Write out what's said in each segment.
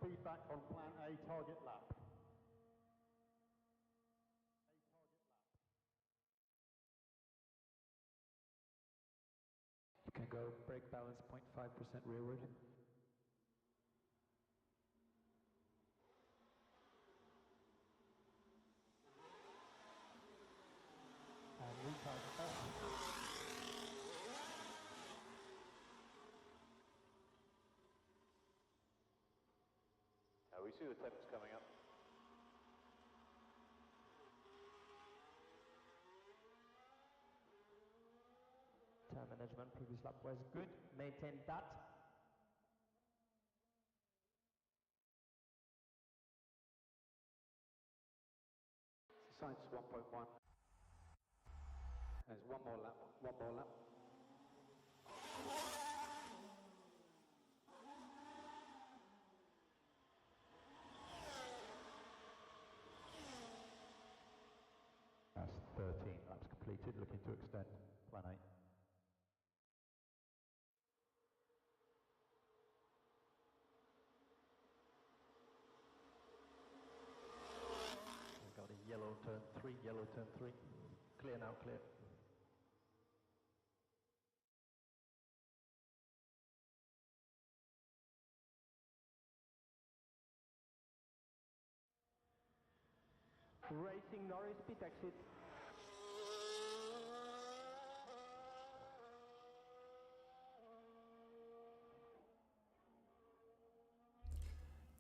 feedback on plan A target lap. You can go brake balance 0.5% rearward. And retard We see the temps coming up. Time management, previous lap was good. Maintain that. Science 1.1. There's one more lap. That's 13 laps completed, looking to extend plan 8. We've got a yellow turn 3, yellow turn 3. Clear now, clear. Racing Norris pit exit.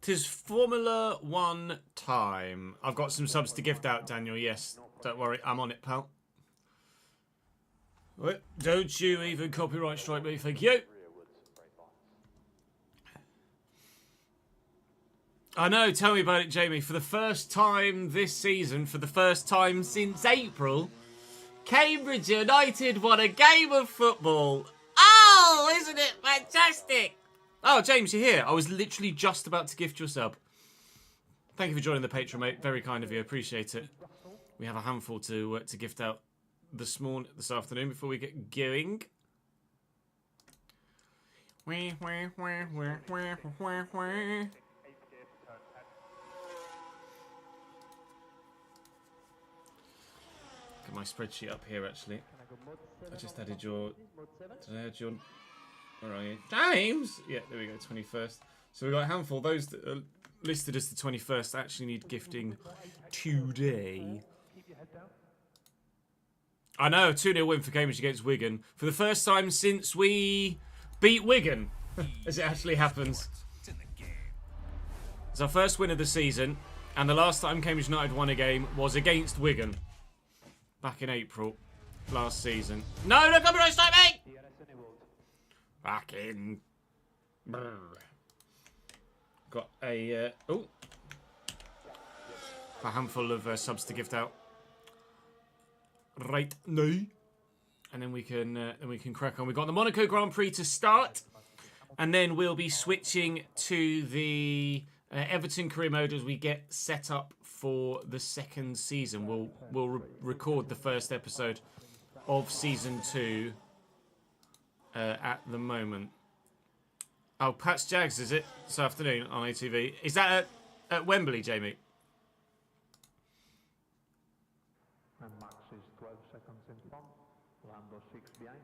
Tis Formula 1 time. I've got some subs to gift out, Daniel. Yes, don't worry, I'm on it, pal. What? Don't you even copyright strike me, thank you. I know, tell me about it, Jamie. For the first time this season, for the first time since April, Cambridge United won a game of football. Oh, isn't it fantastic? Oh, James, you're here. I was literally just about to gift you a sub. Thank you for joining the Patreon, mate. Very kind of you. Appreciate it. We have a handful to gift out this afternoon before we get going. Get my spreadsheet up here, actually. I just added your... Did I add your... Where are you? James! Yeah, there we go, 21st. So we've got a handful. Those that are listed as the 21st actually need gifting today. I know, 2-0 win for Cambridge against Wigan. For the first time since we beat Wigan, as it actually happens. It's our first win of the season, and the last time Cambridge United won a game was against Wigan. Back in April last season. No, copyright strike me! Back in. Brr. Got a handful of subs to gift out right now, and then we can crack on. We've got the Monaco Grand Prix to start, and then we'll be switching to the Everton career mode as we get set up for the second season. We'll record the first episode of season 2 at the moment. Oh, Pats Jags, is it? This afternoon on ATV. Is that at Wembley, Jamie? And Max is 12 seconds in front. Lando 6 behind.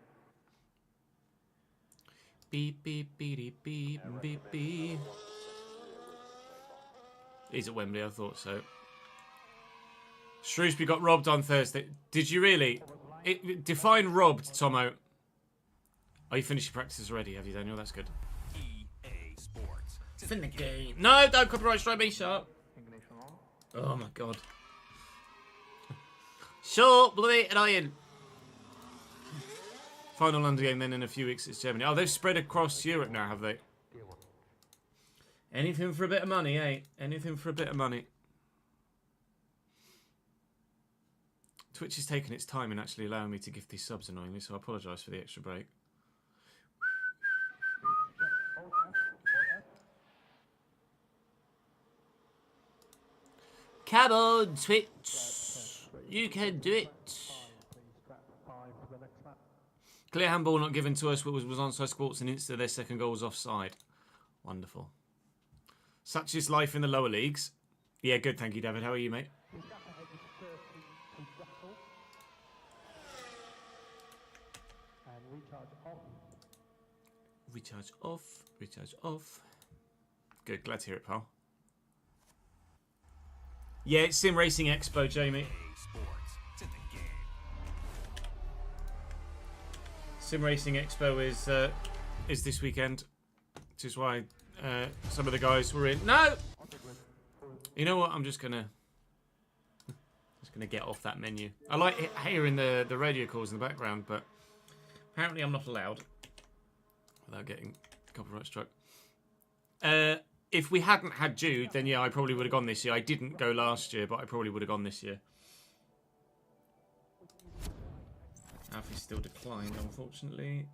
Beep, beep, beep, beep, beep, beep. He's at Wembley, I thought so. Shrewsbury got robbed on Thursday. Did you really? Define robbed, Tomo. Oh, you finished your practices already, have you, Daniel? That's good. EA Sports. It's in the game. No, don't copyright strike me, shut up. Oh my god. Short, bloody annoying. Final London game, then in a few weeks it's Germany. Oh, they've spread across Europe now, have they? Anything for a bit of money, eh? Anything for a bit of money. Twitch is taking its time in actually allowing me to gift these subs annoyingly, so I apologise for the extra break. Come on, Twitch. You can do it. Clear handball not given to us, but was onside Sports and Insta. Their second goal was offside. Wonderful. Such is life in the lower leagues. Yeah, good, thank you, David. How are you, mate? His gap ahead is 30 to Russell. And recharge off. Recharge off. Recharge off. Good, glad to hear it, pal. Yeah, it's Sim Racing Expo, Jamie. EA Sports. It's in the game. Sim Racing Expo is this weekend, which is why some of the guys were in. No, you know what? I'm just gonna get off that menu. I like hearing the radio calls in the background, but apparently I'm not allowed without getting copyright struck. If we hadn't had Jude, then yeah, I probably would have gone this year. I didn't go last year, but I probably would have gone this year. Alfie's still declined, unfortunately.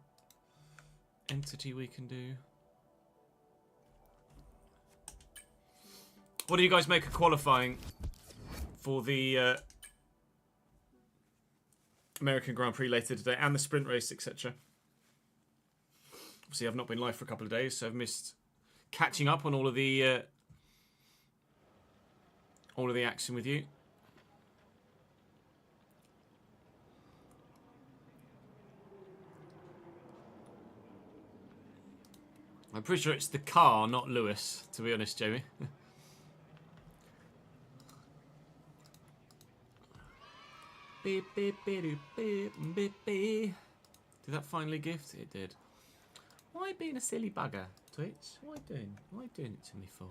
Entity we can do. What do you guys make of qualifying for the American Grand Prix later today and the sprint race, etc.? Obviously, I've not been live for a couple of days, so I've missed catching up on all of the action with you. I'm pretty sure it's the car, not Lewis, to be honest, Jamie. Beep, beep, beep, beep, beep, beep. Did that finally gift? It did. Why being a silly bugger, Twitch? Why doing it to me for?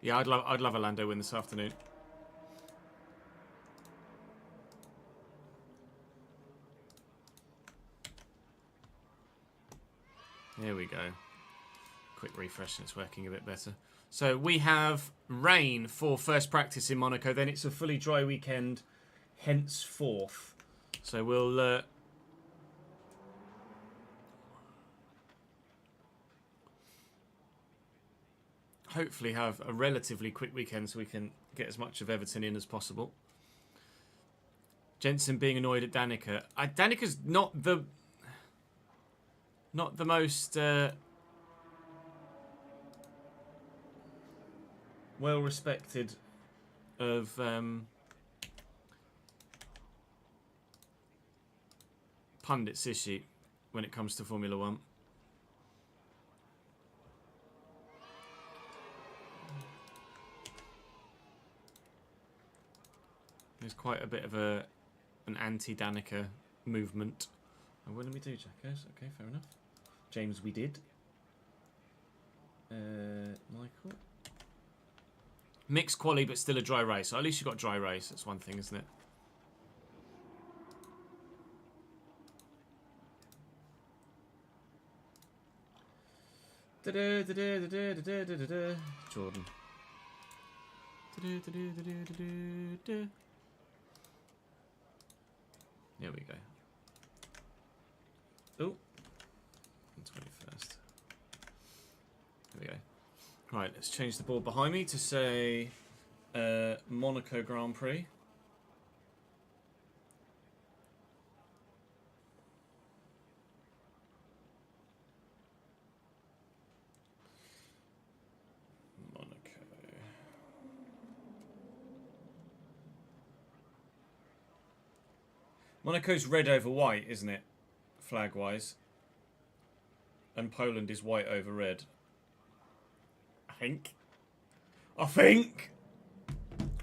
Yeah, I'd love a Lando win this afternoon. There we go. Quick refresh and it's working a bit better. So we have rain for first practice in Monaco. Then it's a fully dry weekend henceforth. So we'll hopefully have a relatively quick weekend so we can get as much of Everton in as possible. Jensen being annoyed at Danica. Danica's not the most well respected of pundits, is she, when it comes to Formula One? There's quite a bit of an anti-Danica movement. Oh, what did we do, Jackers? Okay, fair enough. James, we did. Michael. Mixed quali, but still a dry race. So at least you got dry race. That's one thing, isn't it? Jordan. There we go. Oh, 21st. There we go. Right, let's change the board behind me to say Monaco Grand Prix. Monaco's red over white, isn't it? Flag-wise. And Poland is white over red. I think.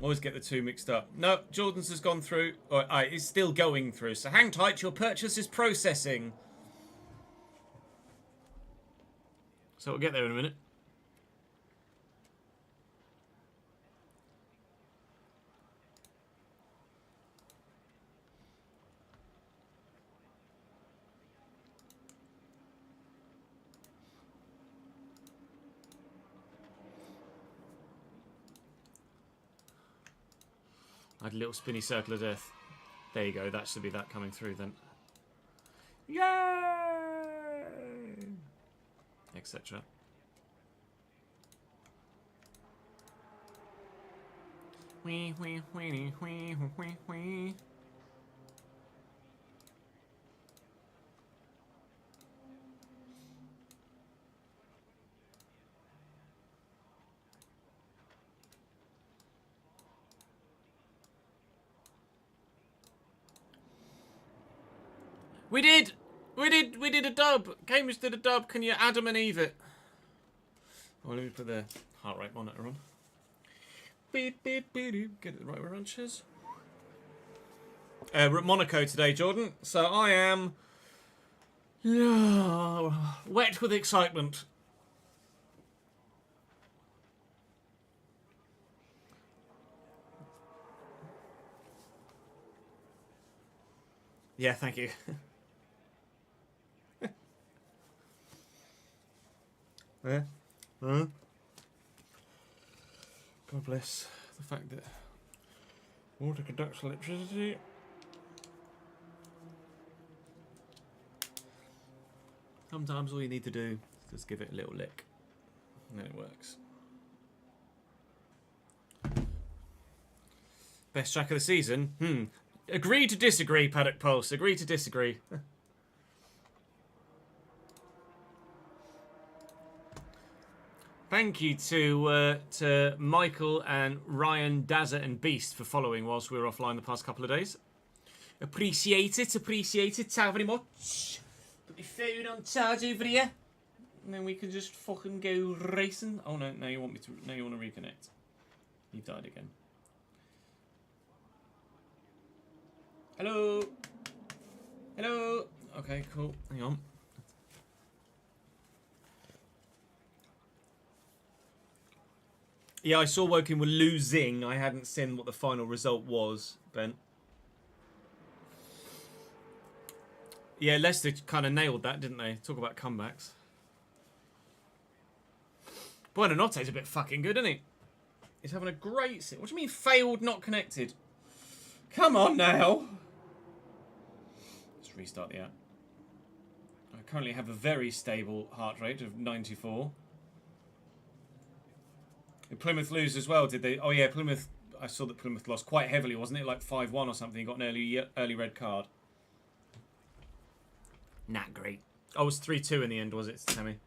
Always get the two mixed up. No, Jordan's has gone through. Or it's still going through. So hang tight, your purchase is processing. So we'll get there in a minute. I had a little spinny circle of death. There you go. That should be that coming through then. Yay! Etc. Wee wee wee wee wee wee. We did a dub. Cambridge did a dub. Can you Adam and Eve it? Oh, let me put the heart rate monitor on. Beep, beep, beep, beep. Get it the right way around, cheers. We're at Monaco today, Jordan. So I am wet with excitement. Yeah, thank you. Yeah. God bless the fact that water conducts electricity. Sometimes all you need to do is just give it a little lick, and then it works. Best track of the season? Agree to disagree, Paddock Pulse. Agree to disagree. Thank you to Michael and Ryan, Dazza and Beast for following whilst we were offline the past couple of days. Appreciate it, appreciate it. Thank you very much. Put the phone on charge over here. And then we can just fucking go racing. Oh no, now you want to reconnect. You died again. Hello. Hello. Okay, cool. Hang on. Yeah, I saw Woking were losing. I hadn't seen what the final result was, Ben. Yeah, Leicester kind of nailed that, didn't they? Talk about comebacks. Buonanotte's a bit fucking good, isn't he? He's having a great... What do you mean failed, not connected? Come on now. Let's restart the app. I currently have a very stable heart rate of 94. Did Plymouth lose as well, did they? Oh yeah, Plymouth. I saw that Plymouth lost quite heavily, wasn't it? Like 5-1 or something. He got an early red card. Not great. Oh, it was 3-2 in the end, was it, Tammy?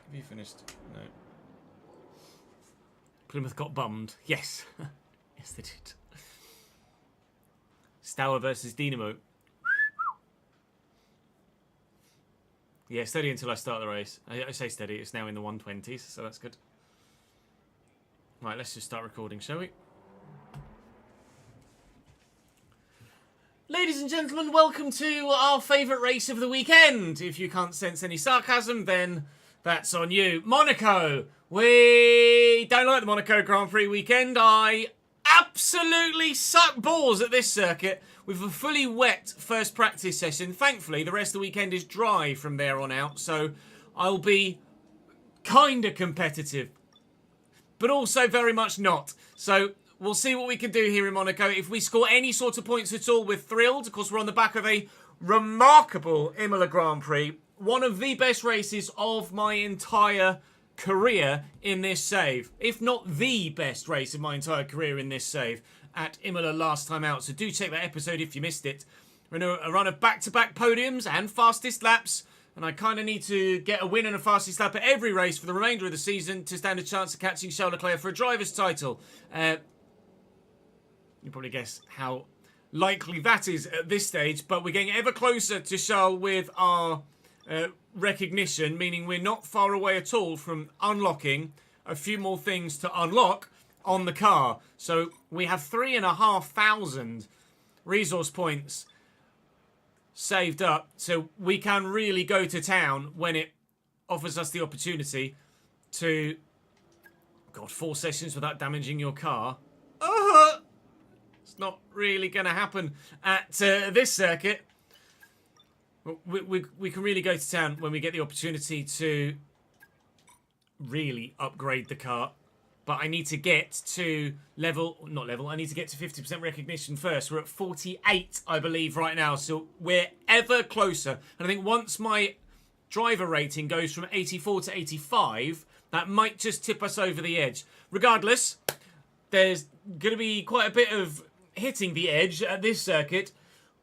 Have you finished? No. Plymouth got bummed. Yes. Yes, they did. Stour versus Dynamo. Yeah, steady until I start the race. I say steady, it's now in the 120s, so that's good. Right, let's just start recording, shall we? Ladies and gentlemen, welcome to our favourite race of the weekend. If you can't sense any sarcasm, then that's on you. Monaco! We don't like the Monaco Grand Prix weekend. I absolutely suck balls at this circuit. With a fully wet first practice session. Thankfully, the rest of the weekend is dry from there on out, so I'll be kind of competitive, but also very much not. So we'll see what we can do here in Monaco. If we score any sort of points at all, we're thrilled. Of course, we're on the back of a remarkable Imola Grand Prix. One of the best races of my entire career in this save. If not the best race of my entire career in this save. At Imola last time out, so do check that episode if you missed it. We're in a run of back-to-back podiums and fastest laps, and I kind of need to get a win and a fastest lap at every race for the remainder of the season to stand a chance of catching Charles Leclerc for a driver's title. You probably guess how likely that is at this stage, but we're getting ever closer to Charles with our recognition, meaning we're not far away at all from unlocking a few more things to unlock on the car. So we have 3,500 resource points saved up, so we can really go to town when it offers us the opportunity to 4 sessions without damaging your car. It's not really going to happen at this circuit. We can really go to town when we get the opportunity to really upgrade the car. But I need to get to I need to get to 50% recognition first. We're at 48, I believe, right now. So we're ever closer. And I think once my driver rating goes from 84 to 85, that might just tip us over the edge. Regardless, there's going to be quite a bit of hitting the edge at this circuit.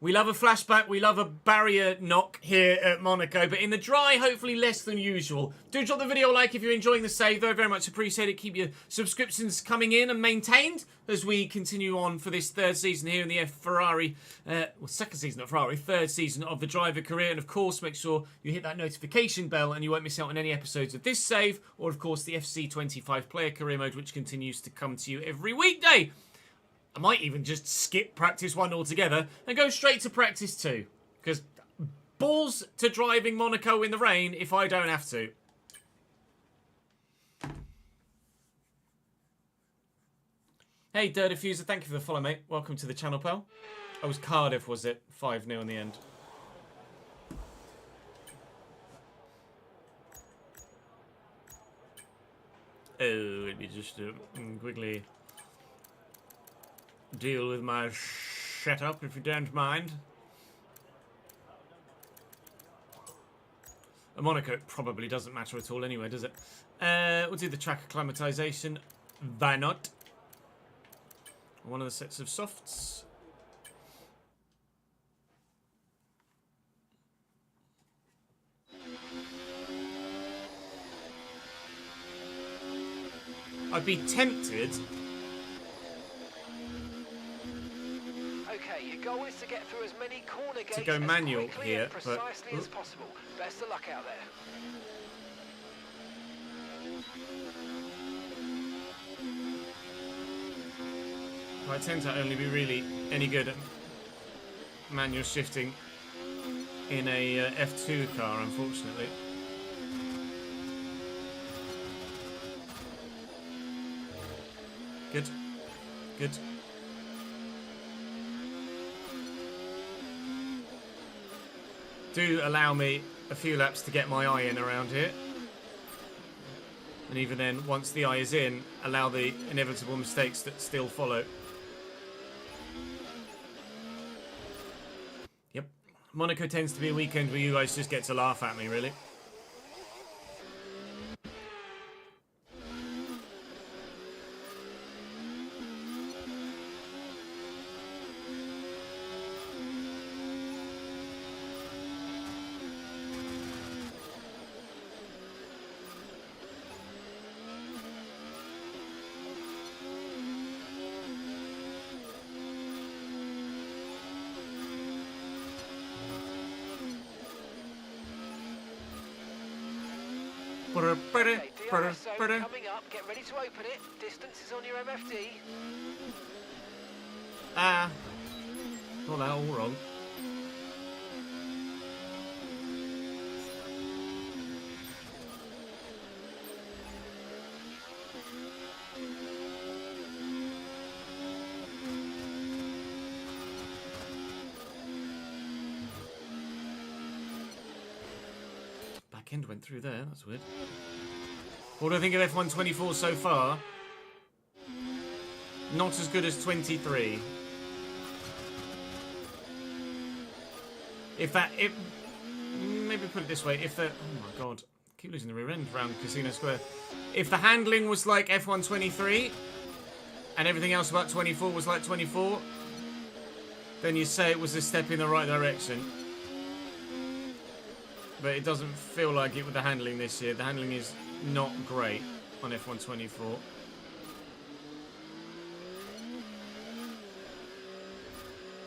We love a flashback, we love a barrier knock here at Monaco, but in the dry, hopefully less than usual. Do drop the video a like if you're enjoying the save, though. Very much appreciate it. Keep your subscriptions coming in and maintained as we continue on for this third season here in the Ferrari, second season of Ferrari, third season of the driver career. And of course, make sure you hit that notification bell and you won't miss out on any episodes of this save, or of course the FC25 player career mode, which continues to come to you every weekday. I might even just skip practice 1 altogether and go straight to practice 2. Because balls to driving Monaco in the rain if I don't have to. Hey, Dirt Diffuser, thank you for the follow, mate. Welcome to the channel, pal. Oh, it was Cardiff, was it? 5-0 in the end. Oh, let me just quickly deal with my setup, if you don't mind. A Monaco probably doesn't matter at all anyway, does it? We'll do the track acclimatization. Why not? One of the sets of softs. I'd be tempted. Okay, your goal is to get through as many corner gates To go manual as quickly here, and but precisely as possible. Best of luck out there. I tend to only be really any good at manual shifting in a F2 car, unfortunately. Good. Good. Do allow me a few laps to get my eye in around here. And even then, once the eye is in, allow the inevitable mistakes that still follow. Yep. Monaco tends to be a weekend where you guys just get to laugh at me, really. Okay, DRSO coming up. Get ready to open it. Distance is on your MFD. Ah. Got that all wrong. Back end went through there, that's weird. What do I think of F124 so far? Not as good as 23. Maybe put it this way, if the, oh my god, I keep losing the rear end around Casino Square. If the handling was like F123, and everything else about 24 was like 24, then you say it was a step in the right direction. But it doesn't feel like it with the handling this year. The handling is not great on F124.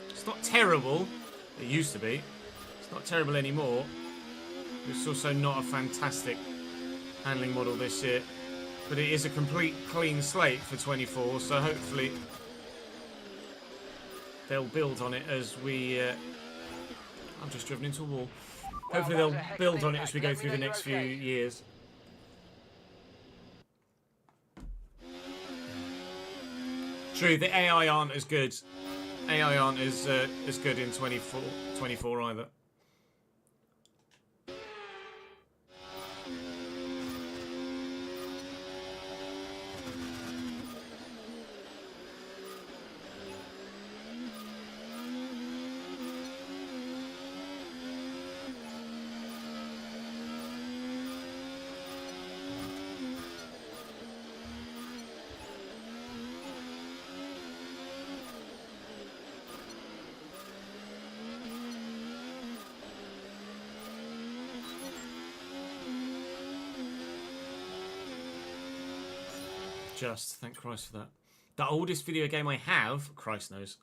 It's not terrible. It used to be. It's not terrible anymore. It's also not a fantastic handling model this year. But it is a complete clean slate for 24, so hopefully they'll build on it as we... I've just driven into a wall. Hopefully they'll build on it as we go through the next few years. True, the AI aren't as good. AI aren't as good in 24 either. just. Thank Christ for that. The oldest video game I have, Christ knows.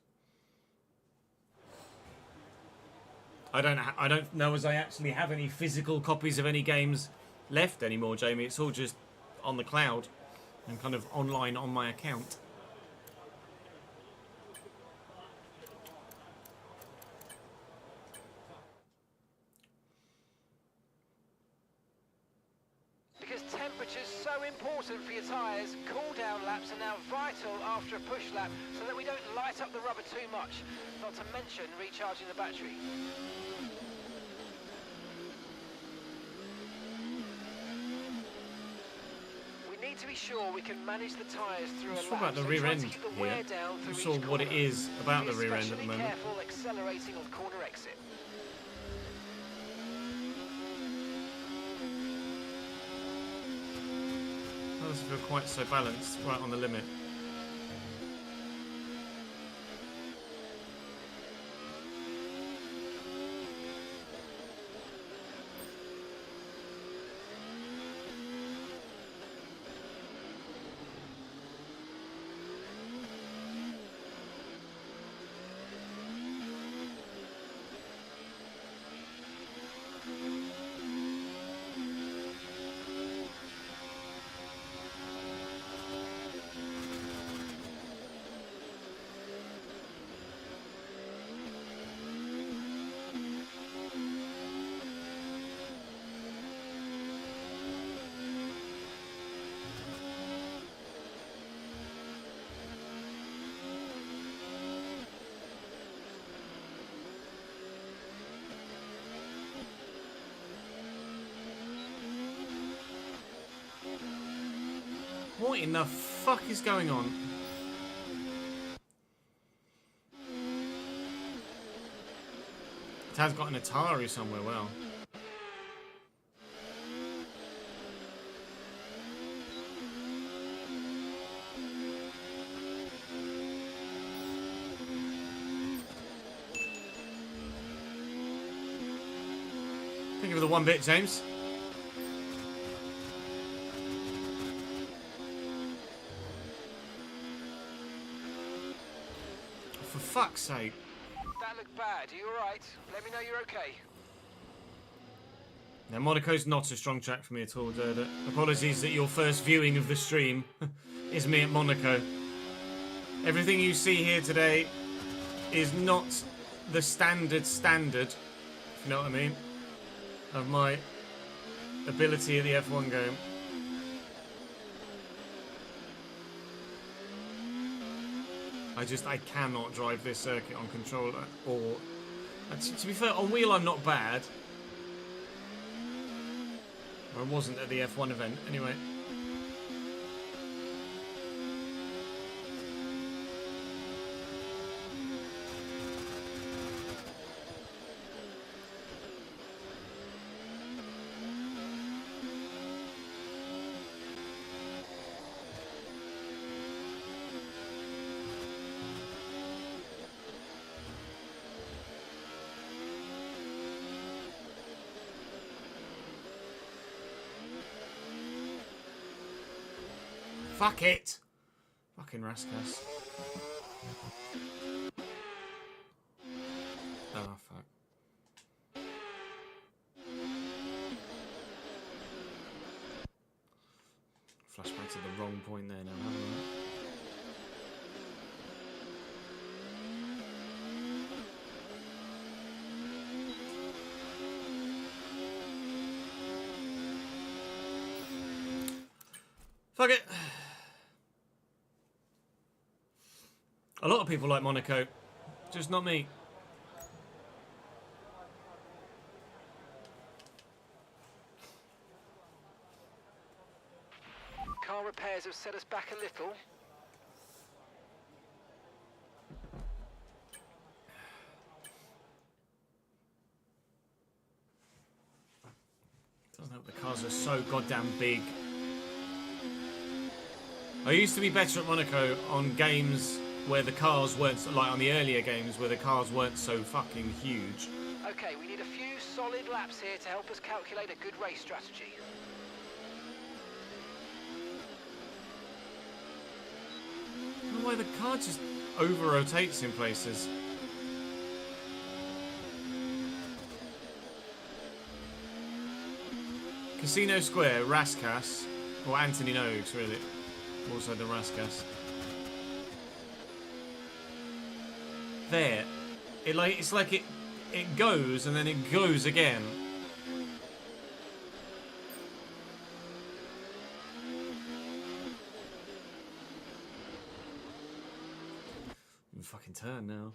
I don't know as I actually have any physical copies of any games left anymore, Jamie. It's all just on the cloud and kind of online on my account. Because temperature's so important for your tyres, cool down laps are now vital after a push lap so that we don't light up the rubber too much, not to mention recharging the battery. We need to be sure we can manage the tyres through a lap. About the rear end here. I'm not sure what it is about the rear end at the moment. Careful accelerating on corner exit. Doesn't feel quite so balanced, right on the limit. What in the fuck is going on? It has got an Atari somewhere, well. Thank you for the 1 bit, James. For fuck's sake. That looked bad. Are you alright? Let me know you're okay. Now, Monaco's not a strong track for me at all, Durda. Apologies that your first viewing of the stream is me at Monaco. Everything you see here today is not the standard, if you know what I mean, of my ability at the F1 game. I cannot drive this circuit on controller, or... To be fair, on wheel I'm not bad. Or I wasn't at the F1 event, anyway. Fuck it! Fucking rascals. Oh, fuck. Flashback to the wrong point there now, haven't I? Fuck it. A lot of people like Monaco, just not me. Car repairs have set us back a little. Doesn't help the cars are so goddamn big. I used to be better at Monaco on games where the cars weren't, like on the earlier games where the cars weren't so fucking huge. Okay, we need a few solid laps here to help us calculate a good race strategy. I don't know why the car just over-rotates in places. Casino Square, Raskas, or Anthony Noakes, really. Also the Raskas. There. It's like it goes and then it goes again. You fucking turn now.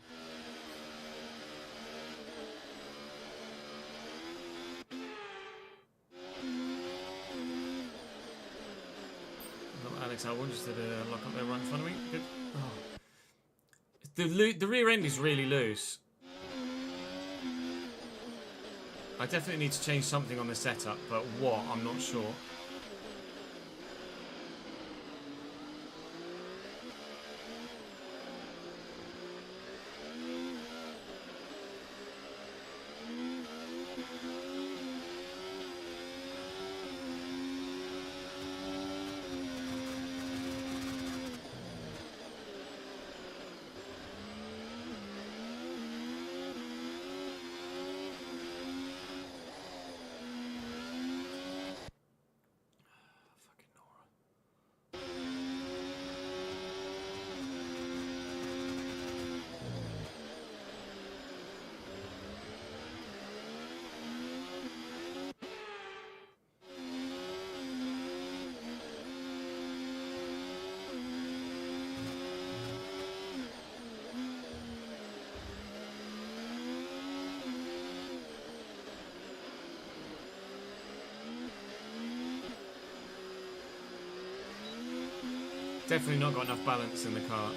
Alex Albon just did a lock up there right in front of me. Good. Oh. The rear end is really loose. I definitely need to change something on the setup, but what, I'm not sure. Definitely not got enough balance in the car.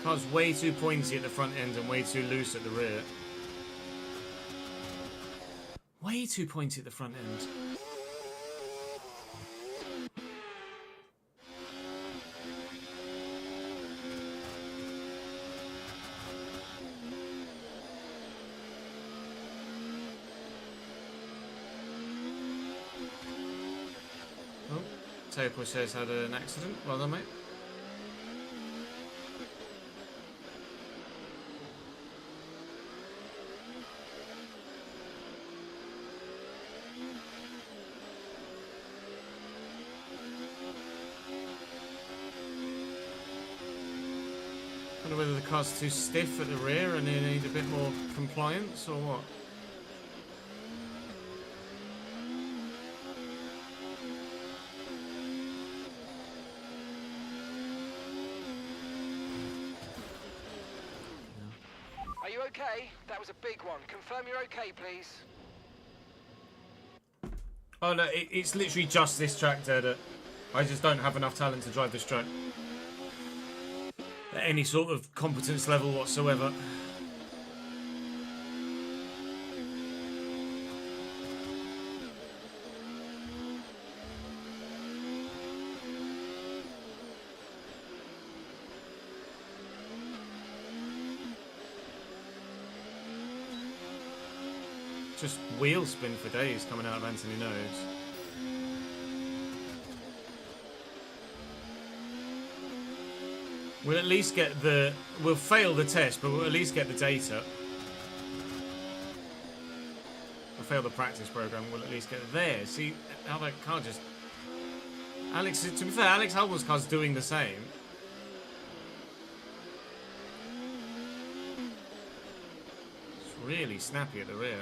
Car's way too pointy at the front end and way too loose at the rear. Way too pointy at the front end. Oh, Taylor says had an accident. Well done, mate. I don't know whether the car's too stiff at the rear and they need a bit more compliance or what. Are you okay? That was a big one. Confirm you're okay, please. Oh no, it's literally just this track, Dada. I just don't have enough talent to drive this track at any sort of competence level whatsoever. Just wheel spin for days coming out of Anthony Noakes. We'll at least get the... We'll fail the test, but we'll at least get the data. We'll fail the practice program, we'll at least get it there. See, how that car just... Alex, to be fair, Alex Albon's car's doing the same. It's really snappy at the rear.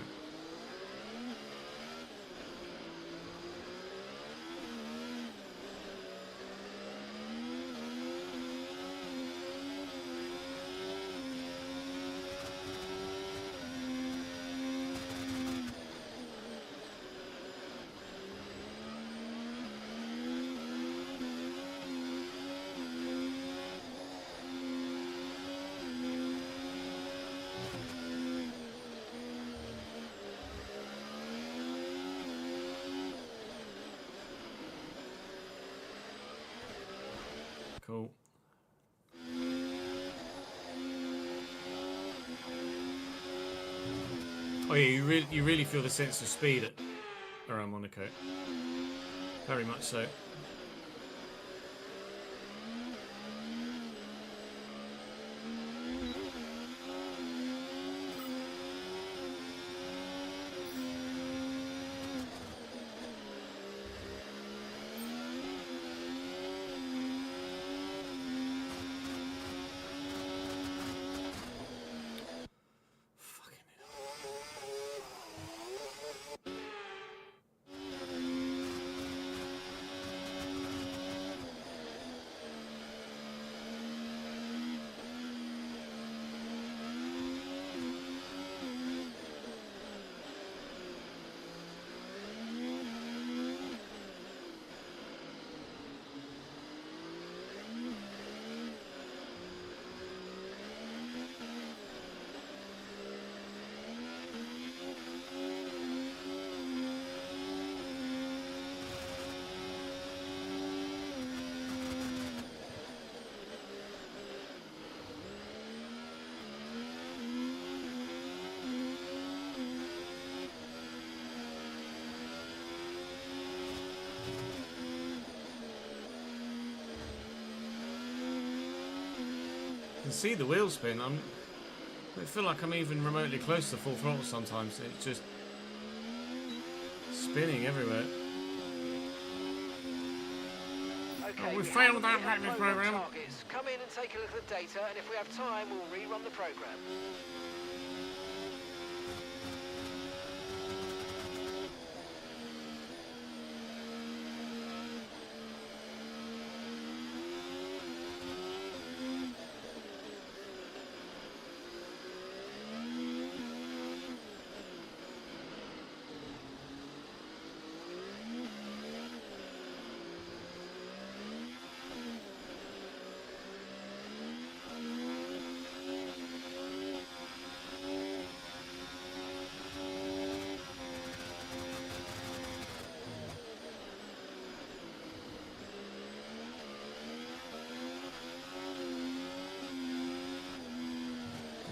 Cool. Oh yeah, you really feel the sense of speed around Monaco. Very much so. I can see the wheel spin. I feel like I'm even remotely close to full throttle sometimes. It's just spinning everywhere. Okay, Oh, we failed that practice program. Targets. Come in and take a look at the data, and if we have time, we'll rerun the program.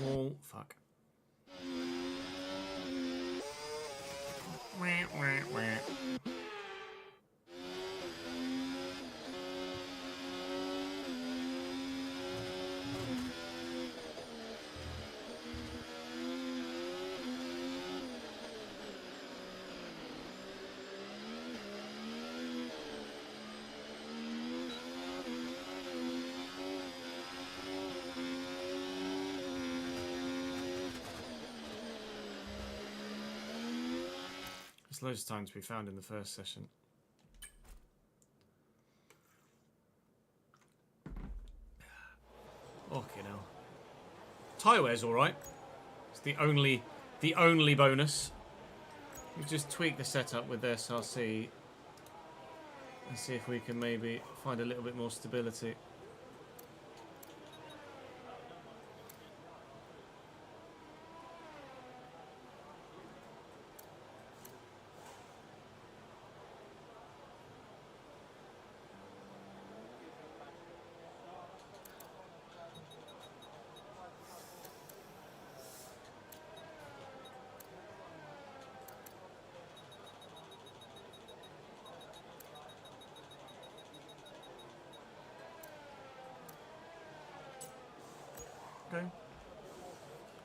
Oh, fuck. Wah, wah, wah. There's loads of time to be found in the first session. Okay, now. Tyre wear's alright. It's the only bonus. We just tweak the setup with the SRC and see if we can maybe find a little bit more stability.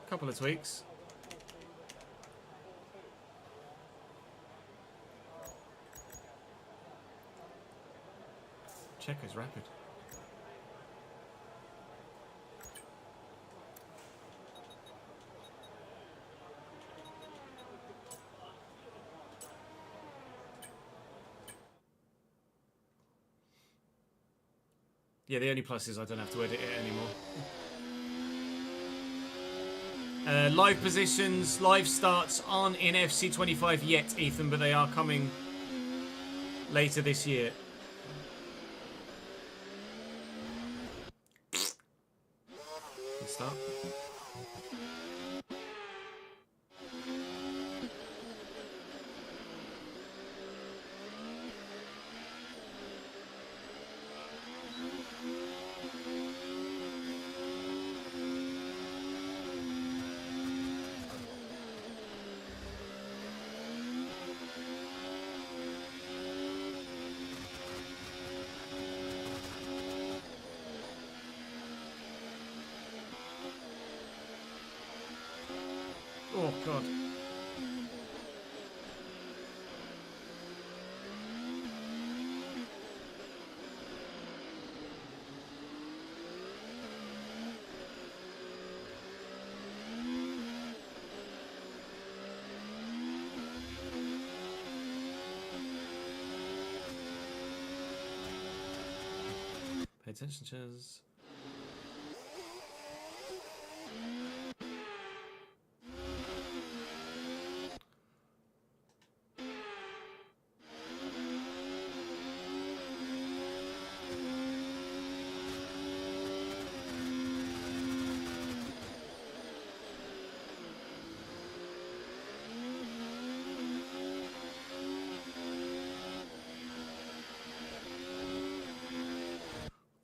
Couple of tweaks. Checo's rapid. Yeah, the only plus is I don't have to edit it anymore. Live positions, live starts aren't in FC25 yet, Ethan, but they are coming later this year. Good start. Oh, God. Pay attention, Chaz.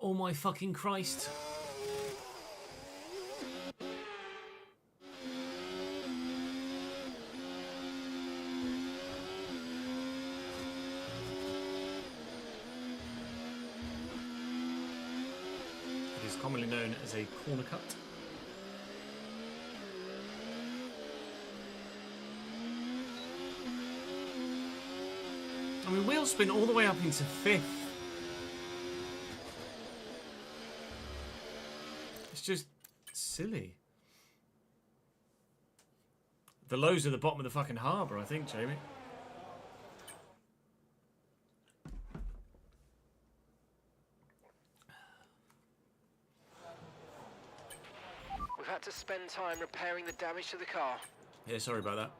Oh my fucking Christ. It is commonly known as a corner cut. I mean, wheel spin all the way up into 5th. It's just silly. The lows are the bottom of the fucking harbour, I think, Jamie. We've had to spend time repairing the damage to the car. Yeah, sorry about that.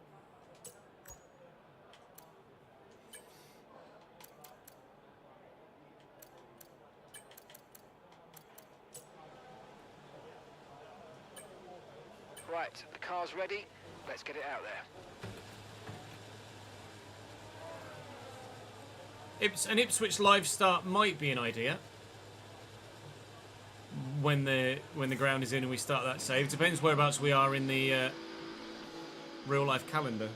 Right, the car's ready. Let's get it out there. An Ipswich live start might be an idea when the ground is in and we start that save. Depends whereabouts we are in the real life calendar.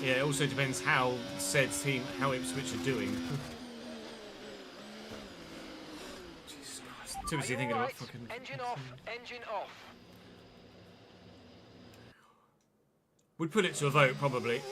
Yeah, it also depends how said team, how Ipswich are doing. Jesus Christ. Too busy thinking about fucking... Engine off, engine off. We'd put it to a vote, probably.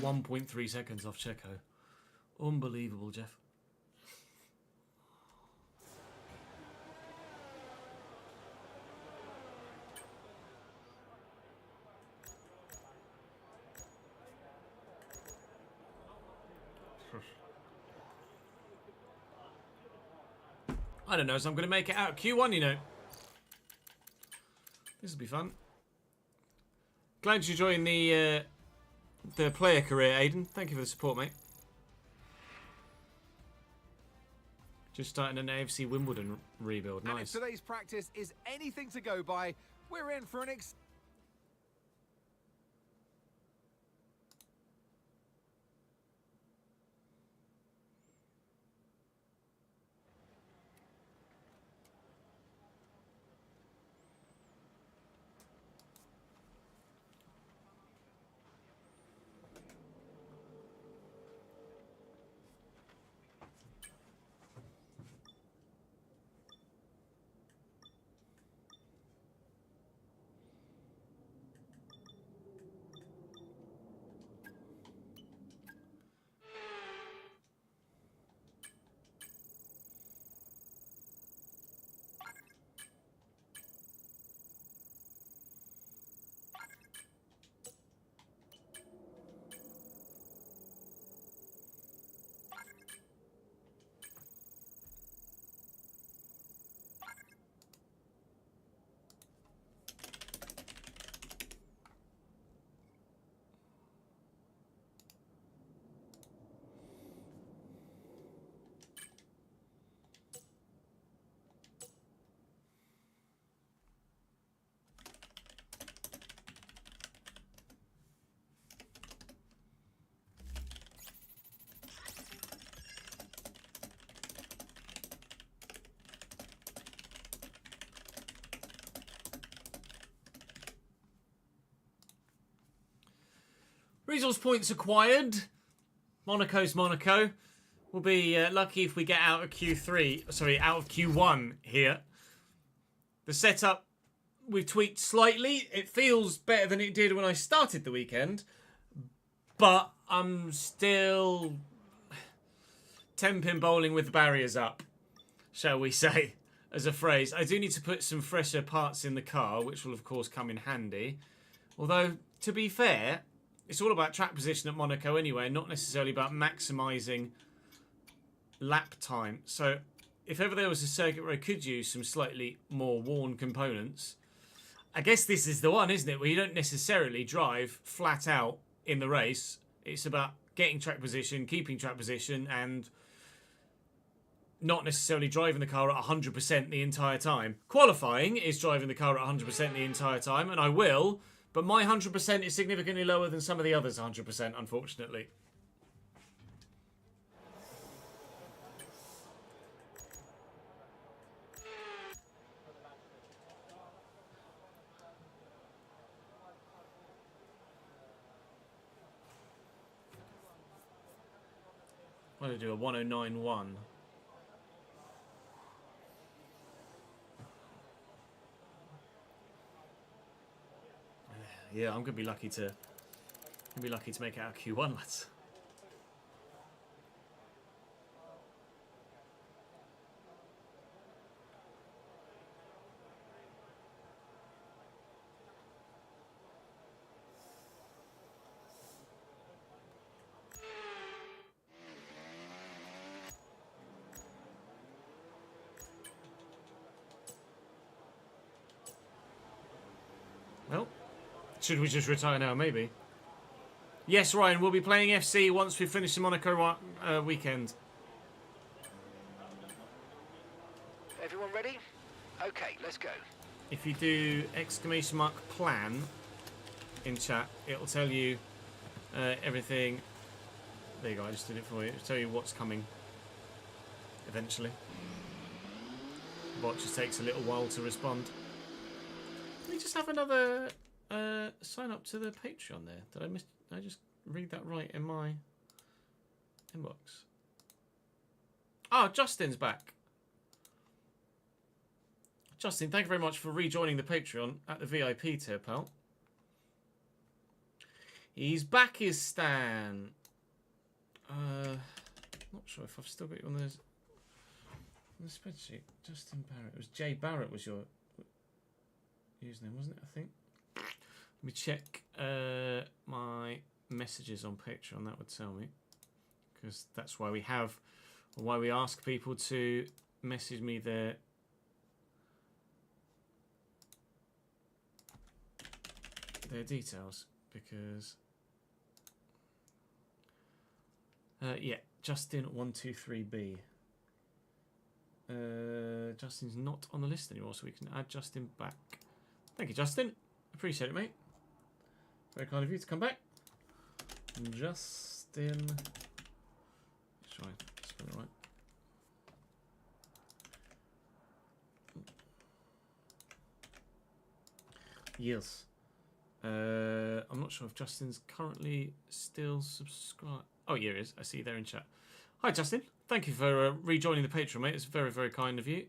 1.3 seconds off Checo. Unbelievable, Jeff. I don't know, so I'm going to make it out Q1, you know. This will be fun. Glad you joined the player career, Aiden. Thank you for the support, mate. Just starting an AFC Wimbledon rebuild. And Nice. if today's practice is anything to go by, we're in for an Resource points acquired. Monaco's Monaco. We'll be lucky if we get out of Q3. Sorry, out of Q1 here. The setup we've tweaked slightly. It feels better than it did when I started the weekend. But I'm still 10-pin bowling with the barriers up, shall we say, as a phrase. I do need to put some fresher parts in the car, which will of course come in handy. Although, to be fair, it's all about track position at Monaco anyway, not necessarily about maximising lap time. So if ever there was a circuit where I could use some slightly more worn components, I guess this is the one, isn't it? Where you don't necessarily drive flat out in the race. It's about getting track position, keeping track position, and not necessarily driving the car at 100% the entire time. Qualifying is driving the car at 100% the entire time, and I will. But my 100% is significantly lower than some of the others' 100%, unfortunately. What did I do? A 109.1. Yeah, I'm gonna be lucky to make it out Q1, lads. Well, should we just retire now, maybe? Yes, Ryan, we'll be playing FC once we finish the Monaco weekend. Everyone ready? Okay, let's go. If you do !plan in chat, it'll tell you everything. There you go, I just did it for you. It'll tell you what's coming eventually. The bot just takes a little while to respond. Let me just have another sign up to the Patreon there. Did I just read that right in my inbox? Ah, Justin's back. Justin, thank you very much for rejoining the Patreon at the VIP tier, pal. He's back, is Stan. Not sure if I've still got you on the spreadsheet. Justin Barrett. It was Jay Barrett was your username, wasn't it? I think. Let me check my messages on Patreon. That would tell me, because that's why we ask people to message me their details, because yeah, Justin123B. Justin's not on the list anymore, so we can add Justin back. Thank you, Justin. Appreciate it, mate. Very kind of you to come back. Justin. Let's try and spell it right. Yes. I'm not sure if Justin's currently still subscribed. Oh, yeah, he is. I see you there in chat. Hi, Justin. Thank you for rejoining the Patreon, mate. It's very, very kind of you.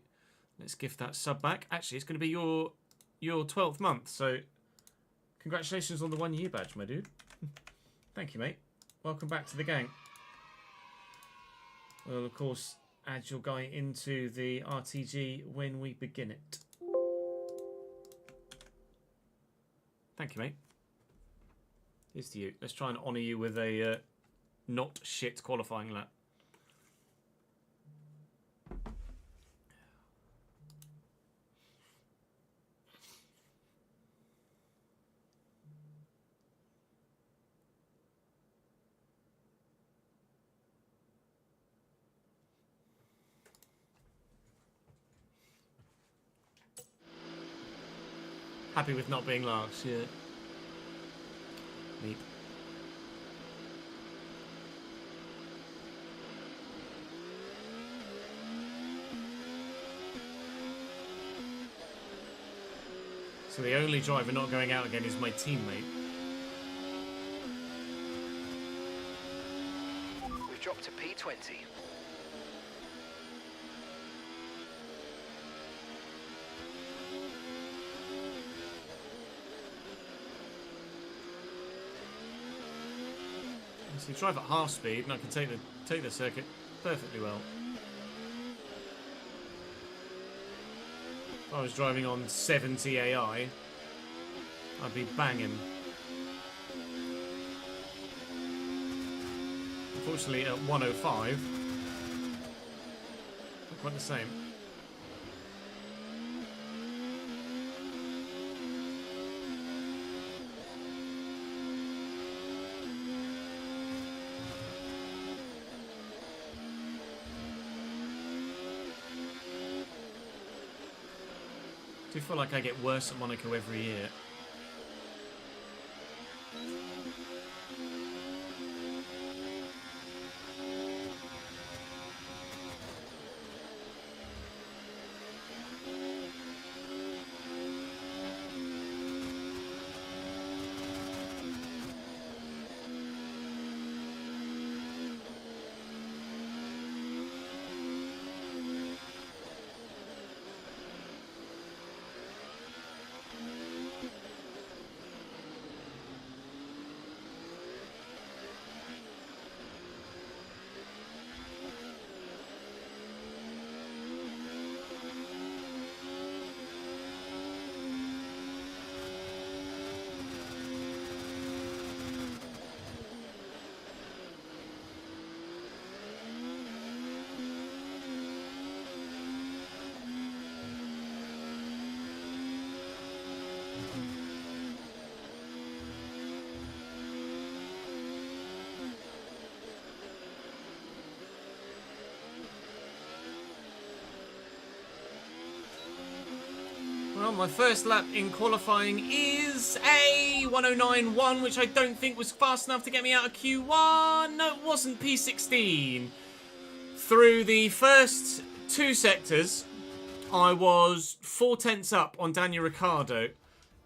Let's gift that sub back. Actually, it's going to be your 12th month, so congratulations on the 1 year badge, my dude. Thank you, mate. Welcome back to the gang. We'll, of course, add your guy into the RTG when we begin it. Thank you, mate. Here's to you. Let's try and honour you with a not shit qualifying lap. Happy with not being last, yeah. Neat. So the only driver not going out again is my teammate. We've dropped to P20. So you drive at half speed, and I can take the circuit perfectly well. If I was driving on 70 AI, I'd be banging. Unfortunately, at 105, not quite the same. I do feel like I get worse at Monaco every year. Well, my first lap in qualifying is a 109.1, which I don't think was fast enough to get me out of Q1. No, it wasn't. P16. Through the first two sectors, I was 4/10 up on Daniel Ricciardo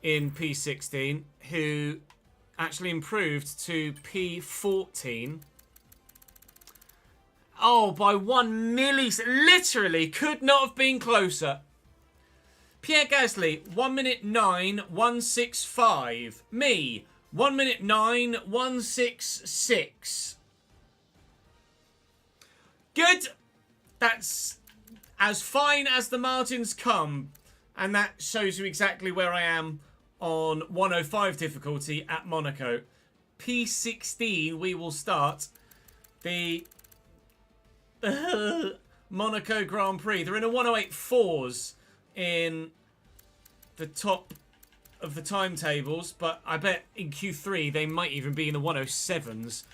in P16, who actually improved to P14. Oh, by 1 millisecond. Literally could not have been closer. Pierre Gasly, 1 minute 9, 165. Me, 1 minute 9, 166. Good. That's as fine as the margins come. And that shows you exactly where I am on 105 difficulty at Monaco. P16, we will start the Monaco Grand Prix. They're in a 108.4s in the top of the timetables, but I bet in Q3 they might even be in the 107s.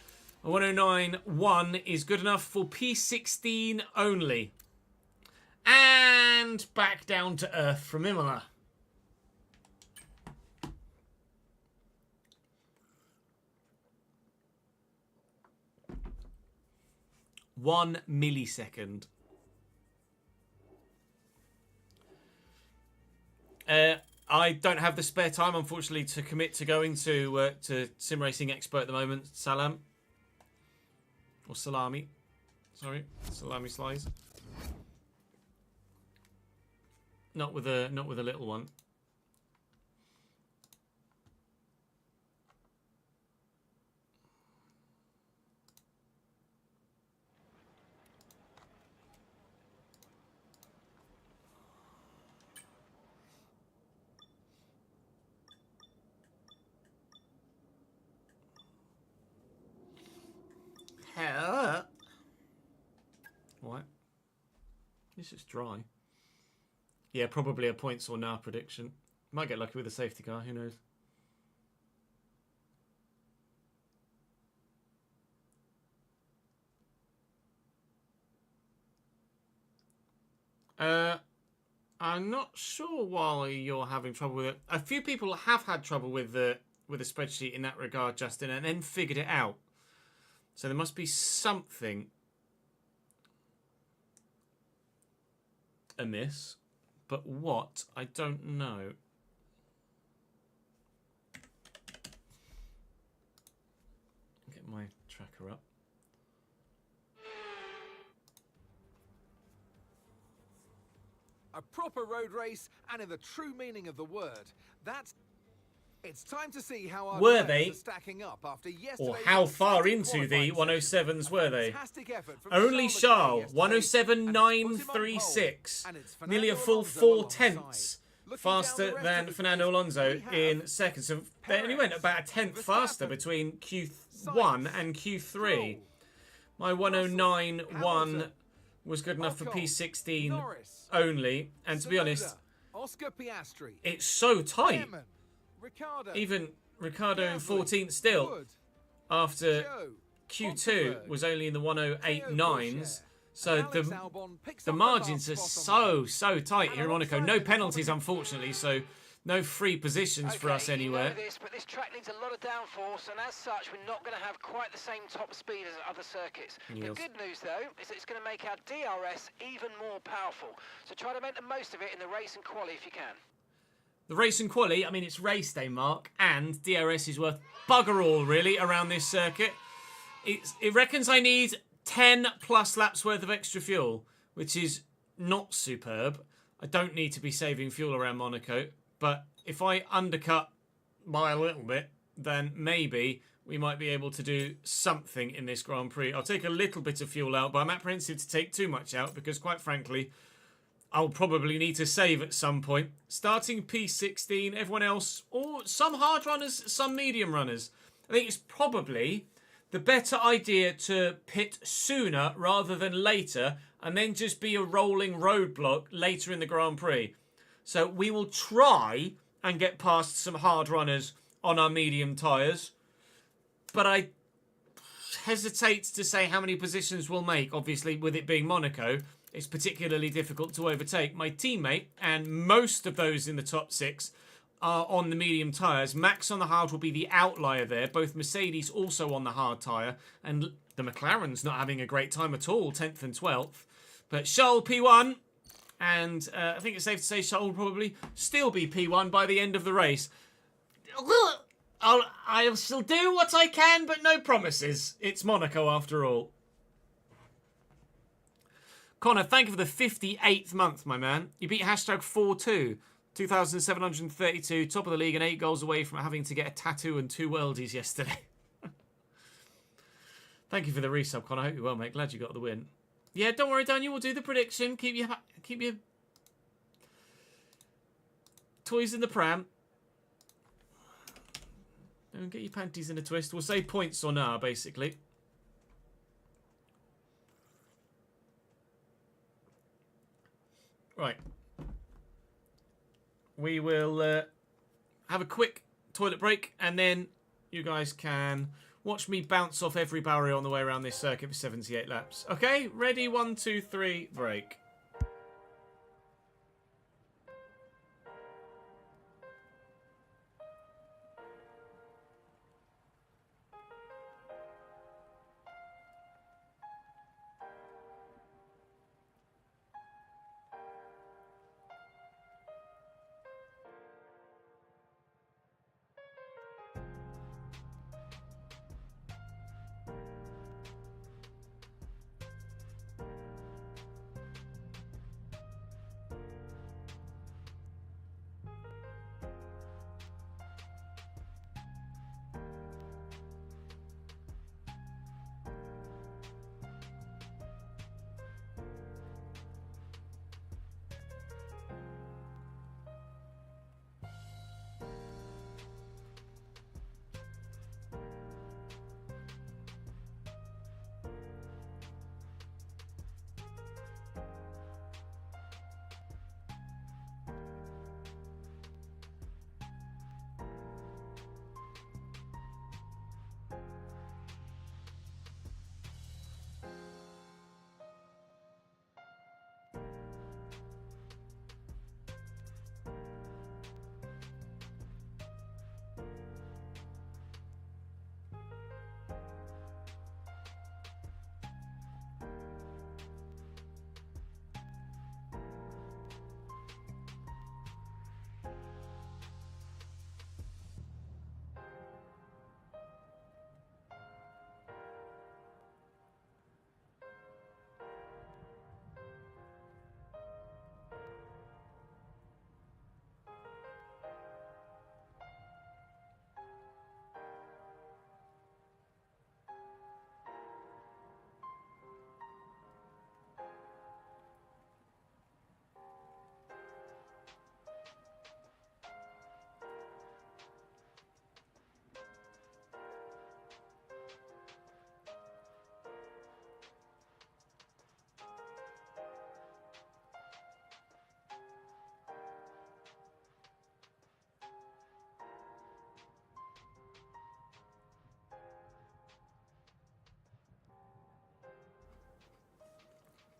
A 109.1 is good enough for P16 only. And back down to earth from Imola. One millisecond. I don't have the spare time, unfortunately, to commit to going to Sim Racing Expo at the moment. Salam. Or salami. Sorry. Salami slice. Not with a little one. What? This is dry. Yeah, probably a points or nah prediction. Might get lucky with a safety car, who knows? I'm not sure why you're having trouble with it. A few people have had trouble with the spreadsheet in that regard, Justin, and then figured it out. So there must be something amiss, but what, I don't know. Get my tracker up. A proper road race, and in the true meaning of the word, it's time to see how our Were drivers they? are stacking up after yesterday's Or how far exciting into the qualifying 107s were they? Fantastic effort from Only Charles Charles, Leclerc yesterday, and it's put him on 107.936. pole, and it's Nearly a Fernando full Alonso 4 alongside. tenths Looking faster down the rest than of the Fernando field, Alonso we have in seconds. So they only went about a tenth faster between Q1 and Q3. My 109.1 was good enough for P16 Norris, only. And to be honest, Oscar Piastri, it's so tight. Lemon, Ricciardo, Even Ricciardo in Gasly, 14th still, Wood, after Joe, Q2 was only in the 108.9s. So and Alex Albon picks the up margins the are last spot on so tight here in Monaco. No alongside the penalties, competition. unfortunately, so no free positions for us anywhere. You know this, but this track needs a lot of downforce, and as such, we're not going to have quite the same top speed as other circuits. Yes. The good news, though, is that it's going to make our DRS even more powerful. So try to make the most of it in the race and quali if you can. The race and quali, I mean, it's race day, Mark, and DRS is worth bugger all, really, around this circuit. It reckons I need 10 plus laps worth of extra fuel, which is not superb. I don't need to be saving fuel around Monaco, but if I undercut by a little bit, then maybe we might be able to do something in this Grand Prix. I'll take a little bit of fuel out, but I'm apprehensive to take too much out because, quite frankly, I'll probably need to save at some point. Starting P16, everyone else, or some hard runners, some medium runners. I think it's probably the better idea to pit sooner rather than later and then just be a rolling roadblock later in the Grand Prix. So we will try and get past some hard runners on our medium tyres. But I hesitate to say how many positions we'll make. Obviously, with it being Monaco, it's particularly difficult to overtake. My teammate, and most of those in the top 6, are on the medium tyres. Max on the hard will be the outlier there. Both Mercedes also on the hard tyre. And the McLaren's not having a great time at all, 10th and 12th. But Charles P1, and I think it's safe to say Charles will probably still be P1 by the end of the race. I shall do what I can, but no promises. It's Monaco after all. Connor, thank you for the 58th month, my man. You beat hashtag 4-2. 2,732, top of the league and 8 goals away from having to get a tattoo and 2 worldies yesterday. Thank you for the resub, Con. I hope you're well, mate. Glad you got the win. Yeah, don't worry, Daniel. We'll do the prediction. Keep your toys in the pram. Don't get your panties in a twist. We'll say points or nah, basically. Right. We will have a quick toilet break, and then you guys can watch me bounce off every barrier on the way around this circuit for 78 laps. Okay, ready? 1, 2, 3, break.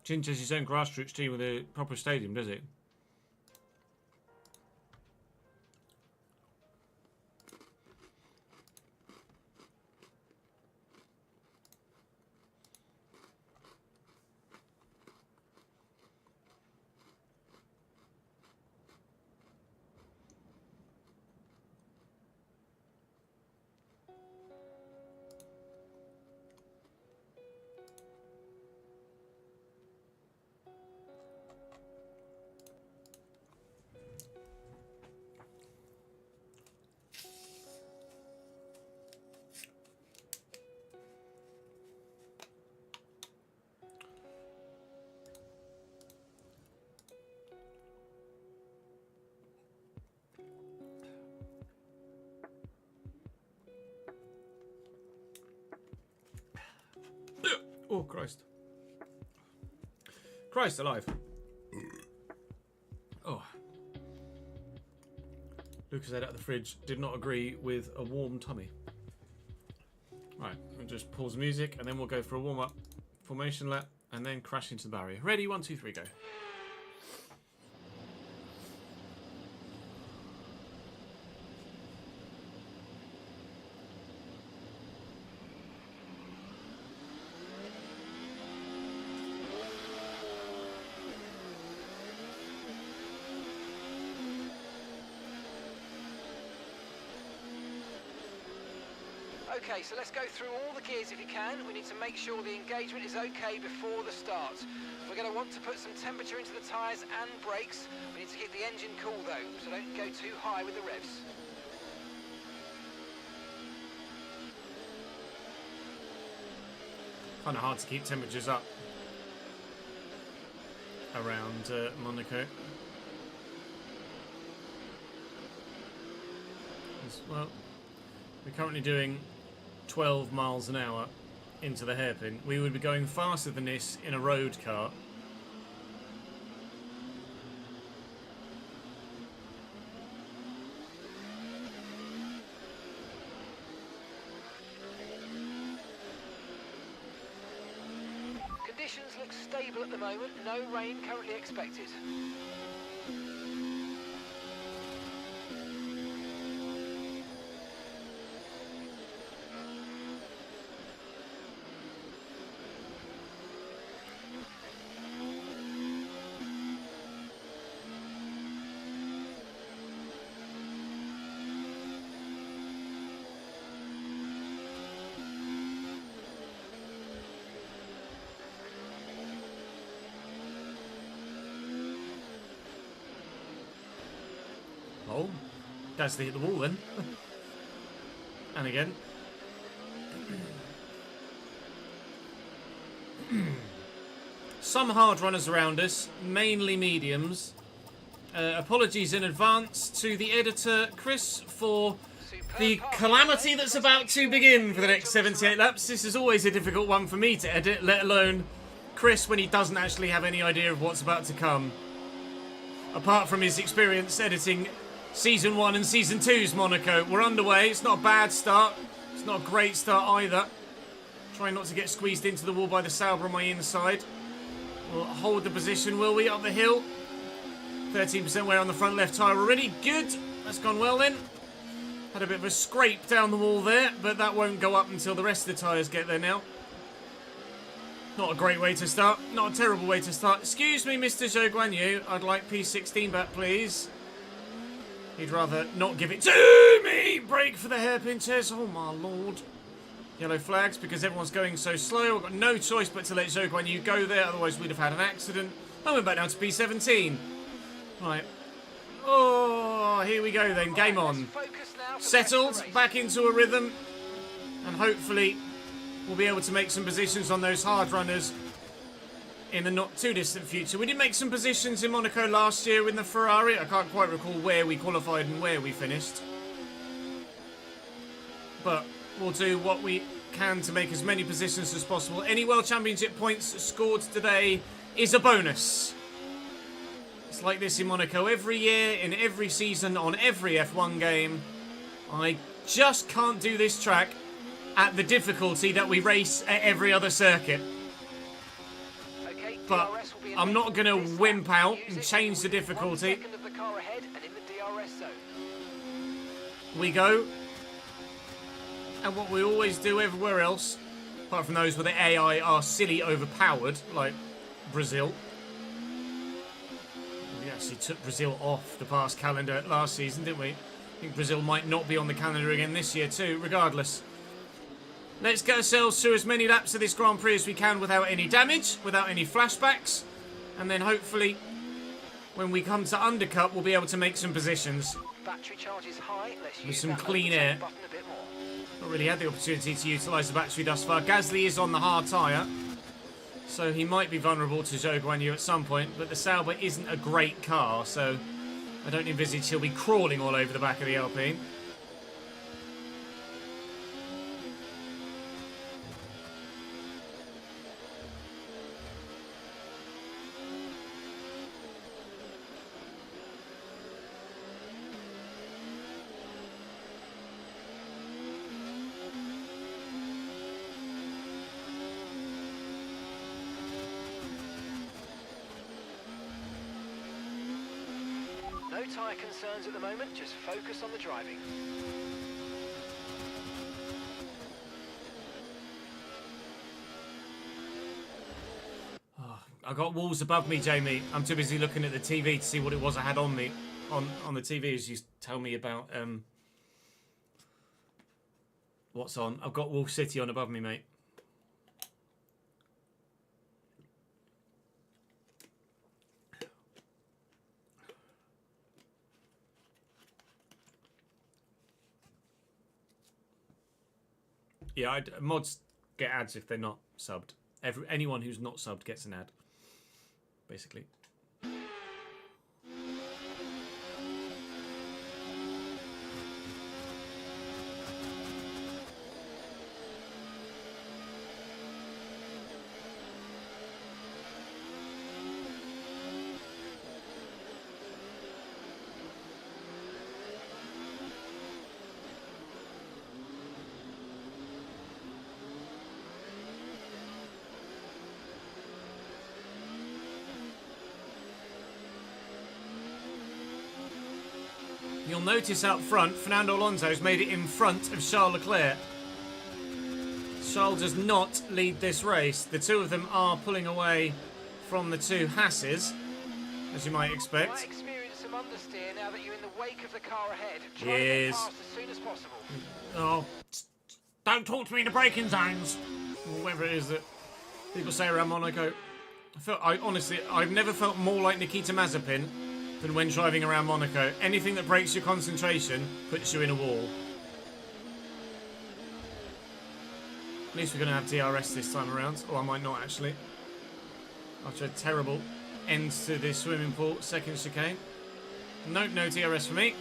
Chinch has his own grassroots team with a proper stadium, does it? Oh, Christ. Christ alive. Oh. Lucas head out of the fridge did not agree with a warm tummy. Right, we'll just pause music and then we'll go for a warm-up formation lap and then crash into the barrier. Ready? 1, 2, 3, go. Okay, so let's go through all the gears if you can. We need to make sure the engagement is okay before the start. We're going to want to put some temperature into the tyres and brakes. We need to keep the engine cool though, so don't go too high with the revs. Kind of hard to keep temperatures up around Monaco. Well, we're currently doing 12 miles an hour into the hairpin. We would be going faster than this in a road car. Conditions look stable at the moment. No rain currently expected. Oh, Gasly hit the wall then. And again. Some hard runners around us, mainly mediums. Apologies in advance to the editor, Chris, for the calamity that's about to begin for the next 78 laps. This is always a difficult one for me to edit, let alone Chris when he doesn't actually have any idea of what's about to come. Apart from his experience editing Season 1 and Season 2's Monaco. We're underway. It's not a bad start. It's not a great start either. Trying not to get squeezed into the wall by the Sauber on my inside. We'll hold the position, will we, up the hill? 13% wear on the front left tyre already. Good. That's gone well then. Had a bit of a scrape down the wall there, but that won't go up until the rest of the tyres get there now. Not a great way to start. Not a terrible way to start. Excuse me, Mr. Zhou Guanyu. I'd like P16 back, please. He'd rather not give it to me. Brake for the hairpin chairs. Oh, my lord. Yellow flags because everyone's going so slow. I've got no choice but to let Zhou Guanyu go there. Otherwise, we'd have had an accident. I went back down to P17. Right. Oh, here we go then. Game on. Settled. Back into a rhythm. And hopefully we'll be able to make some positions on those hard runners in the not too distant future. We did make some positions in Monaco last year in the Ferrari. I can't quite recall where we qualified and where we finished. But we'll do what we can to make as many positions as possible. Any World Championship points scored today is a bonus. It's like this in Monaco every year, in every season, on every F1 game. I just can't do this track at the difficulty that we race at every other circuit. But I'm not going to wimp out and change the difficulty. We go. And what we always do everywhere else, apart from those where the AI are silly overpowered, like Brazil. We actually took Brazil off the past calendar last season, didn't we? I think Brazil might not be on the calendar again this year too, regardless. Let's get ourselves through as many laps of this Grand Prix as we can without any damage, without any flashbacks. And then hopefully, when we come to undercut, we'll be able to make some positions. Battery charge is high. Let's with use some that clean overtake air. button a bit more. Not really had the opportunity to utilise the battery thus far. Gasly is on the hard tyre, so he might be vulnerable to Zhou Guanyu at some point. But the Sauber isn't a great car, so I don't envisage he'll be crawling all over the back of the Alpine. No tyre concerns at the moment, just focus on the driving. Oh, I got walls above me, Jamie. I'm too busy looking at the TV to see what it was I had on me. On the TV as you tell me about What's on? I've got Wolf City on above me, mate. Yeah, mods get ads if they're not subbed. Anyone who's not subbed gets an ad, basically. You'll notice out front, Fernando Alonso's made it in front of Charles Leclerc. Charles does not lead this race. The two of them are pulling away from the two Hasses, as you might expect. Might experience some understeer now that you're in the wake of the car ahead. Try Yes. to get past as soon as possible. Oh, don't talk to me in the braking zones. Or whatever it is that people say around Monaco. Honestly, I've never felt more like Nikita Mazepin than when driving around Monaco. Anything that breaks your concentration puts you in a wall. At least we're going to have DRS this time around. Or I might not, actually. After a terrible end to the swimming pool, second chicane. Nope, no DRS for me.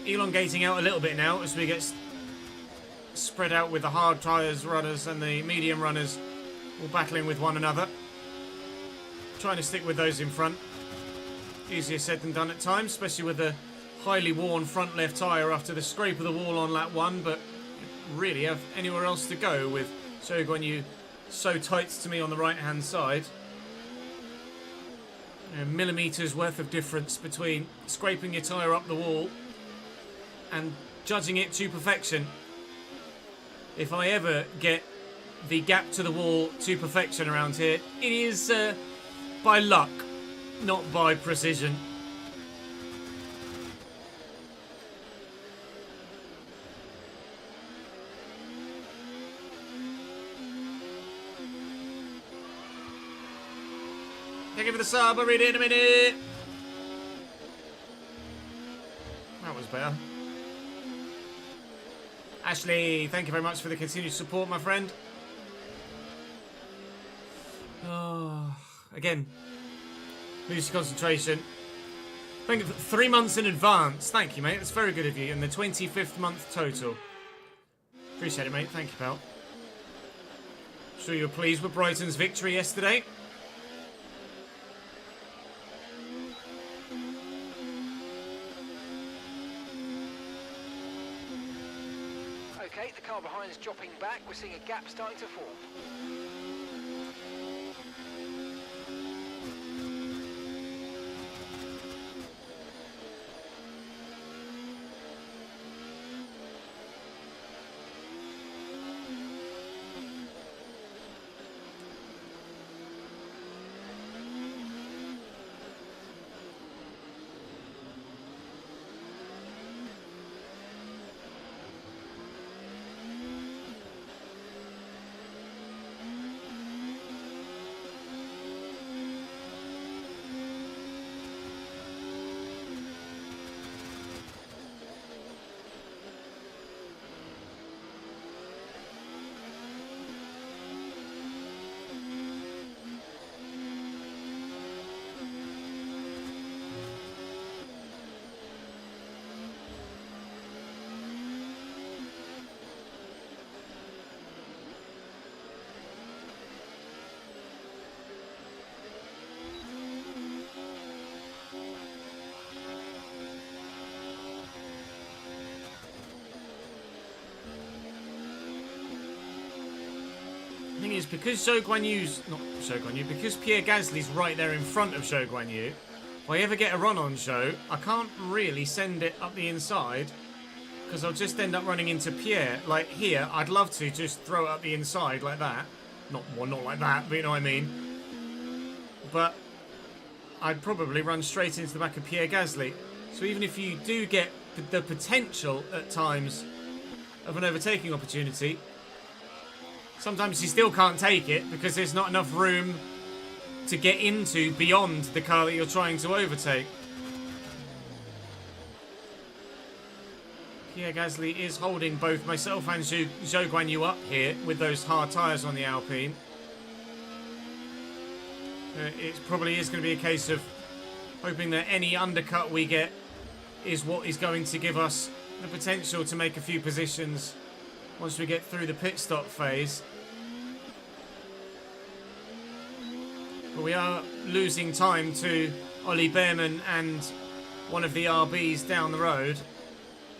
Elongating out a little bit now as we get spread out with the hard tyres runners and the medium runners all battling with one another. Trying to stick with those in front. Easier said than done at times, especially with the highly worn front left tyre after the scrape of the wall on lap 1, but really have anywhere else to go with Zhou Guanyu so tight to me on the right hand side. Millimetres worth of difference between scraping your tyre up the wall and judging it to perfection. If I ever get the gap to the wall to perfection around here, it is by luck, not by precision. Thank you for the sub, I'll read it in a minute. That was better. Ashley, thank you very much for the continued support, my friend. Oh, again, lose concentration. Thank you for 3 months in advance. Thank you, mate. That's very good of you. And the 25th month total. Appreciate it, mate. Thank you, pal. Sure you were pleased with Brighton's victory yesterday. Okay, the car behind is dropping back. We're seeing a gap starting to form. The thing is, because because Pierre Gasly's right there in front of Zhou Guanyu, if I ever get a run on Zhou, I can't really send it up the inside because I'll just end up running into Pierre. Like here, I'd love to just throw it up the inside like that. Not like that, but you know what I mean. But I'd probably run straight into the back of Pierre Gasly. So even if you do get the potential at times of an overtaking opportunity. Sometimes you still can't take it because there's not enough room to get into beyond the car that you're trying to overtake. Pierre Gasly is holding both myself and Zhou Guanyu up here with those hard tyres on the Alpine. It probably is going to be a case of hoping that any undercut we get is what is going to give us the potential to make a few positions once we get through the pit stop phase. But we are losing time to Ollie Behrman and one of the RBs down the road.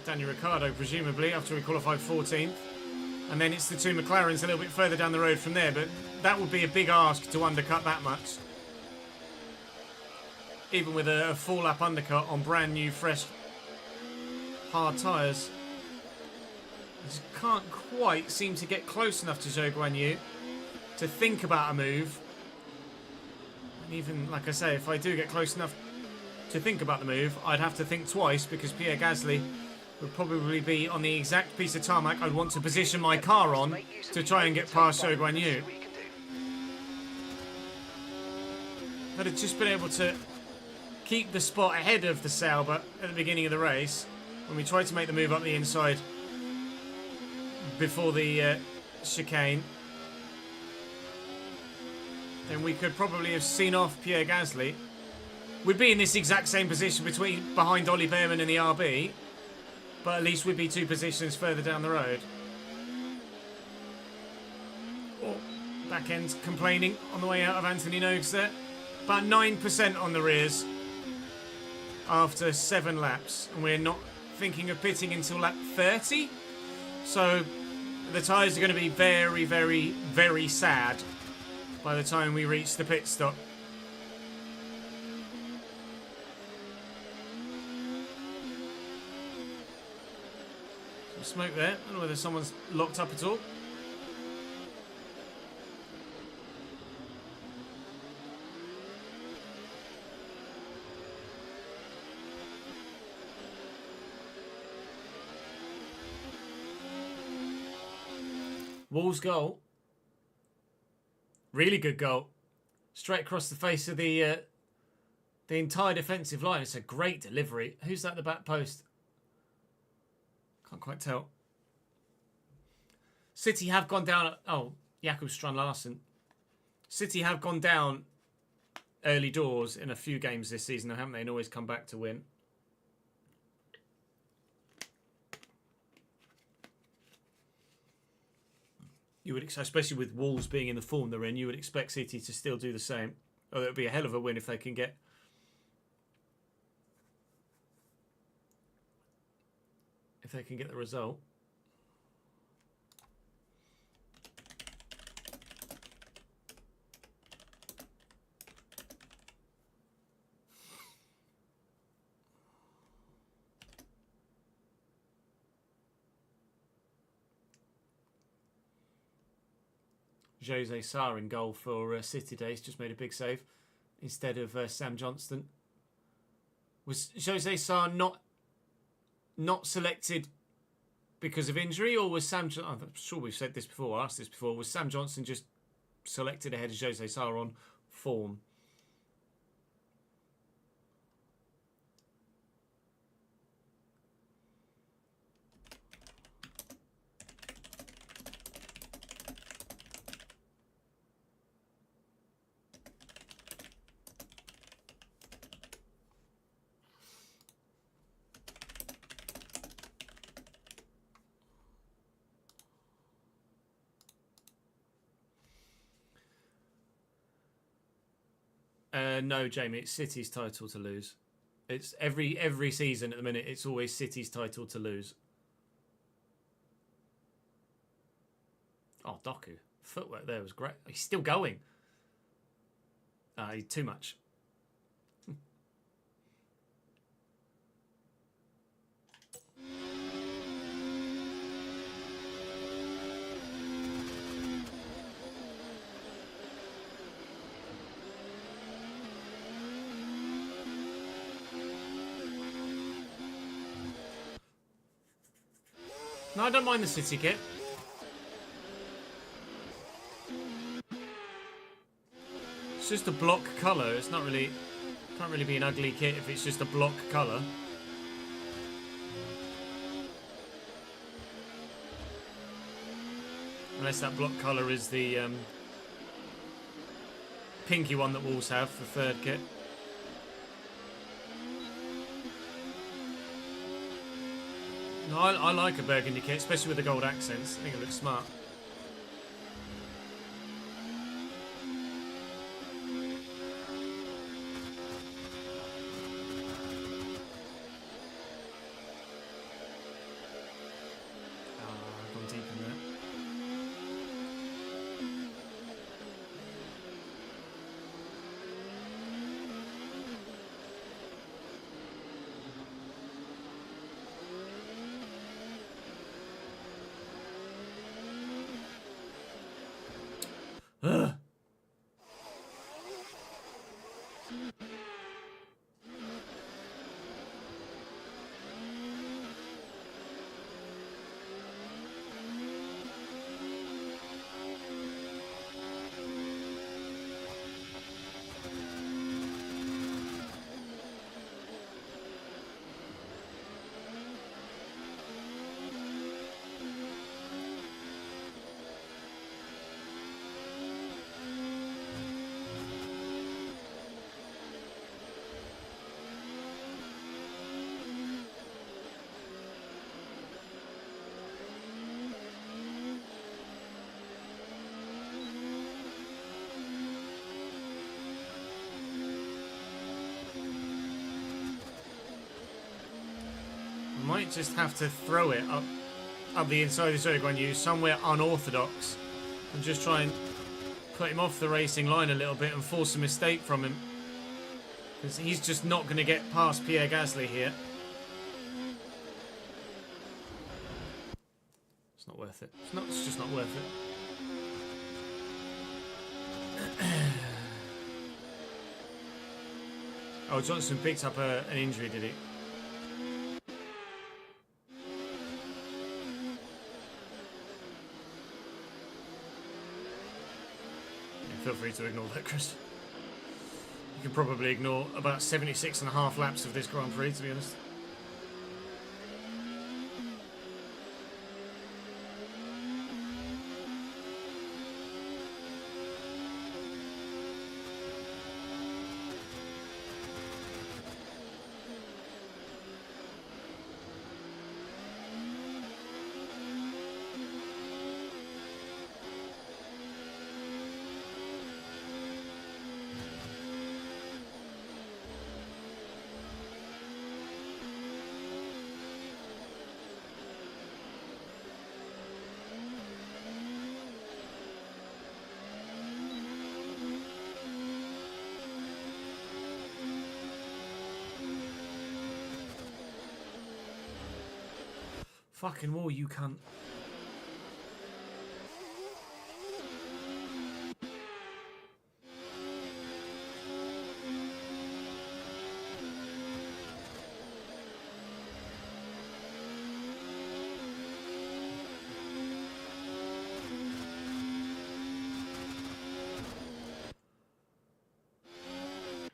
Daniel Ricciardo, presumably, after we qualified 14th. And then it's the two McLarens a little bit further down the road from there. But that would be a big ask to undercut that much. Even with a full lap undercut on brand new, fresh, hard tyres. I just can't quite seem to get close enough to Zhou Guanyu to think about a move. And even, like I say, if I do get close enough to think about the move, I'd have to think twice because Pierre Gasly would probably be on the exact piece of tarmac I'd want to position my car on to try and get past Zhou Guanyu. But I'd just been able to keep the spot ahead of the Sauber at the beginning of the race when we tried to make the move up the inside before the chicane. Then we could probably have seen off Pierre Gasly. We'd be in this exact same position behind Ollie Behrman and the RB, but at least we'd be two positions further down the road. Oh, back end complaining on the way out of Anthony Noakes there. About 9% on the rears after 7 laps, and we're not thinking of pitting until lap 30. So the tyres are going to be very, very, very sad by the time we reach the pit stop. Some smoke there. I don't know whether someone's locked up at all. Wall's goal. Really good goal. Straight across the face of the entire defensive line. It's a great delivery. Who's that at the back post? Can't quite tell. City have gone down. Oh, Jakob Strand-Larsen. City have gone down early doors in a few games this season, haven't they? And always come back to win. You would, especially with Wolves being in the form they're in, you would expect City to still do the same. Although it would be a hell of a win if they can get the result. Jose Sarr in goal for City Days, just made a big save instead of Sam Johnston. Was Jose Sarr not selected because of injury, or was I'm sure we've said this before, asked this before, was Sam Johnston just selected ahead of Jose Sarr on form? No, Jamie, it's City's title to lose. It's every season at the minute, it's always City's title to lose. Oh, Doku. Footwork there was great. He's still going. Too much. No, I don't mind the city kit. It's just a block colour. It's not really... Can't really be an ugly kit if it's just a block colour. Unless that block colour is the pinky one that Wolves have, the third kit. No, I like a burgundy kit, especially with the gold accents. I think it looks smart. Gone deep in there. Ugh. Might just have to throw it up the inside of the circle and use somewhere unorthodox and just try and put him off the racing line a little bit and force a mistake from him, because he's just not going to get past Pierre Gasly here. It's not worth it. It's just not worth it. Oh, Johnson picked up an injury, did he? Feel free to ignore that, Chris. You can probably ignore about 76.5 laps of this Grand Prix, to be honest. Fucking wall, you cunt.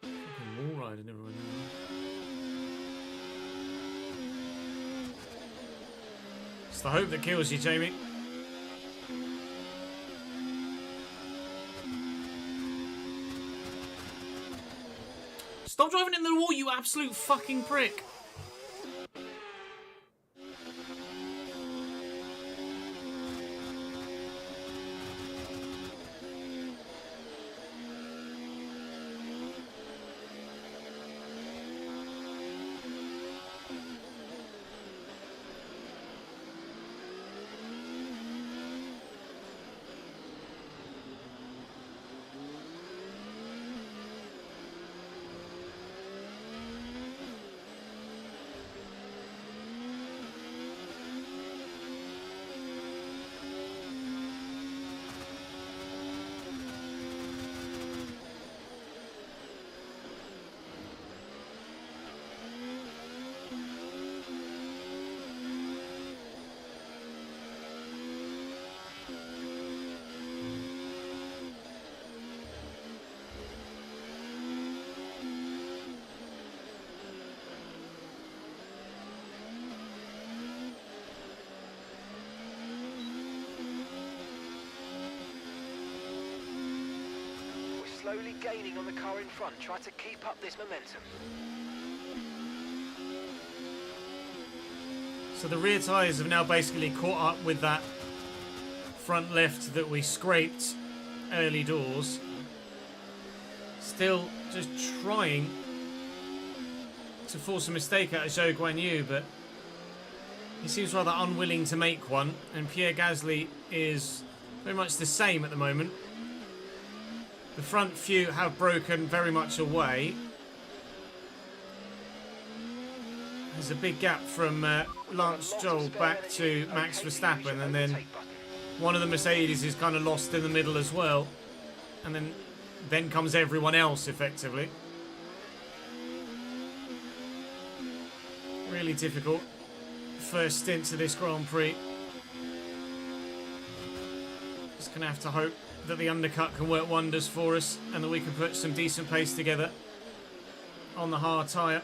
Fucking wall riding everyone. It's the hope that kills you, Jamie. Stop driving in the wall, you absolute fucking prick. slowly gaining on the car in front. Try to keep up this momentum. So the rear tyres have now basically caught up with that front left that we scraped early doors. Still just trying to force a mistake out of Zhou Guanyu, but he seems rather unwilling to make one, and Pierre Gasly is very much the same at the moment. The front few have broken very much away. There's a big gap from Lance Stroll back to Max Verstappen, and then one of the Mercedes is kind of lost in the middle as well, and then comes everyone else effectively. Really difficult first stint to this Grand Prix. Just gonna have to hope that the undercut can work wonders for us and that we can put some decent pace together on the hard tyre.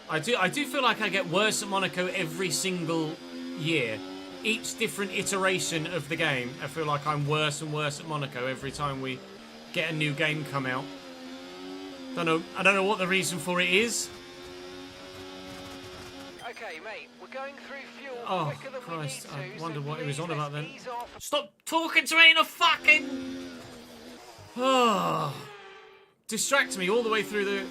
I do feel like I get worse at Monaco every single year. Each different iteration of the game, I feel like I'm worse and worse at Monaco every time we get a new game come out. I don't know what the reason for it is. Okay, mate, we're going through fuel Oh, quicker than Christ, we need to. I wonder so what he was please, on about let's then. ease off. Stop talking to me in a fucking... Oh. Distract me all the way through the...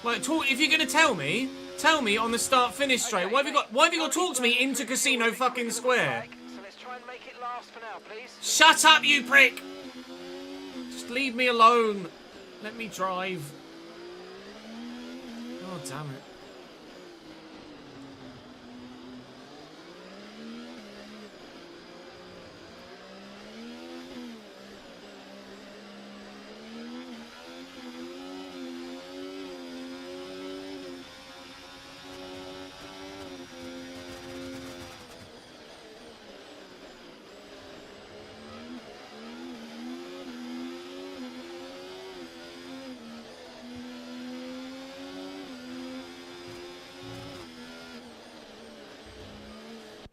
Like, if you're going to tell me on the start-finish straight. Okay, Why have you got to talk to me going into through Casino fuel fucking quicker than Square? we like, so let's try and make it last for now, please. Shut up, you prick! Just leave me alone. Let me drive. Oh, damn it.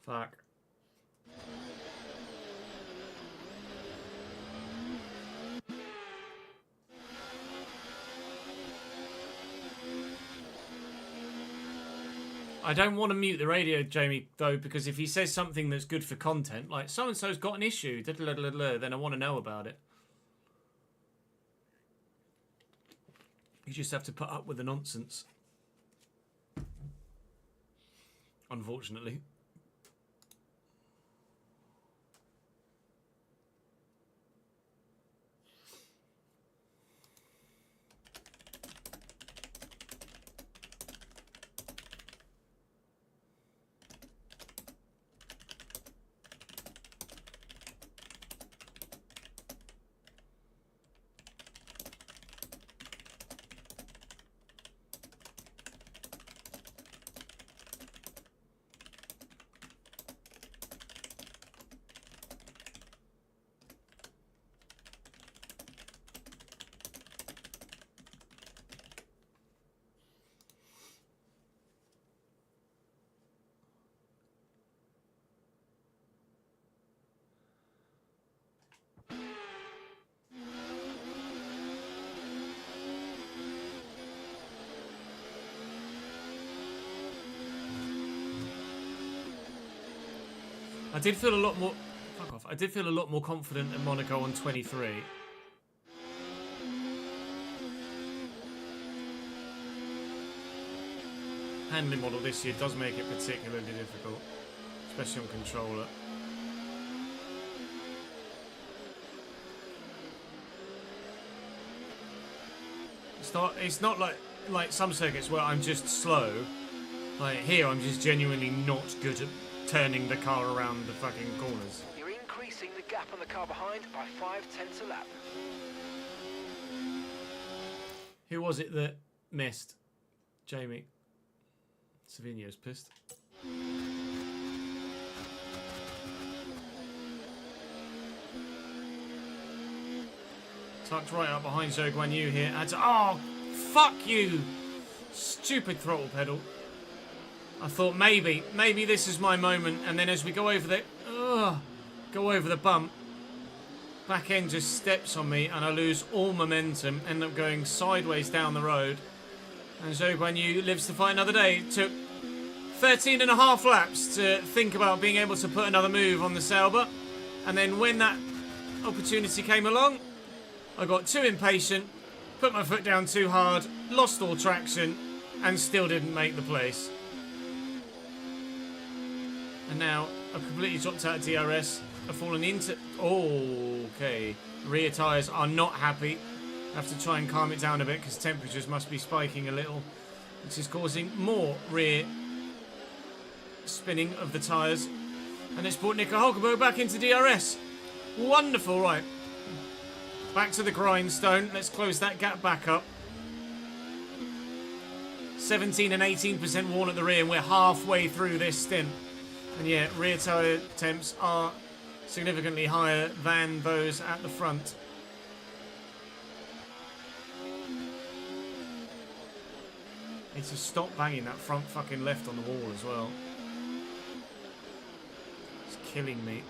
Fuck. I don't want to mute the radio, Jamie, though, because if he says something that's good for content, like so-and-so's got an issue, then I want to know about it. You just have to put up with the nonsense. Unfortunately. I did feel a lot more... Fuck off. I did feel a lot more confident at Monaco on 23. Handling model this year does make it particularly difficult, especially on controller. It's not like some circuits where I'm just slow. Like here, I'm just genuinely not good at turning the car around the fucking corners. You're increasing the gap on the car behind by 0.5 a lap. Who was it that missed? Jamie. Savigno's pissed. Tucked right up behind Zhou Guanyu here. Oh, fuck you! Stupid throttle pedal. I thought maybe this is my moment, and then as we go over the bump, Back end just steps on me and I lose all momentum, end up going sideways down the road. And Zhou Guanyu lives to fight another day. It took 13 and a half laps to think about being able to put another move on the Sauber. And then when that opportunity came along, I got too impatient, put my foot down too hard, lost all traction, and still didn't make the place. And now I've completely dropped out of DRS. I've fallen into... Oh, okay. Rear tyres are not happy. I have to try and calm it down a bit because temperatures must be spiking a little, which is causing more rear spinning of the tyres. And it's brought Nico Hulkenberg back into DRS. Wonderful, right. Back to the grindstone. Let's close that gap back up. 17 and 18% worn at the rear, and we're halfway through this stint. And yeah, rear tyre temps are significantly higher than those at the front. Need to stop banging that front fucking left on the wall as well. It's killing me.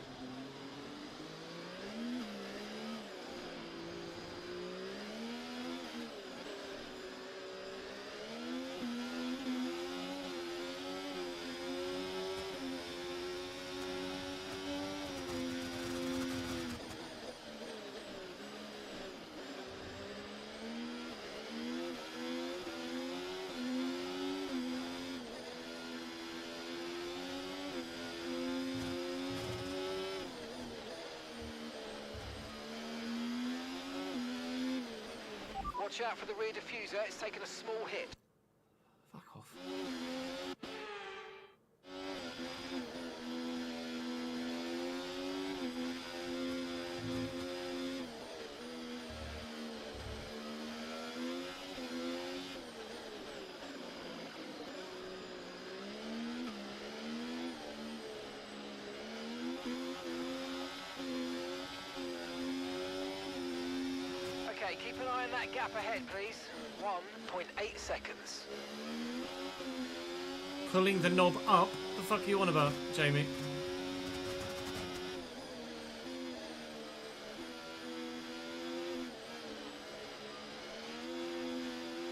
Watch out for the rear diffuser, it's taken a small hit. Fuck off. Okay, keep an eye on that gap ahead, please. 1.8 seconds. Pulling the knob up? The fuck are you on about, Jamie?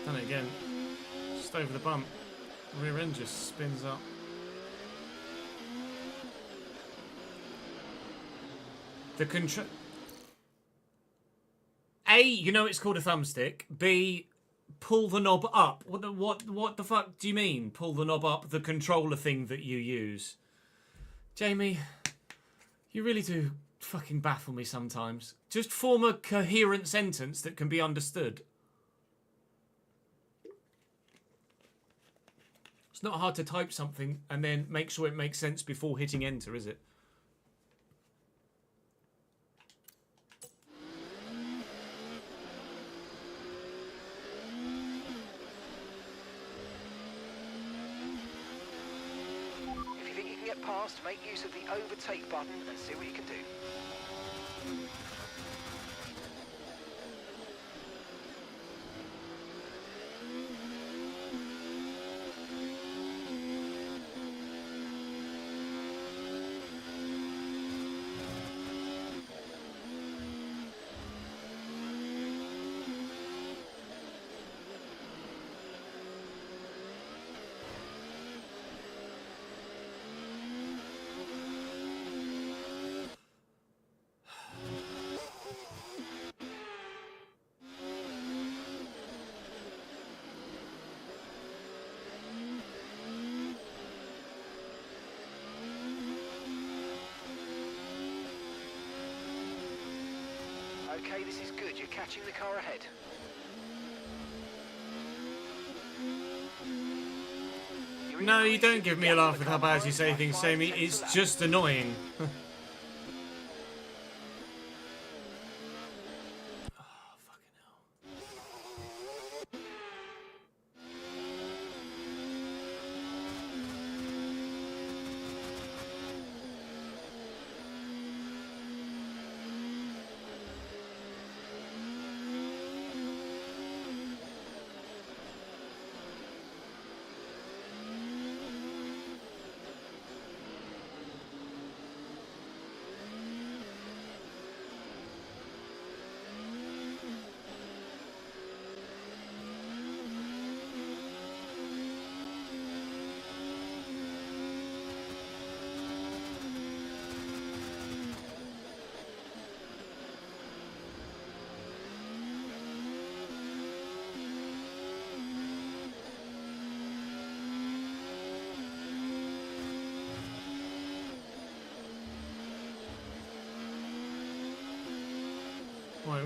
Done it again. Just over the bump. Rear end just spins up. The control... A, you know it's called a thumbstick. B, pull the knob up. What the fuck do you mean? Pull the knob up, the controller thing that you use. Jamie, you really do fucking baffle me sometimes. Just form a coherent sentence that can be understood. It's not hard to type something and then make sure it makes sense before hitting enter, is it? Past, make use of the overtake button and see what you can do. Okay, this is good. You're catching the car ahead. No, you don't give me a laugh with how bad you say things, Sammy. It's just annoying.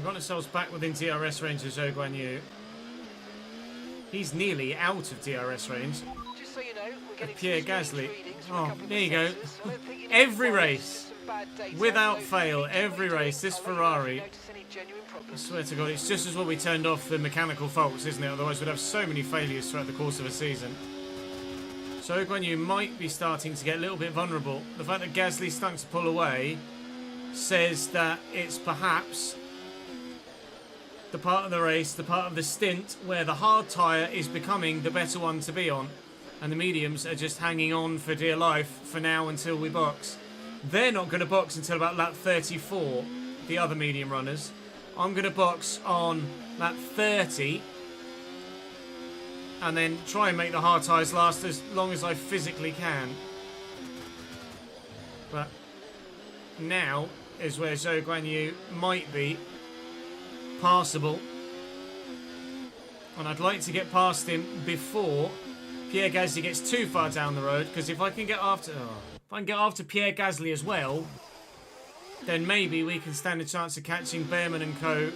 got ourselves back within DRS range of Zhou Guanyu. He's nearly out of DRS range. Just so you know, we're getting Pierre some strange Gasly. readings from a Oh, couple of there you the go. sensors, so I don't think you need Every to worry, race, it's just some bad data. without So fail, keep doing every what you're race, doing. this I'll let you know if Ferrari, you notice any genuine I problems. swear to God, it's just as well we turned off the mechanical faults, isn't it? Otherwise we'd have so many failures throughout the course of a season. So Guanyu might be starting to get a little bit vulnerable. The fact that Gasly's starting to pull away says that it's perhaps the part of the race, the part of the stint where the hard tyre is becoming the better one to be on, and the mediums are just hanging on for dear life for now until we box. They're not going to box until about lap 34, the other medium runners. I'm going to box on lap 30 and then try and make the hard tyres last as long as I physically can. But now is where Zhou Guanyu might be passable, and I'd like to get past him before Pierre Gasly gets too far down the road, because if I can get after Pierre Gasly as well, then maybe we can stand a chance of catching Behrman and co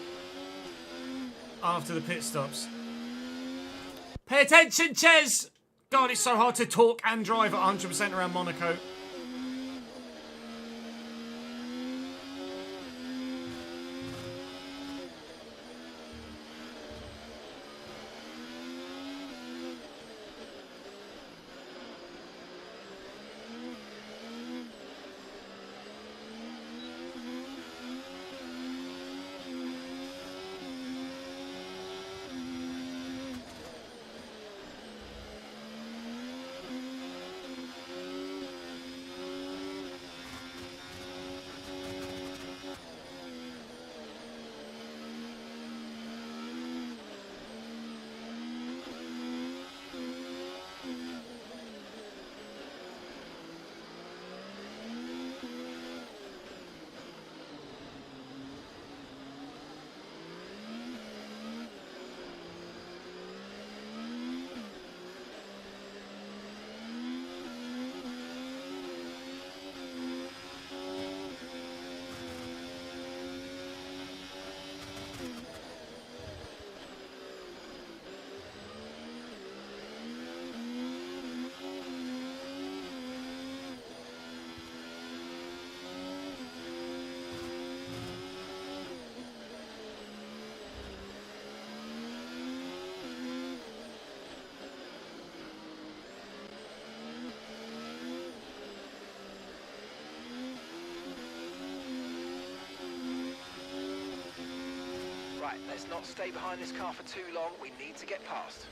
after the pit stops. Pay attention, Ches! God, it's so hard to talk and drive at 100% around Monaco. Right, let's not stay behind this car for too long. We need to get past.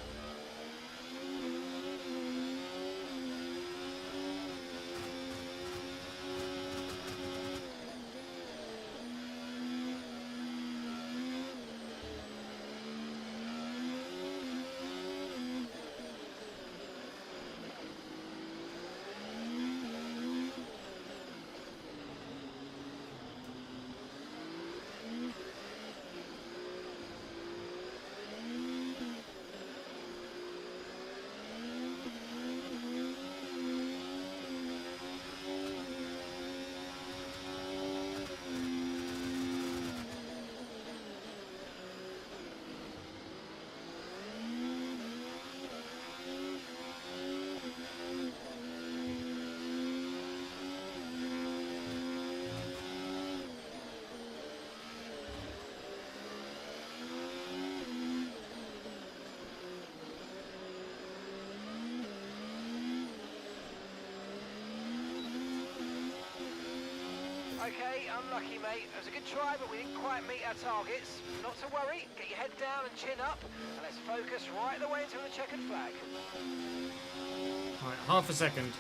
Okay, unlucky, mate. It was a good try, but we didn't quite meet our targets. Not to worry. Get your head down and chin up, and let's focus right the way until the checkered flag. Right, half a second.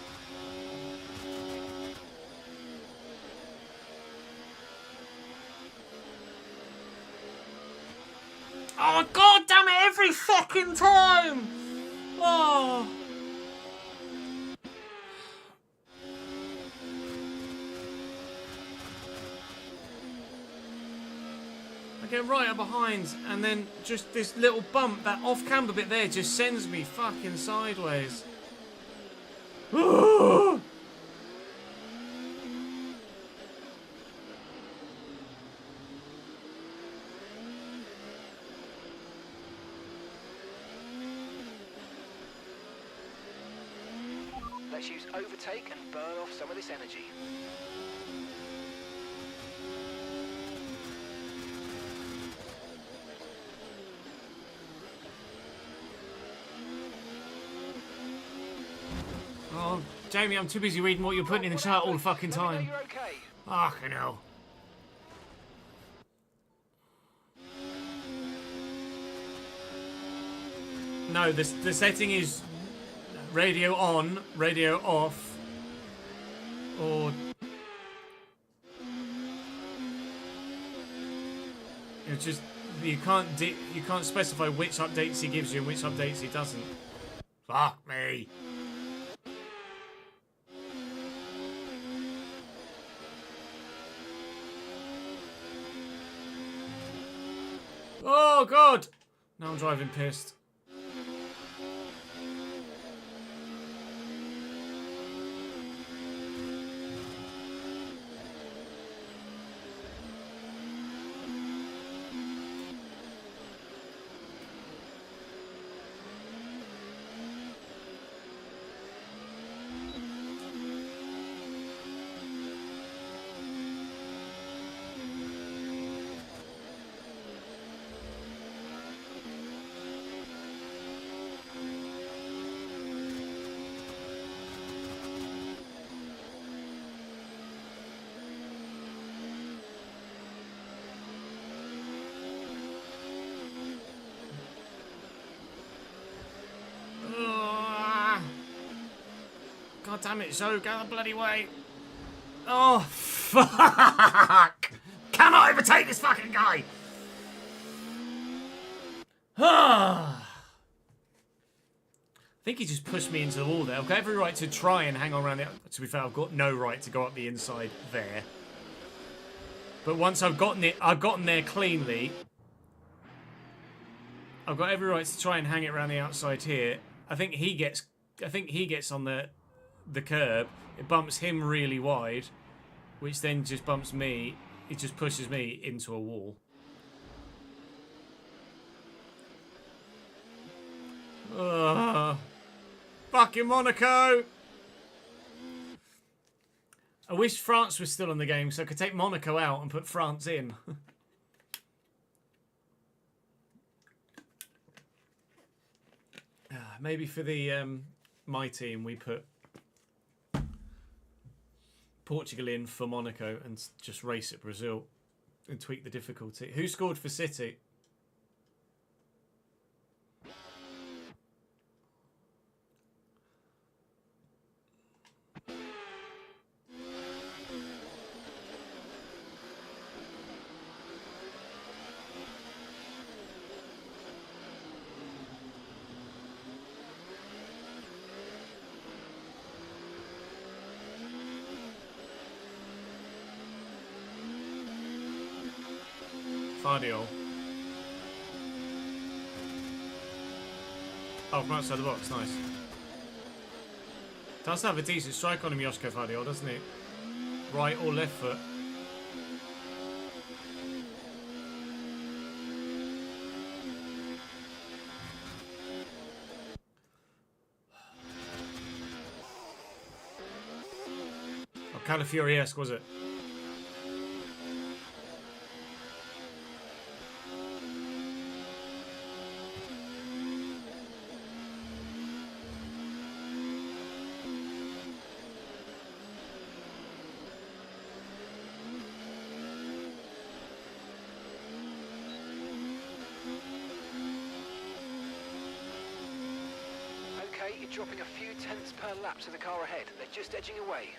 Oh, God damn it, every fucking time! Oh. I get right up behind, and then just this little bump, that off-camber bit there, just sends me fucking sideways. Let's use overtake and burn off some of this energy. Oh, Jamie, I'm too busy reading what you're putting in the chat all the fucking Let me know time. you're okay. Fucking hell. No, the setting is radio on, radio off, or it's just you can't specify which updates he gives you and which updates he doesn't. Fuck me. Oh god! Now I'm driving pissed. God damn it, Zoe, go the bloody way. Oh, fuck! Cannot overtake this fucking guy! I think he just pushed me into the wall there. I've got every right to try and hang on around it. To be fair, I've got no right to go up the inside there. But once I've gotten there cleanly, I've got every right to try and hang it around the outside here. I think he gets on the curb. It bumps him really wide, which then just bumps me. It just pushes me into a wall. Fucking Monaco! I wish France was still on the game so I could take Monaco out and put France in. Maybe for the my team we put Portugal in for Monaco and just race at Brazil and tweak the difficulty. Who scored for City? Fardio. Oh, from outside the box, nice. Does have a decent strike on him, Josko Fardio, doesn't he? Right or left foot. Oh, Calafiori-esque, was it? You're dropping a few tenths per lap to the car ahead. They're just edging away.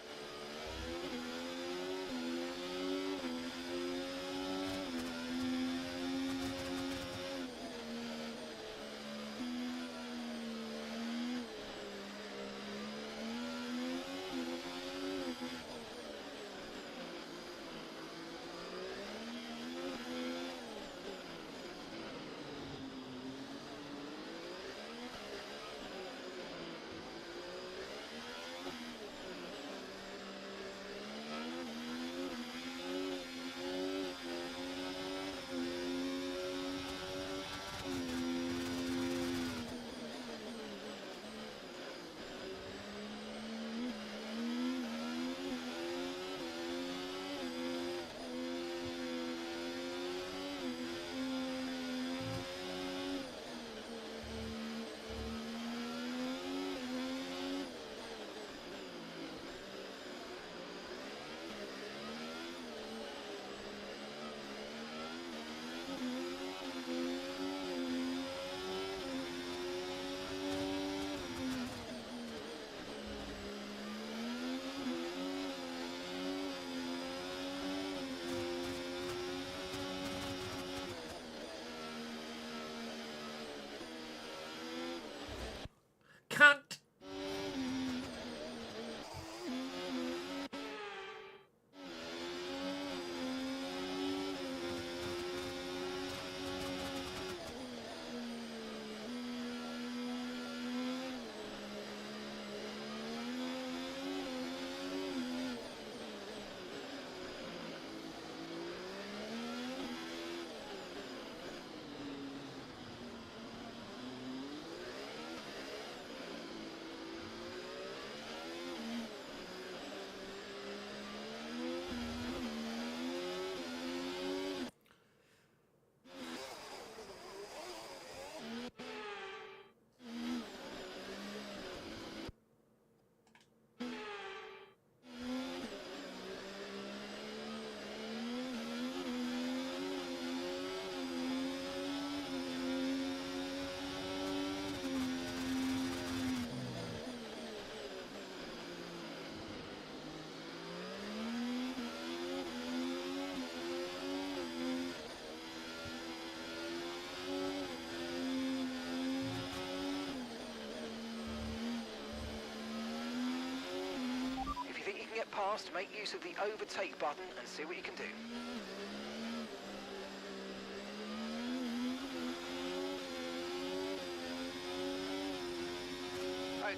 past, make use of the overtake button and see what you can do.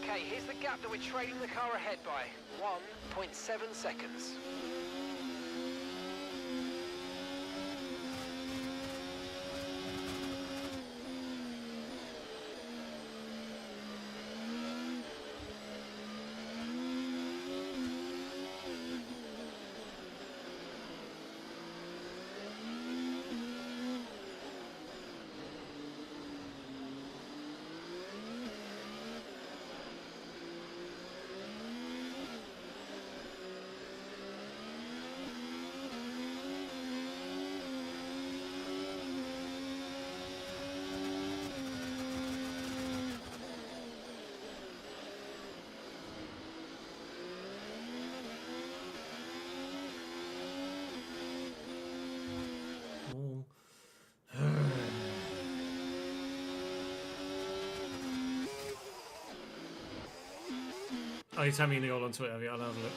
Okay, here's the gap that we're trailing the car ahead by. 1.7 seconds. Oh, you tell me you're all on Twitter, have you? I'll have a look.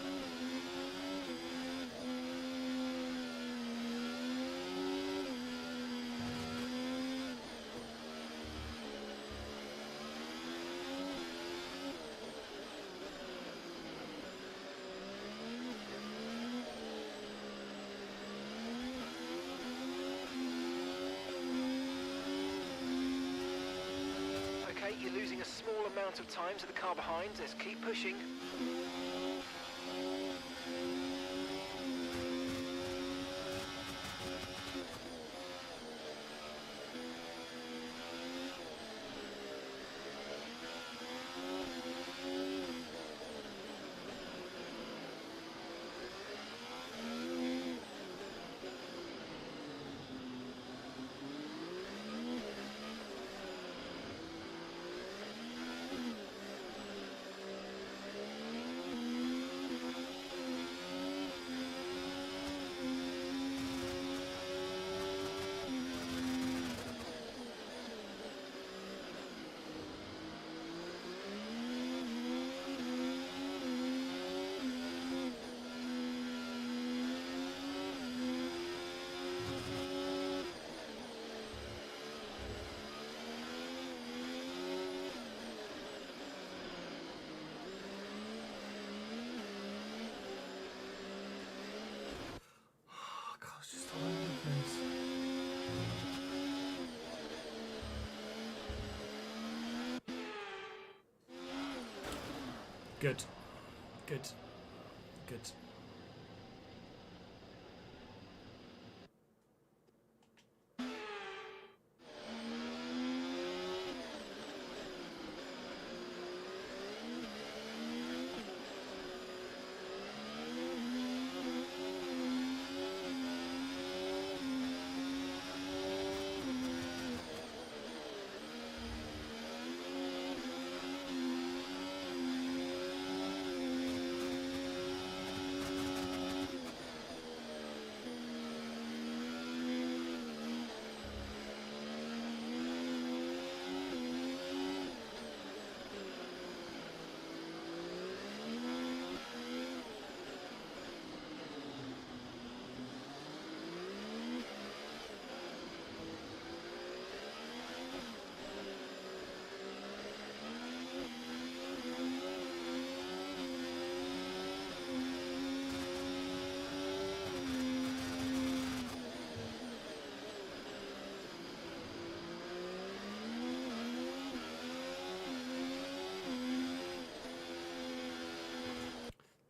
You're losing a small amount of time to the car behind. Let's keep pushing. Good. Good. Good.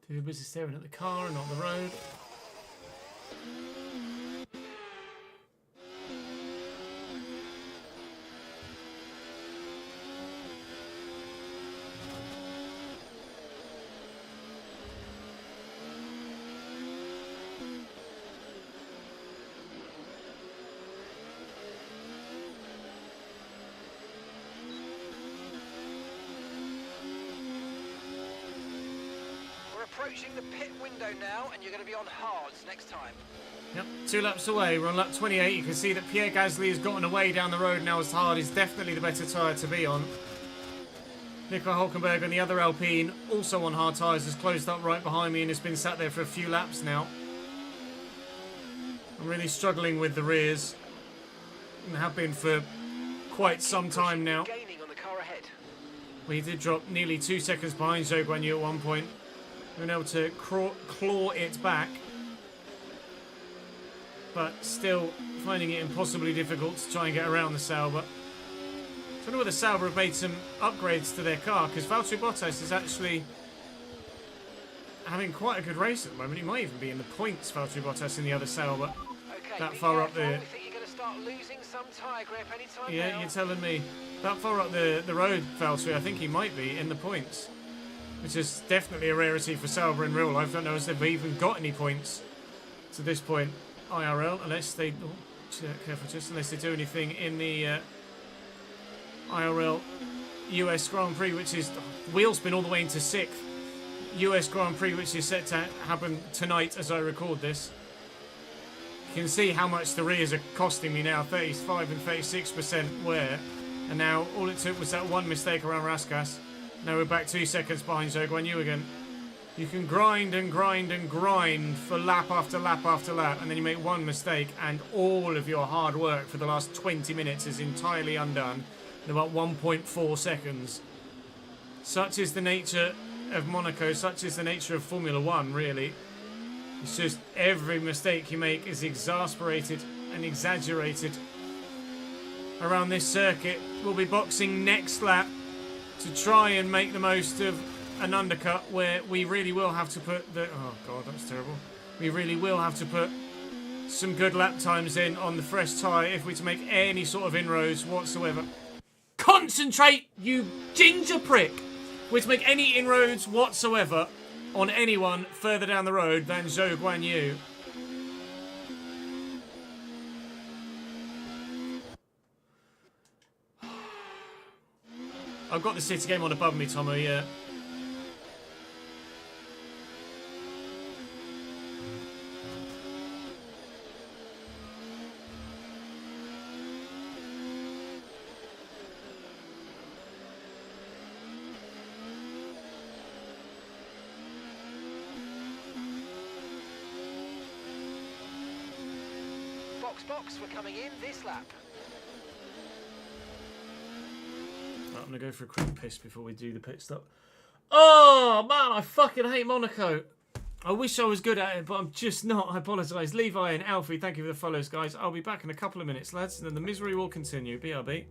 Too busy staring at the car and not the road. Approaching the pit window now, and you're going to be on hards next time. Yep, 2 laps away. We're on lap 28. You can see that Pierre Gasly has gotten away down the road now as hard. Is definitely the better tyre to be on. Nico Hulkenberg and the other Alpine, also on hard tyres, has closed up right behind me and has been sat there for a few laps now. I'm really struggling with the rears, and have been for quite some time now. Gaining on the car ahead. We did drop nearly 2 seconds behind Zhou Guanyu at one point. We've been able to claw it back, but still finding it impossibly difficult to try and get around the Sauber. I don't know whether Sauber have made some upgrades to their car, because Valtteri Bottas is actually having quite a good race at the moment. He might even be in the points, Valtteri Bottas, in the other Sauber. Okay, That far up there. We think you're going to start losing some tyre grip anytime Yeah, now. you're telling me. That far up the road, Valtteri, I think he might be in the points. Which is definitely a rarity for Sauber in real life. I don't know if they've even got any points to this point. IRL, unless they... Oh, careful, just unless they do anything in the IRL US Grand Prix, which is wheel spin all the way into 6th. US Grand Prix, which is set to happen tonight as I record this. You can see how much the rears are costing me now, 35 and 36% wear. And now all it took was that one mistake around Raskas. Now we're back 2 seconds behind Zhou Guanyu again. You can grind and grind and grind for lap after lap after lap, and then you make one mistake and all of your hard work for the last 20 minutes is entirely undone in about 1.4 seconds. Such is the nature of Monaco, such is the nature of Formula One, really. It's just every mistake you make is exasperated and exaggerated. Around this circuit, we'll be boxing next lap to try and make the most of an undercut where we really will have to put the... Oh, God, that's terrible. We really will have to put some good lap times in on the fresh tyre if we're to make any sort of inroads whatsoever. Concentrate, you ginger prick! We're to make any inroads whatsoever on anyone further down the road than Zhou Guanyu. I've got the City game on above me, Tomo, yeah. Box, we're coming in this lap. Right, I'm going to go for a quick piss before we do the pit stop. Oh, man, I fucking hate Monaco. I wish I was good at it, but I'm just not. I apologise. Levi and Alfie, thank you for the follows, guys. I'll be back in a couple of minutes, lads, and then the misery will continue. BRB.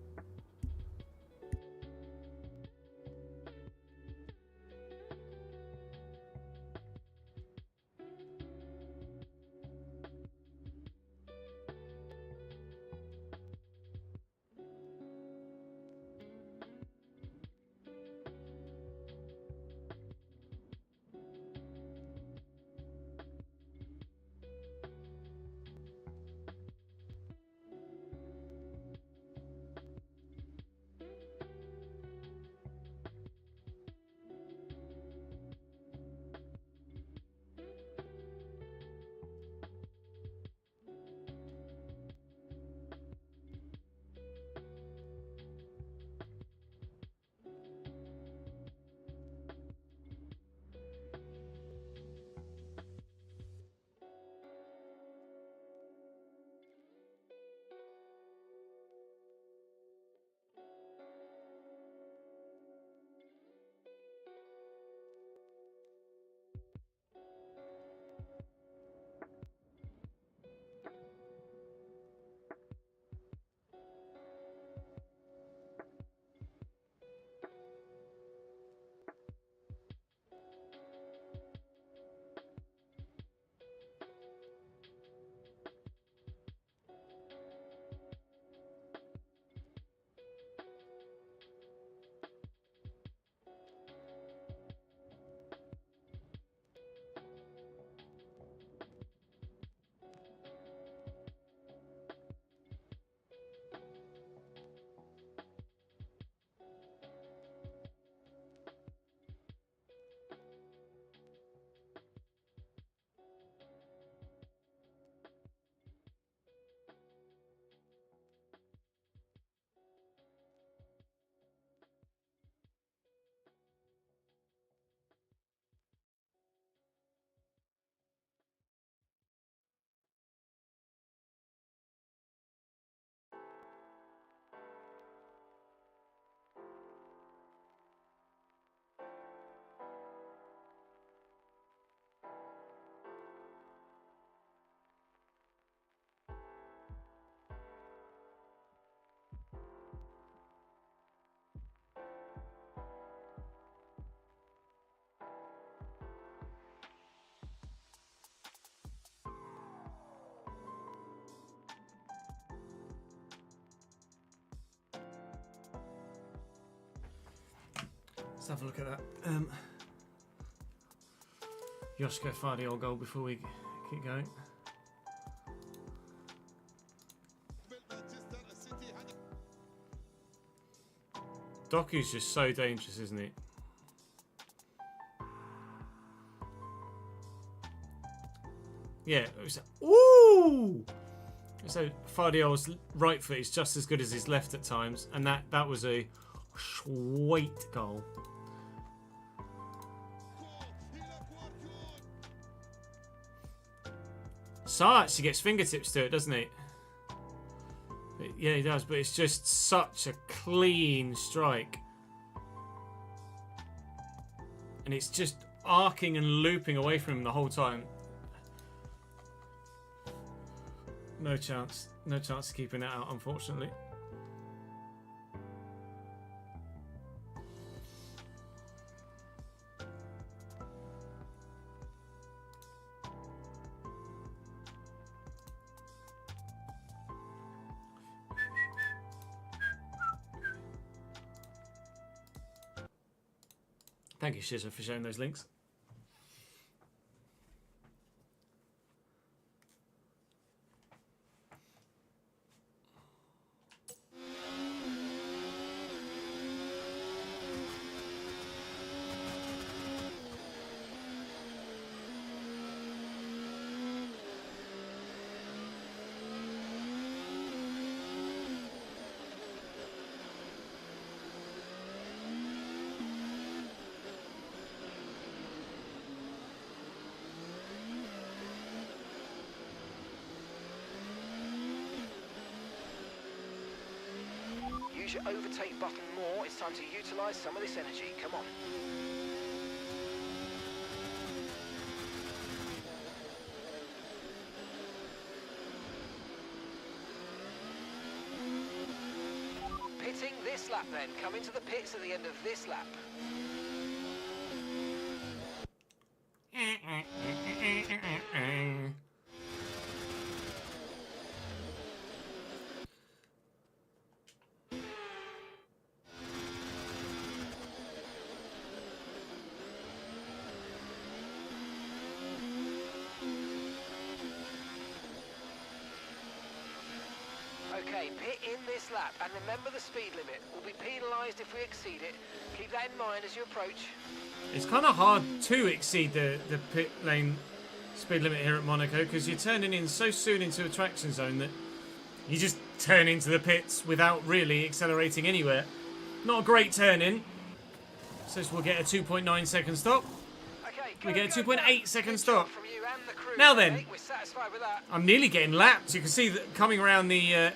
Let's have a look at that. Josko Fardiol goal before we keep going. Doku's just so dangerous, isn't he? Yeah. Ooh! So Fardiol's right foot is just as good as his left at times, and that was a sweet goal. Sa actually gets fingertips to it, doesn't he? Yeah, he does, but it's just such a clean strike. And it's just arcing and looping away from him the whole time. No chance. No chance of keeping that out, unfortunately. Thank you, Shiza, for sharing those links. Use your overtake button more. It's time to utilise some of this energy. Come on. Pitting this lap then. Come into the pits at the end of this lap. Okay, pit in this lap, and remember the speed limit. We'll be penalised if we exceed it. Keep that in mind as you approach. It's kind of hard to exceed the pit lane speed limit here at Monaco because you're turning in so soon into a traction zone that you just turn into the pits without really accelerating anywhere. Not a great turn in. Says we'll get a 2.9 second stop. Okay, We get a 2.8 second stop. from you and the crew. Now then. Okay, we're satisfied with that. I'm nearly getting lapped. You can see that coming around the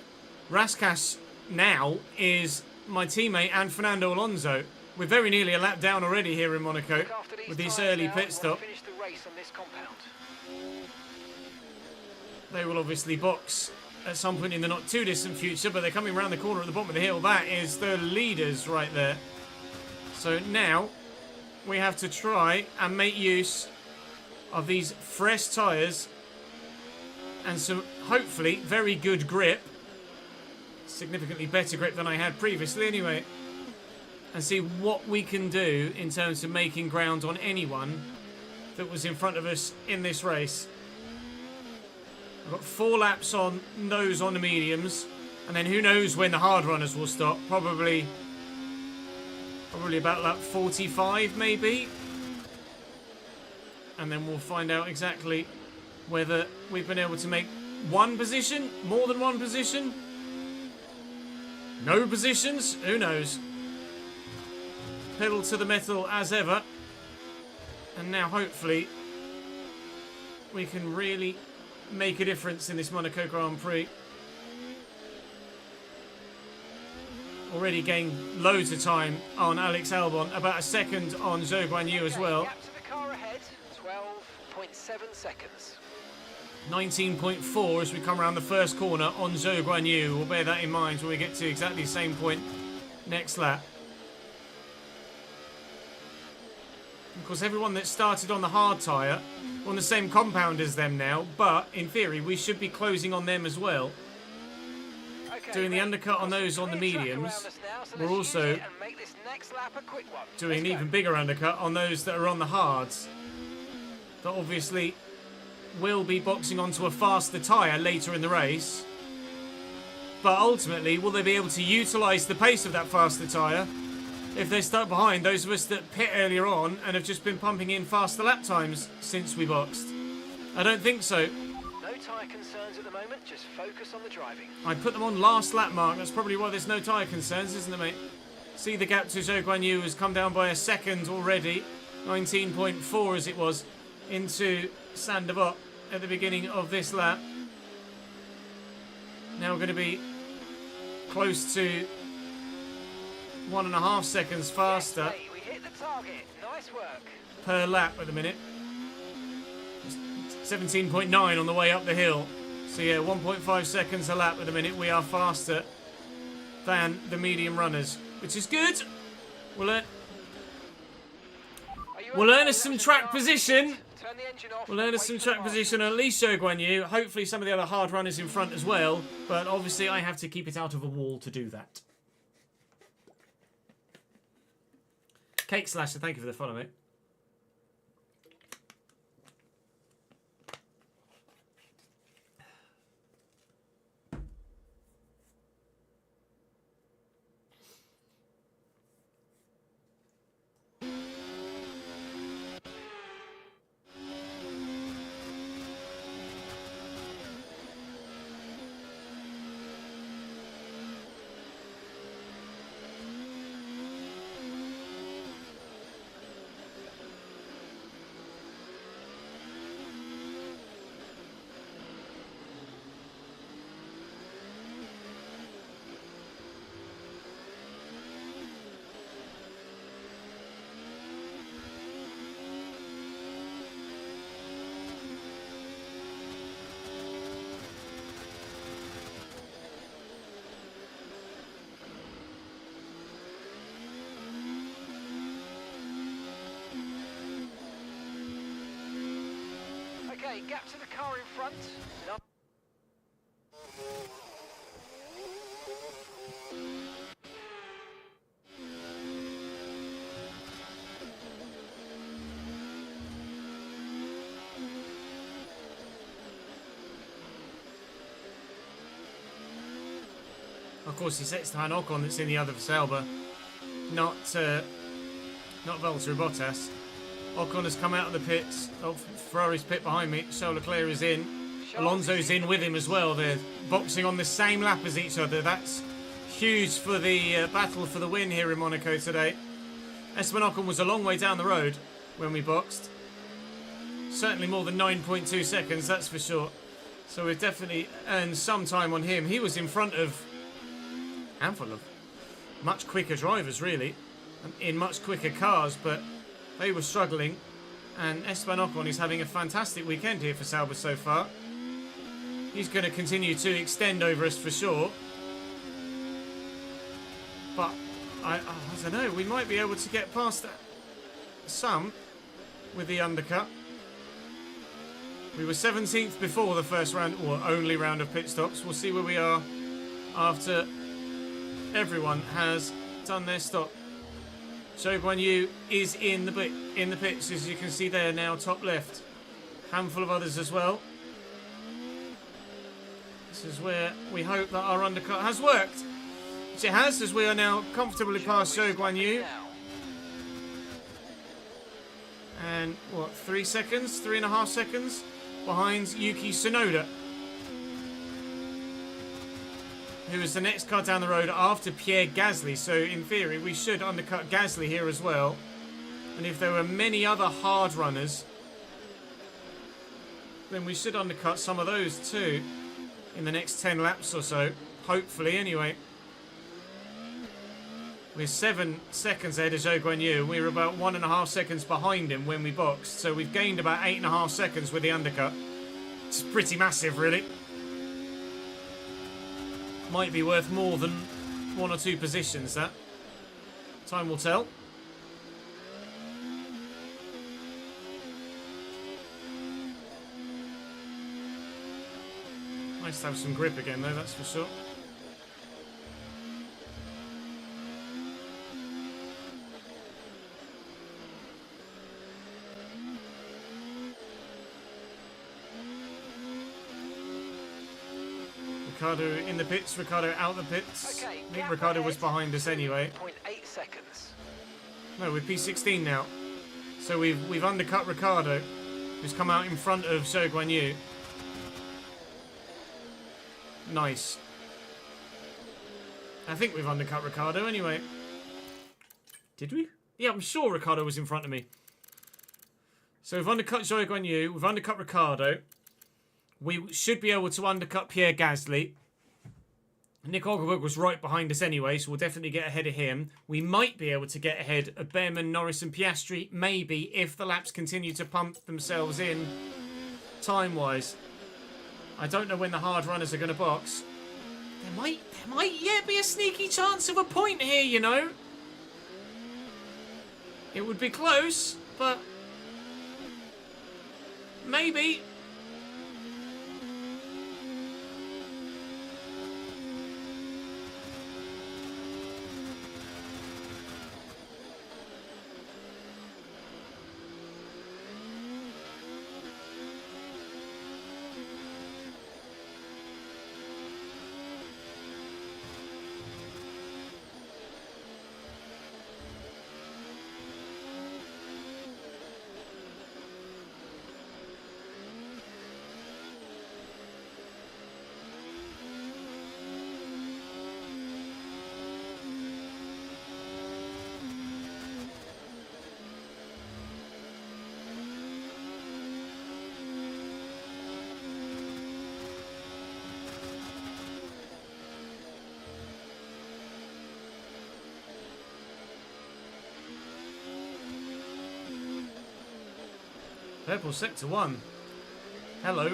Rascash now is my teammate and Fernando Alonso. We're very nearly a lap down already here in Monaco with this early pit stop. Finish the race on this compound. They will obviously box at some point in the not too distant future, but they're coming around the corner at the bottom of the hill. That is the leaders right there. So now we have to try and make use of these fresh tyres and some hopefully very good grip, significantly better grip than I had previously anyway, and see what we can do in terms of making ground on anyone that was in front of us in this race. I've got 4 laps on those on the mediums, and then who knows when the hard runners will stop. Probably about lap 45 maybe, and then we'll find out exactly whether we've been able to make one position, more than one position, no positions, who knows. Pedal to the metal as ever, and now hopefully we can really make a difference in this Monaco Grand Prix. Already gained loads of time on Alex Albon, about a second on Zhou Guanyu as well. Gap to the car ahead, 12.7 seconds. 19.4 as we come around the first corner on Zhou Guanyu. We'll bear that in mind when we get to exactly the same point next lap. Of course, everyone that started on the hard tyre on the same compound as them now, but in theory we should be closing on them as well. doing the undercut on those on the mediums. We're also doing an even bigger undercut on those that are on the hards. That obviously will be boxing onto a faster tyre later in the race. But ultimately, will they be able to utilise the pace of that faster tyre if they're stuck behind those of us that pit earlier on and have just been pumping in faster lap times since we boxed? I don't think so. No tyre concerns at the moment, just focus on the driving. I put them on last lap mark. That's probably why there's no tyre concerns, isn't it, mate? See, the gap to Zhou Guanyu has come down by a second already. 19.4 as it was into Sandevot at the beginning of this lap. Now we're going to be close to 1.5 seconds faster. Yes, mate, we hit the target. Nice work. Per lap at the minute. 17.9 on the way up the hill. So yeah, 1.5 seconds a lap at the minute. We are faster than the medium runners, which is good. We'll earn us some track position. We'll earn us some track position, at least Zhou Guanyu. Hopefully some of the other hard runners in front as well. But obviously I have to keep it out of a wall to do that. Cake Slasher, thank you for the follow, mate. Okay, gap to the car in front. No. Of course, it's Esteban Ocon that's in the other Sauber, not Valtteri Bottas. Ocon has come out of the pits. Oh, Ferrari's pit behind me. Charles Leclerc is in. Alonso's in with him as well. They're boxing on the same lap as each other. That's huge for the battle for the win here in Monaco today. Esteban Ocon was a long way down the road when we boxed. Certainly more than 9.2 seconds, that's for sure. So we've definitely earned some time on him. He was in front of a handful of much quicker drivers, really, in much quicker cars, but they were struggling, and Esteban Ocon is having a fantastic weekend here for Sauber so far. He's going to continue to extend over us for sure. But, I don't know, we might be able to get past that some with the undercut. We were 17th before the first round, or only round of pit stops. We'll see where we are after everyone has done their stop. Zhou Guanyu is in the pits, as you can see there now, top left. Handful of others as well. This is where we hope that our undercut has worked. Which it has, as we are now comfortably past Zhou Guanyu. And, what, 3 seconds? 3.5 seconds behind Yuki Tsunoda, who is the next car down the road after Pierre Gasly. So in theory we should undercut Gasly here as well. And if there were many other hard runners, then we should undercut some of those too in the next 10 laps or so, hopefully anyway. We're 7 seconds ahead of Zhou Guanyu. We were about 1.5 seconds behind him when we boxed, so we've gained about 8.5 seconds with the undercut. It's pretty massive, really. Might be worth more than 1 or 2 positions, that. Time will tell. Nice to have some grip again, though, that's for sure. Ricardo in the pits, Ricardo out the pits. Okay, I think Ricardo was behind us anyway. 0.8 seconds. No, we're P16 now. So we've undercut Ricardo, who's come out in front of Zhou Guan Yu. Nice. I think we've undercut Ricardo anyway. Did we? Yeah, I'm sure Ricardo was in front of me. So we've undercut Zhou Guan Yu, we've undercut Ricardo. We should be able to undercut Pierre Gasly. Nick Hulkenberg was right behind us anyway, so we'll definitely get ahead of him. We might be able to get ahead of Behrman, Norris and Piastri, maybe, if the laps continue to pump themselves in time-wise. I don't know when the hard runners are going to box. There might yet be a sneaky chance of a point here, you know. It would be close, but maybe. Purple sector 1. Hello.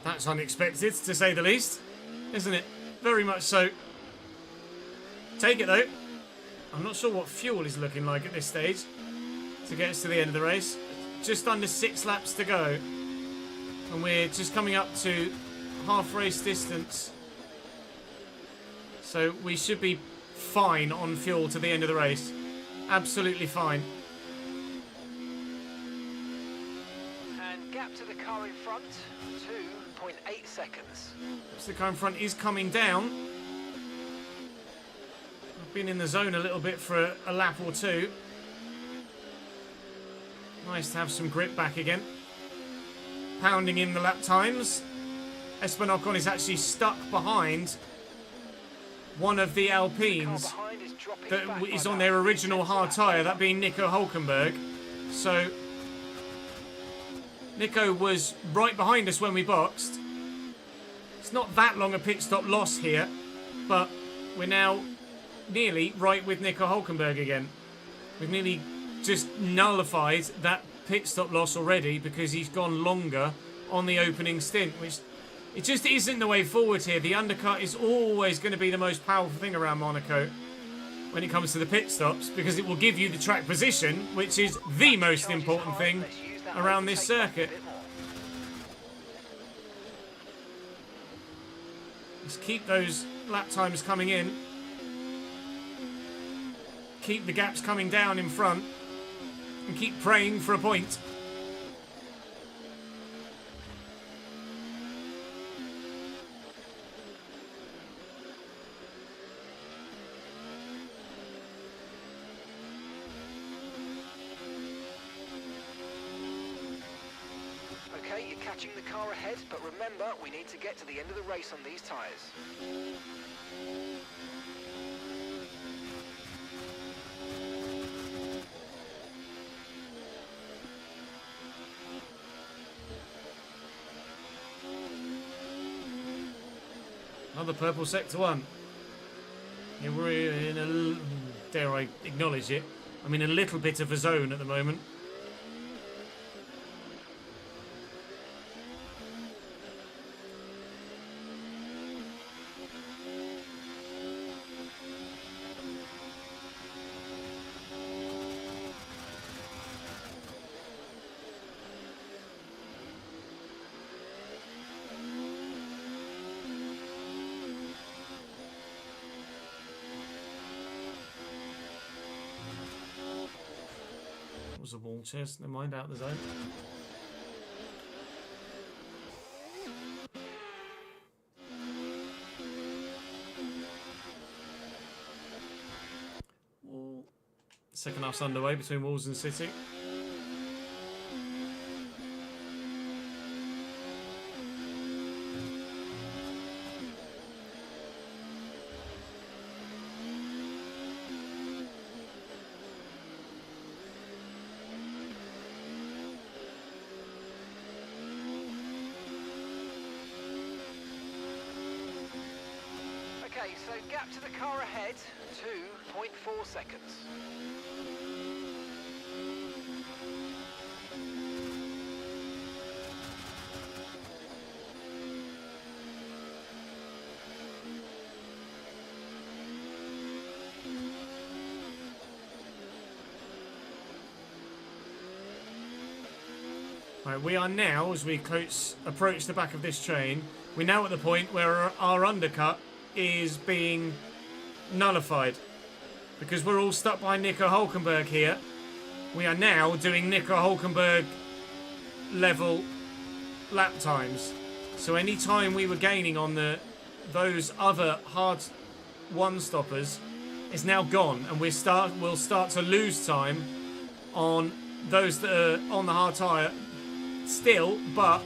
That's unexpected, to say the least. Isn't it? Very much so. Take it, though. I'm not sure what fuel is looking like at this stage to get us to the end of the race. Just under 6 laps to go. And we're just coming up to half race distance. So we should be fine on fuel to the end of the race. Absolutely fine. Gap to the car in front, 2.8 seconds. So the car in front is coming down. I've been in the zone a little bit for a lap or two. Nice to have some grip back again. Pounding in the lap times. Esteban Ocon is actually stuck behind one of the Alpines that is on their original hard tyre, that being Nico Hulkenberg. So Nico was right behind us when we boxed. It's not that long a pit stop loss here, but we're now nearly right with Nico Hulkenberg again. We've nearly just nullified that pit stop loss already because he's gone longer on the opening stint, which it just isn't the way forward here. The undercut is always going to be the most powerful thing around Monaco when it comes to the pit stops, because it will give you the track position, which is the most important thing around this circuit. Just keep those lap times coming in. Keep the gaps coming down in front. And keep praying for a point. Okay, you're catching the car ahead, but remember, we need to get to the end of the race on these tyres. Another purple sector 1. Yeah, we're in a, dare I acknowledge it, I'm in a little bit of a zone at the moment. Was a wall chest, never mind, out the zone. Second half's underway between Wolves and City. Okay, so gap to the car ahead, 2.4 seconds. Right, we are now, as we approach the back of this train, we're now at the point where our undercut is being nullified. Because we're all stuck by Nico Hülkenberg here. We are now doing Nico Hülkenberg level lap times. So any time we were gaining on those other hard one-stoppers is now gone. And we'll start to lose time on those that are on the hard tyre still, but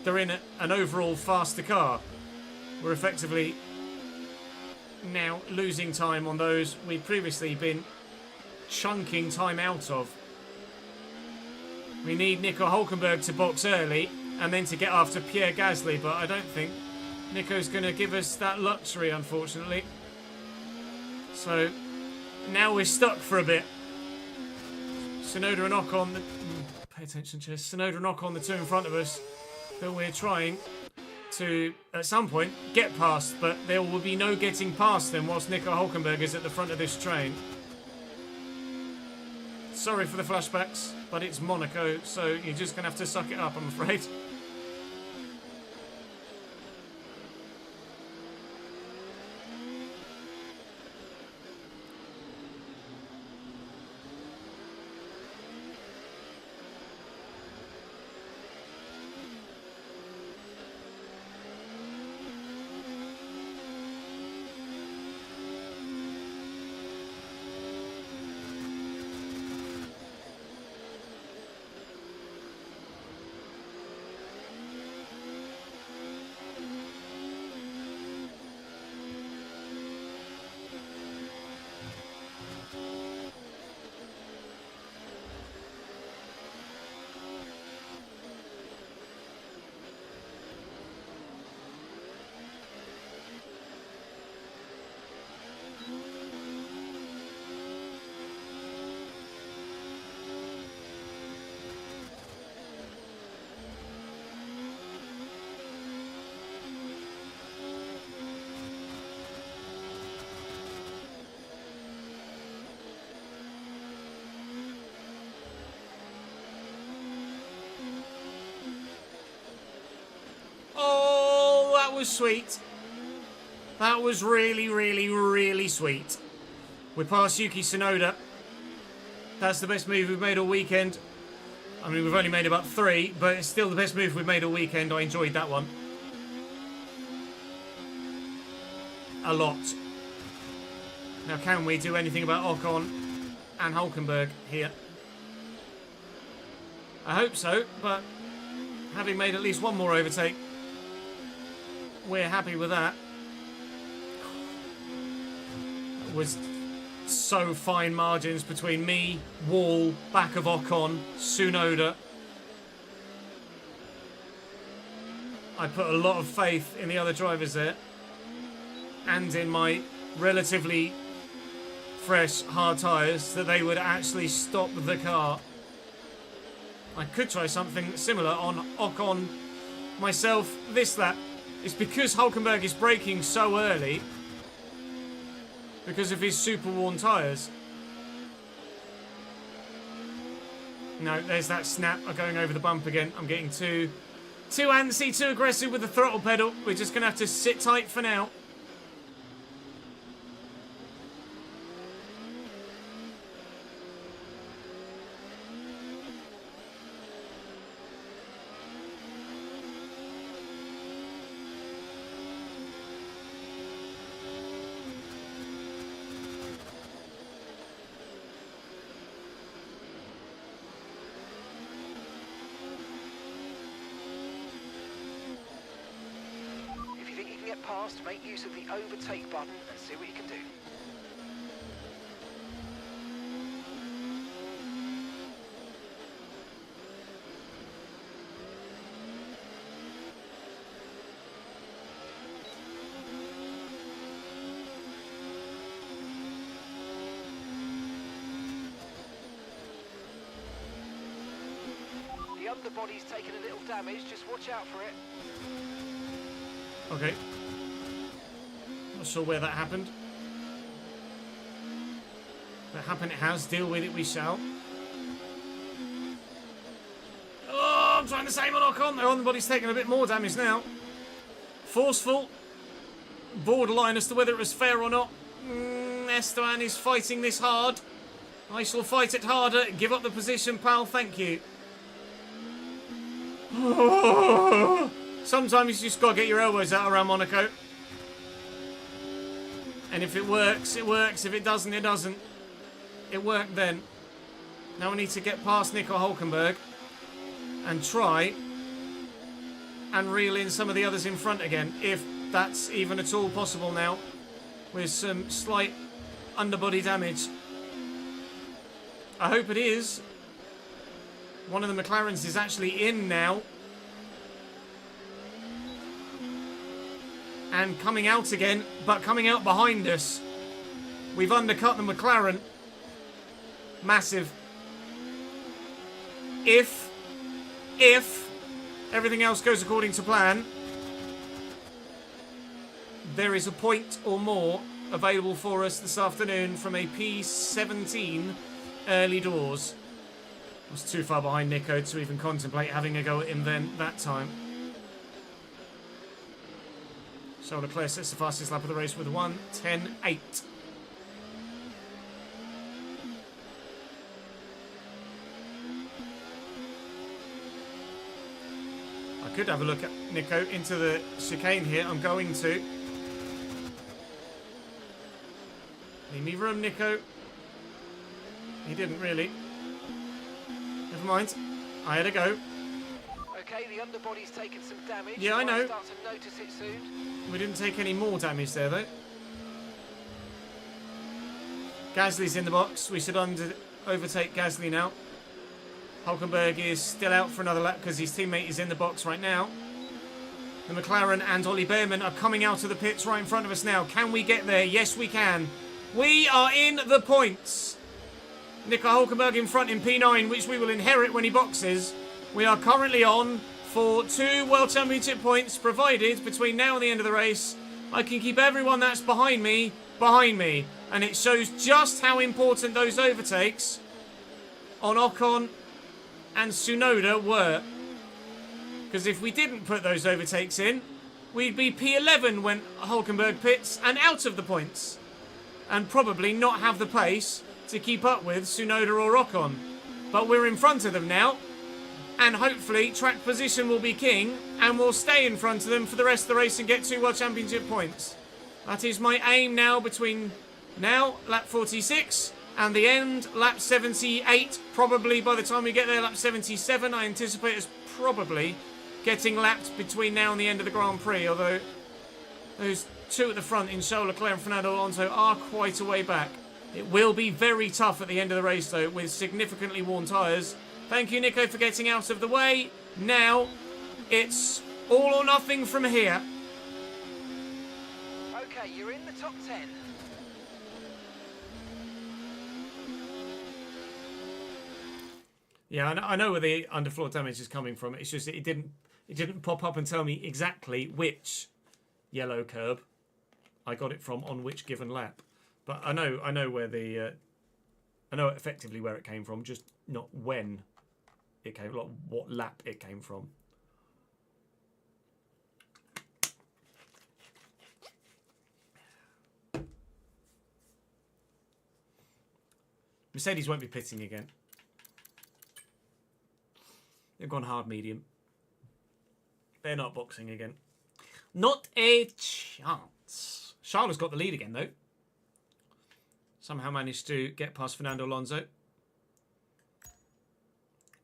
they're in an overall faster car. We're effectively now losing time on those we've previously been chunking time out of. We need Nico Hülkenberg to box early and then to get after Pierre Gasly, but I don't think Nico's going to give us that luxury, unfortunately. So now we're stuck for a bit. Tsunoda and Ocon, pay attention, Chess. Tsunoda and Ocon, the two in front of us, that we're trying to, at some point, get past, but there will be no getting past them whilst Nico Hülkenberg is at the front of this train. Sorry for the flashbacks, but it's Monaco, so you're just going to have to suck it up, I'm afraid. Was sweet. That was really, really, really sweet. We're past Yuki Tsunoda. That's the best move we've made all weekend. I mean, we've only made about 3, but it's still the best move we've made all weekend. I enjoyed that one a lot. Now, can we do anything about Ocon and Hülkenberg here? I hope so, but having made at least one more overtake, we're happy with that. It was so fine margins between me, Wall, back of Ocon, Tsunoda. I put a lot of faith in the other drivers there and in my relatively fresh hard tyres that they would actually stop the car. I could try something similar on Ocon myself this lap. It's because Hülkenberg is braking so early because of his super worn tyres. No, there's that snap. I'm going over the bump again. I'm getting too antsy, too aggressive with the throttle pedal. We're just going to have to sit tight for now. fast, make use of the overtake button and see what you can do. The underbody's taken a little damage, just watch out for it. Okay. Not sure where that happened. But happen it has. Deal with it we shall. Oh, I'm trying to save on Ocon. The underbody's taking a bit more damage now. Forceful. Borderline as to whether it was fair or not. Esteban is fighting this hard. I shall fight it harder. Give up the position, pal. Thank you. Sometimes you just got to get your elbows out around Monaco. And if it works, it works. If it doesn't, it doesn't. It worked then. Now we need to get past Nico Hülkenberg and try and reel in some of the others in front again, if that's even at all possible now, with some slight underbody damage. I hope it is. One of the McLarens is actually in now. And coming out again, but coming out behind us. We've undercut the McLaren. Massive. If everything else goes according to plan, there is a point or more available for us this afternoon from a P17 early doors. I was too far behind Nico to even contemplate having a go at him then that time. So Leclerc sets the fastest lap of the race with 1:10.8. I could have a look at Nico into the chicane here. I'm going to. Leave me room, Nico. He didn't really. Never mind. I had a go. Okay, the underbody's taken some damage. Yeah, I know. Start to notice it soon. We didn't take any more damage there, though. Gasly's in the box. We should overtake Gasly now. Hülkenberg is still out for another lap because his teammate is in the box right now. The McLaren and Ollie Behrman are coming out of the pits right in front of us now. Can we get there? Yes, we can. We are in the points. Nico Hülkenberg in front in P9, which we will inherit when he boxes. We are currently on for 2 World Championship points, provided between now and the end of the race, I can keep everyone that's behind me. And it shows just how important those overtakes on Ocon and Tsunoda were. Because if we didn't put those overtakes in, we'd be P11 when Hülkenberg pits and out of the points. And probably not have the pace to keep up with Tsunoda or Ocon. But we're in front of them now. And hopefully track position will be king. And we'll stay in front of them for the rest of the race and get 2 World Championship points. That is my aim now between now, lap 46, and the end, lap 78. Probably by the time we get there, lap 77. I anticipate us probably getting lapped between now and the end of the Grand Prix. Although those 2 at the front in Charles Leclerc and Fernando Alonso are quite a way back. It will be very tough at the end of the race, though, with significantly worn tyres. Thank you, Nico, for getting out of the way. Now, it's all or nothing from here. Okay, you're in the top 10. Yeah, I know where the underfloor damage is coming from. It's just that it didn't pop up and tell me exactly which yellow curb I got it from on which given lap. But I know where the I know effectively where it came from, just not when it came, like what lap it came from. Mercedes won't be pitting again. They've gone hard medium. They're not boxing again. Not a chance. Charles has got the lead again, though. Somehow managed to get past Fernando Alonso.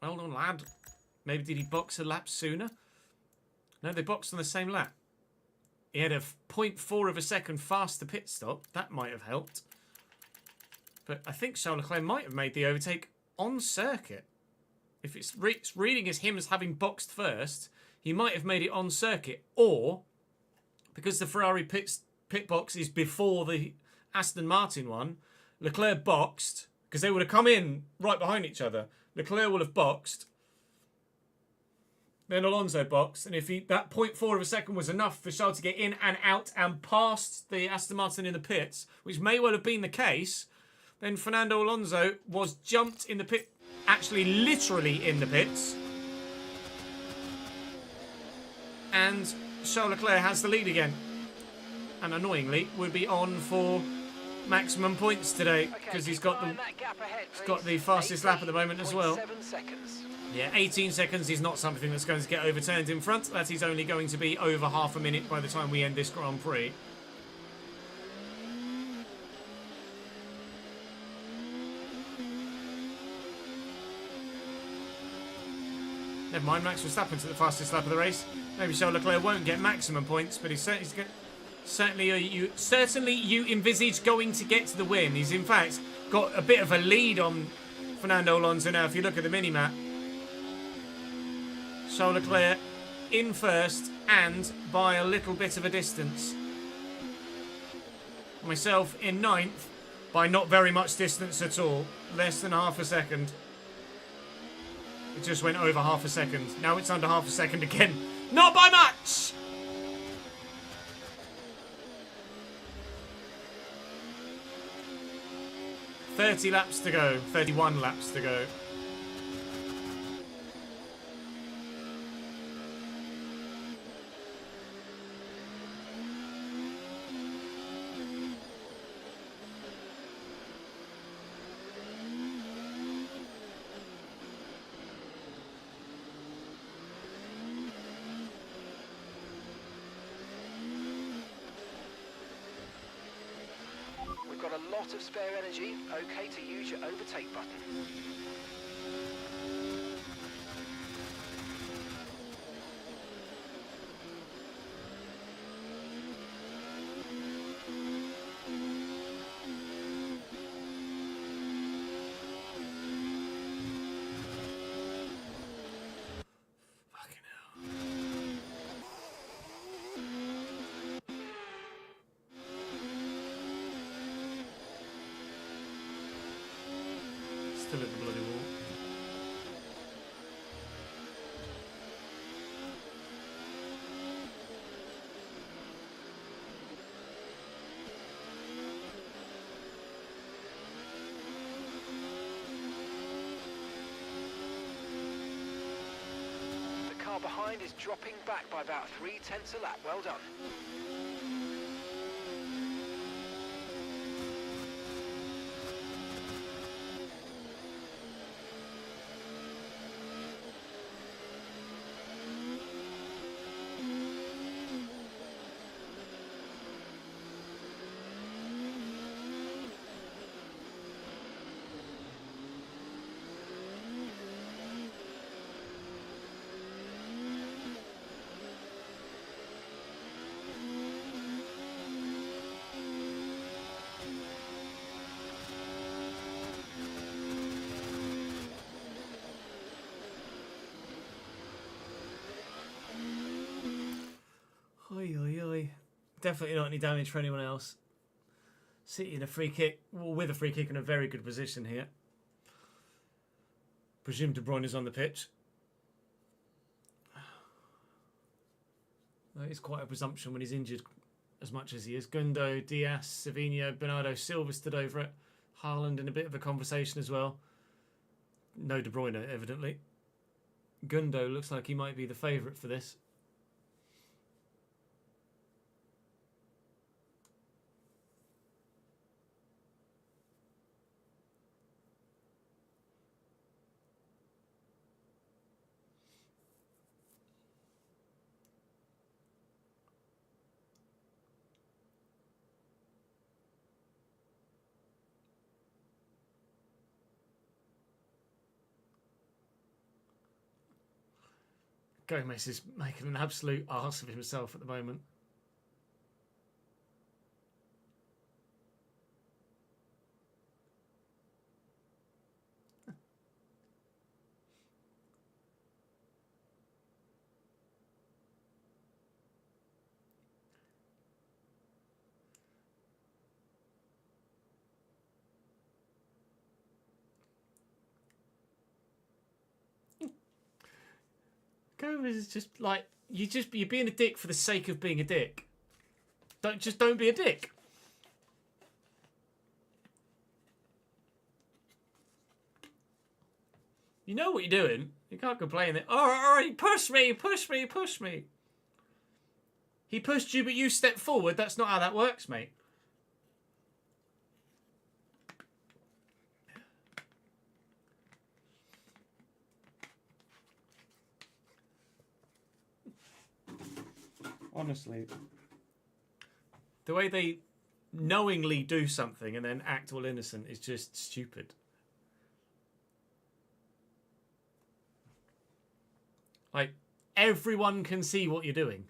Well done, lad. Maybe did he box a lap sooner? No, they boxed on the same lap. He had a 0.4 of a second faster pit stop. That might have helped. But I think Charles Leclerc might have made the overtake on circuit. If it's reading as him as having boxed first, he might have made it on circuit. Or, because the Ferrari pit box is before the Aston Martin one, Leclerc boxed, because they would have come in right behind each other. Leclerc will have boxed. Then Alonso boxed, and if that 0.4 of a second was enough for Charles to get in and out and past the Aston Martin in the pits, which may well have been the case, then Fernando Alonso was jumped in the pit, actually literally in the pits, and Charles Leclerc has the lead again, and annoyingly would be on for maximum points today because he's got the fastest lap at the moment as well. Yeah, 18 seconds is not something that's going to get overturned in front. That is only going to be over half a minute by the time we end this Grand Prix. Never mind, Max Verstappen to the fastest lap of the race. Maybe Charles Leclerc won't get maximum points, but he's certainly you envisage going to get to the win. He's in fact got a bit of a lead on Fernando Alonso now. If you look at the mini-map, Charles Leclerc in first and by a little bit of a distance. Myself in ninth by not very much distance at all. Less than half a second. It just went over half a second. Now it's under half a second again. Not by much! "30 laps to go. 31 laps to go. Got a lot of spare energy. Okay to use your overtake button. Fucking hell. Still at the bloody wall. The car behind is dropping back by about 0.3 a lap. Well done. Oi, oi, oi. Definitely not any damage for anyone else. City in a free kick, well, with a free kick in a very good position here. Presume De Bruyne is on the pitch. That is quite a presumption when he's injured as much as he is. Gundo, Diaz, Savinho, Bernardo Silva stood over it. Haaland in a bit of a conversation as well. No De Bruyne, evidently. Gundo looks like he might be the favourite for this. Gomez is making an absolute arse of himself at the moment. Gomez is just like you're being a dick for the sake of being a dick. Don't be a dick. You know what you're doing. You can't complain that, oh, he pushed me. He pushed you, but you stepped forward. That's not how that works, mate. Honestly. The way they knowingly do something and then act all innocent is just stupid. Like, everyone can see what you're doing.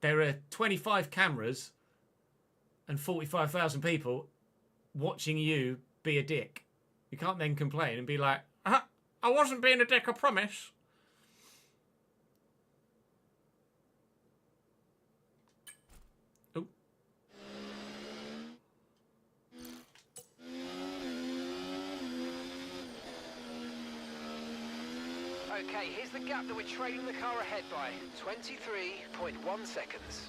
There are 25 cameras and 45,000 people watching you be a dick. You can't then complain and be like, I wasn't being a dick, I promise. Oh. Okay, here's the gap that we're trailing the car ahead by. 23.1 seconds.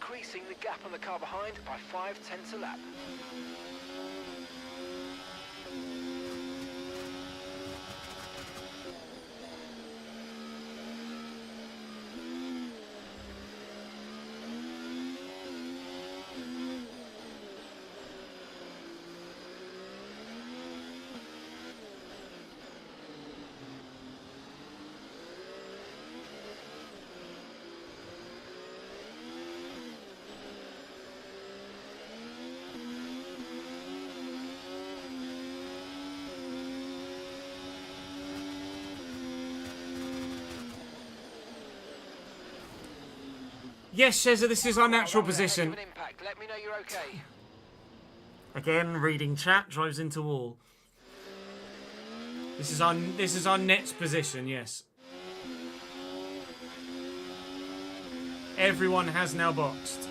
Increasing the gap on the car behind by 0.5 a lap. Yes, Sheza, this is our natural position. Let me know you're okay. Again, reading chat, drives into wall. This is our next position, yes. Everyone has now boxed.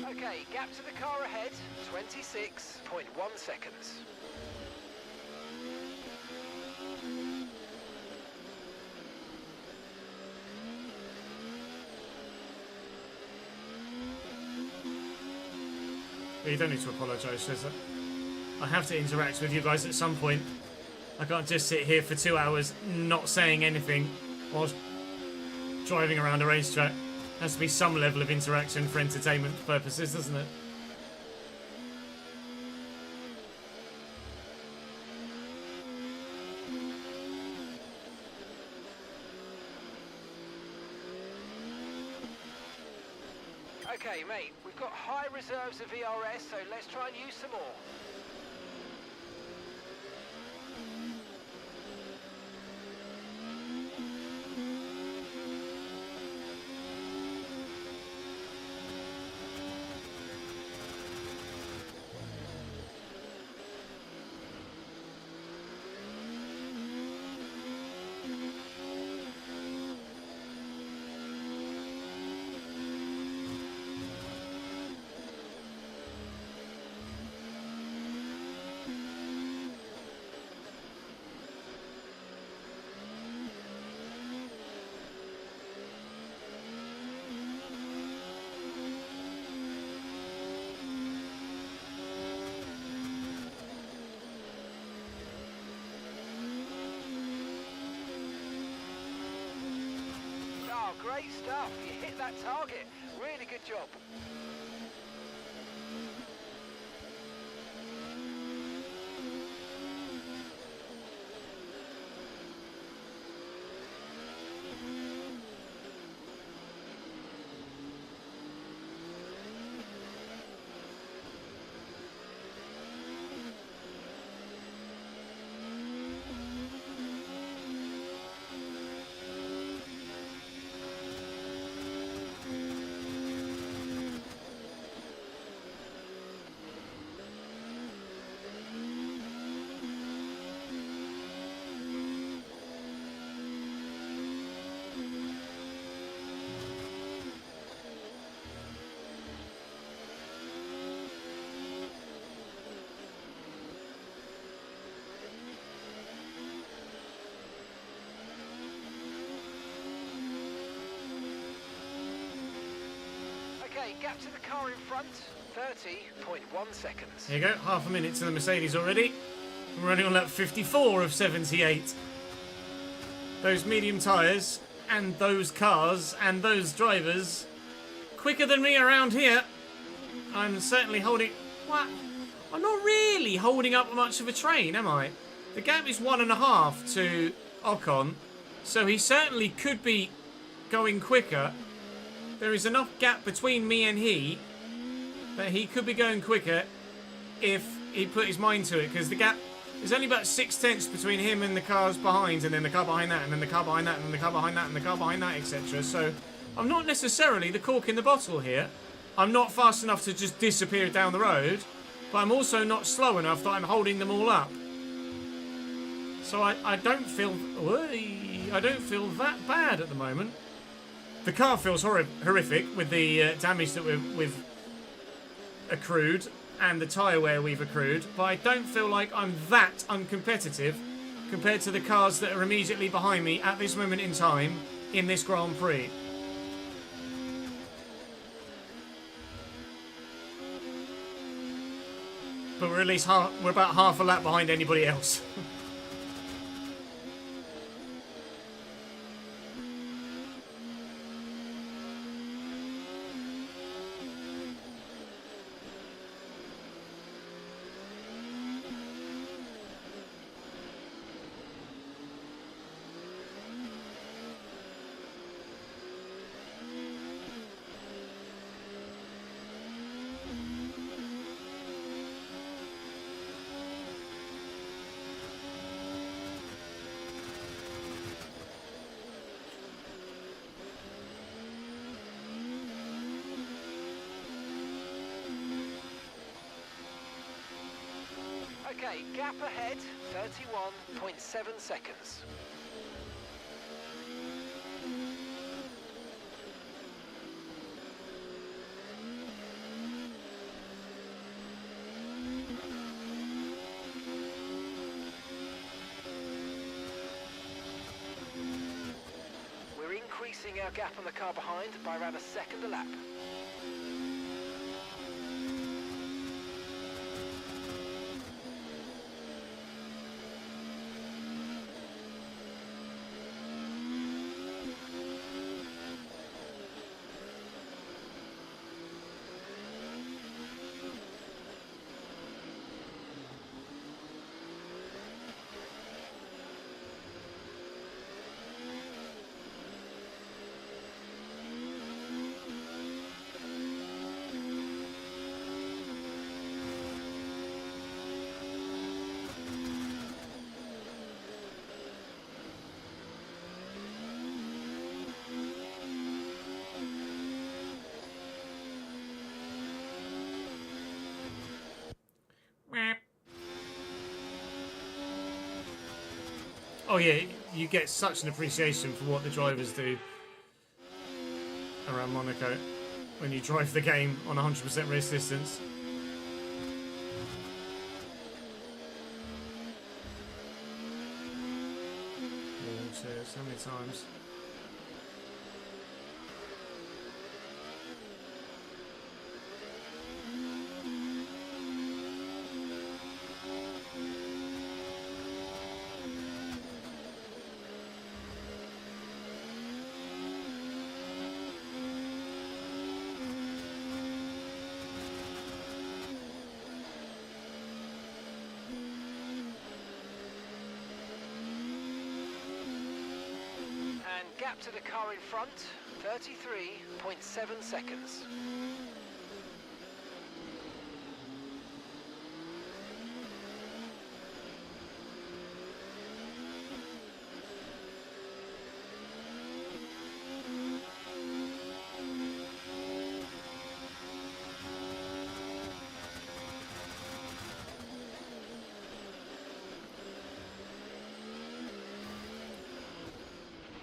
Okay, gap to the car ahead, 26.1 seconds. You don't need to apologise, Sheza. I have to interact with you guys at some point. I can't just sit here for 2 hours not saying anything whilst driving around a racetrack. Has to be some level of interaction for entertainment purposes, doesn't it? Okay, mate, we've got high reserves of VRS, so let's try and use some more. great stuff. You hit that target. Really good job. Okay, gap to the car in front, 30.1 seconds. There you go, half a minute to the Mercedes already. We're running on lap 54 of 78. Those medium tyres and those cars and those drivers quicker than me around here. I'm certainly holding... What? I'm not really holding up much of a train, am I? The gap is 1.5 to Ocon, so he certainly could be going quicker. There is enough gap between me and he that he could be going quicker if he put his mind to it, because the gap is only about 6/10 between him and the cars behind, and then the car behind that, and then the car behind that, and then the car behind that, and the car behind that, etc. So I'm not necessarily the cork in the bottle here. I'm not fast enough to just disappear down the road, but I'm also not slow enough that I'm holding them all up. So I don't feel that bad at the moment. The car feels horrific with the damage that we've accrued and the tyre wear we've accrued, but I don't feel like I'm that uncompetitive compared to the cars that are immediately behind me at this moment in time in this Grand Prix. But we're at least we're about half a lap behind anybody else. Okay, gap ahead, 31.7 seconds. We're increasing our gap on the car behind by around a second a lap. Oh yeah, you get such an appreciation for what the drivers do around Monaco when you drive the game on 100% race distance. So many times. gap to the car in front, 33.7 seconds.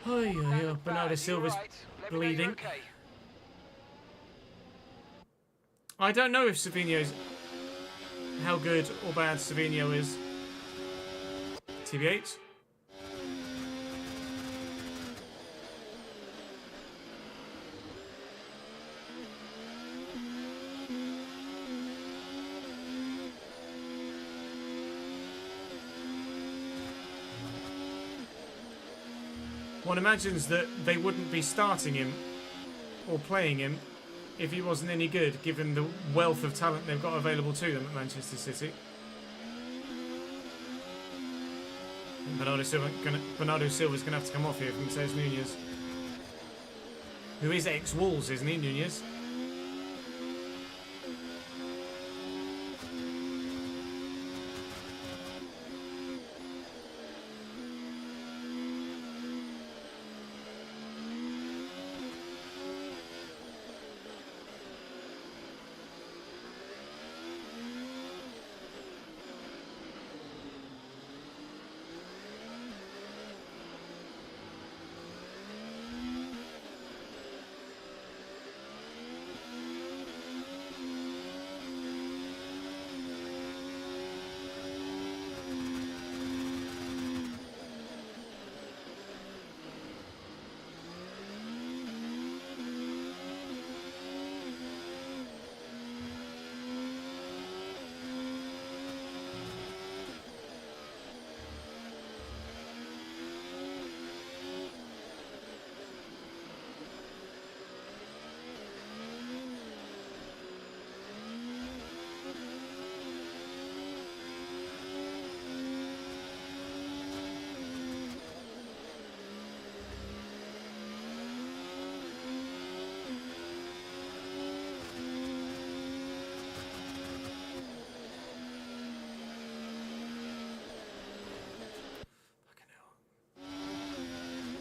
Oh, yeah, That yeah. looked Bernardo bad. Silva's You're right. Let me know you're bleeding. okay. I don't know if Savigno's... how good or bad Savigno is. TBH? One imagines that they wouldn't be starting him or playing him if he wasn't any good, given the wealth of talent they've got available to them at Manchester City. Bernardo Silva's going to have to come off here from Matheus Nunes, who is ex-Wolves, isn't he, Nunes?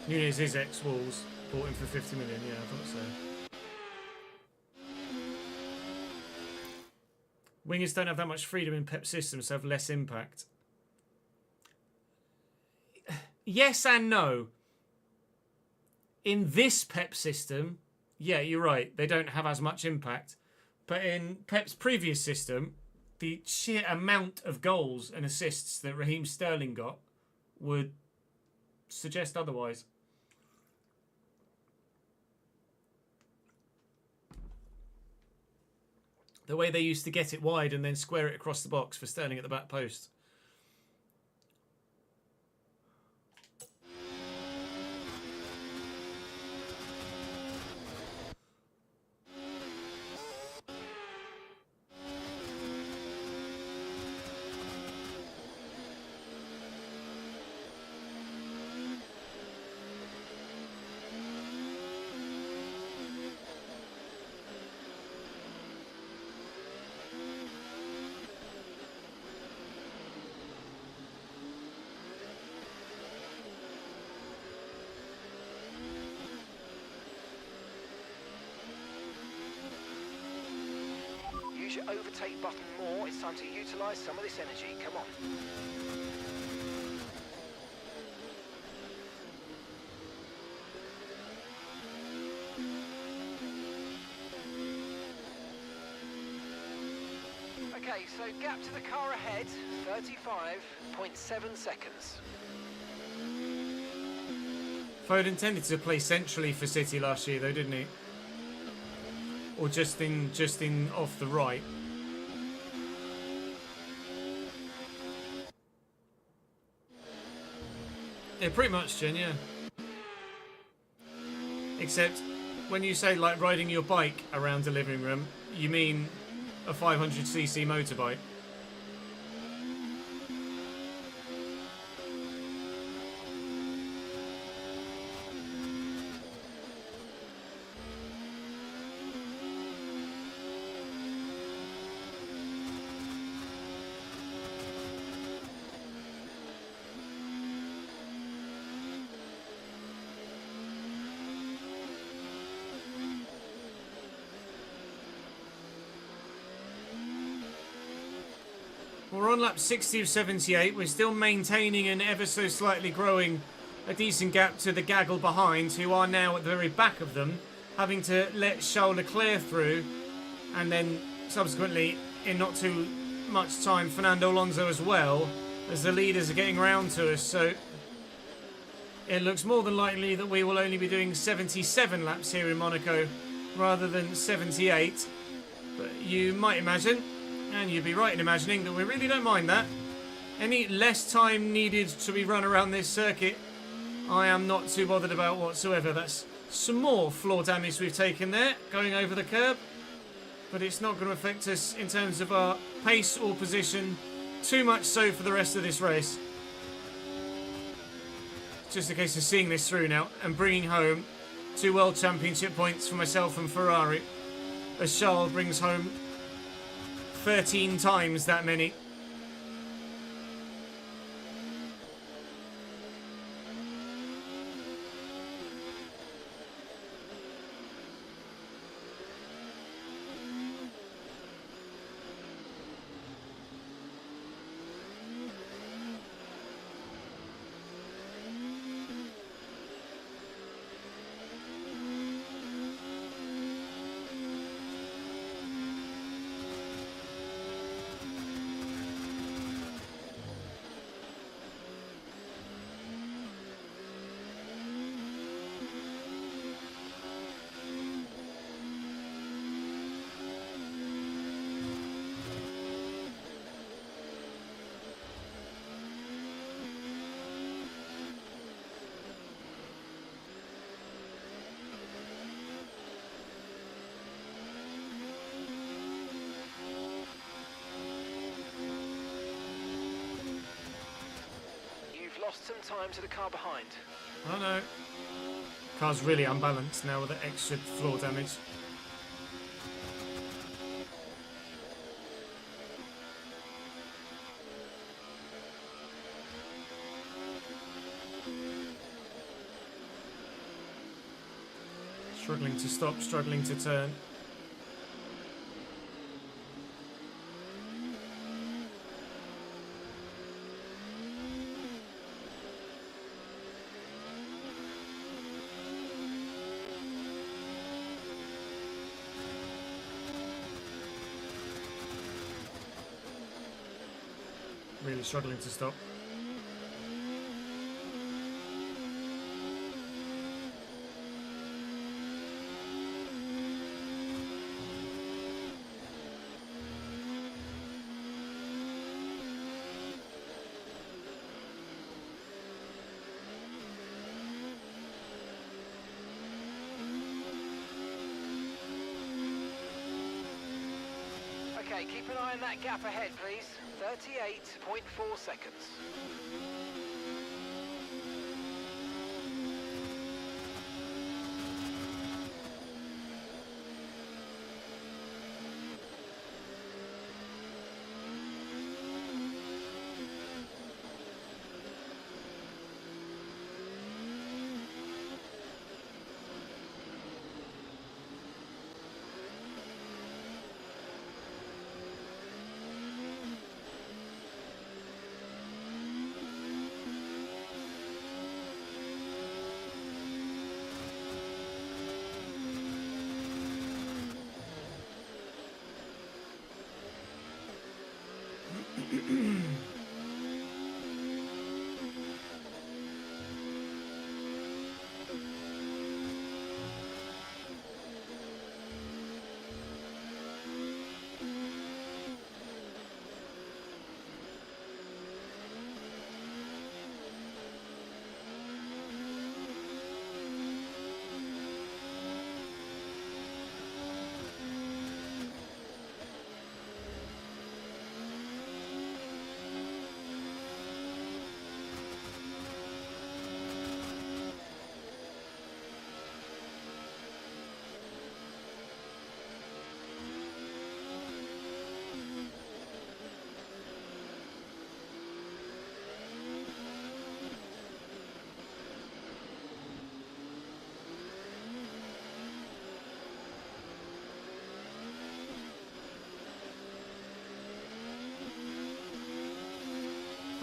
Nunes is ex-Wolves, bought him for 50 million, yeah, I thought so. Wingers don't have that much freedom in Pep's system, so have less impact. Yes and no. In this Pep system, yeah, you're right, they don't have as much impact. But in Pep's previous system, the sheer amount of goals and assists that Raheem Sterling got would suggest otherwise. The way they used to get it wide and then square it across the box for Sterling at the back post. Use your overtake button more. It's time to utilise some of this energy. Come on. Okay, so gap to the car ahead, 35.7 seconds. Foden tended to play centrally for City last year, though, didn't he? Or just in off the right. Yeah, pretty much, Jen, yeah. Except when you say like riding your bike around the living room, you mean a 500cc motorbike. We're on lap 60 of 78. We're still maintaining and ever so slightly growing a decent gap to the gaggle behind, who are now at the very back of them, having to let Charles Leclerc through, and then subsequently, in not too much time, Fernando Alonso as well, as the leaders are getting round to us. So it looks more than likely that we will only be doing 77 laps here in Monaco rather than 78. But you might imagine, and you'd be right in imagining, that we really don't mind that. Any less time needed to be run around this circuit, I am not too bothered about whatsoever. That's some more floor damage we've taken there, going over the curb. But it's not going to affect us in terms of our pace or position too much so for the rest of this race. It's just a case of seeing this through now and bringing home 2 World Championship points for myself and Ferrari, as Charles brings home 13 times that many. Lost some time to the car behind. Oh no. Car's really unbalanced now with the extra floor damage. Struggling to stop, struggling to turn. Really struggling to stop. Okay, keep an eye on that gap ahead, please. 38.4 seconds.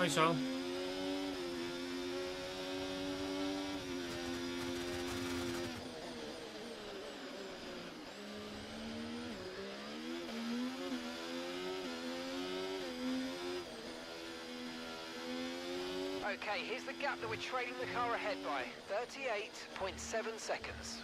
Hi, Charles. Okay, here's the gap that we're trailing the car ahead by. 38.7 seconds.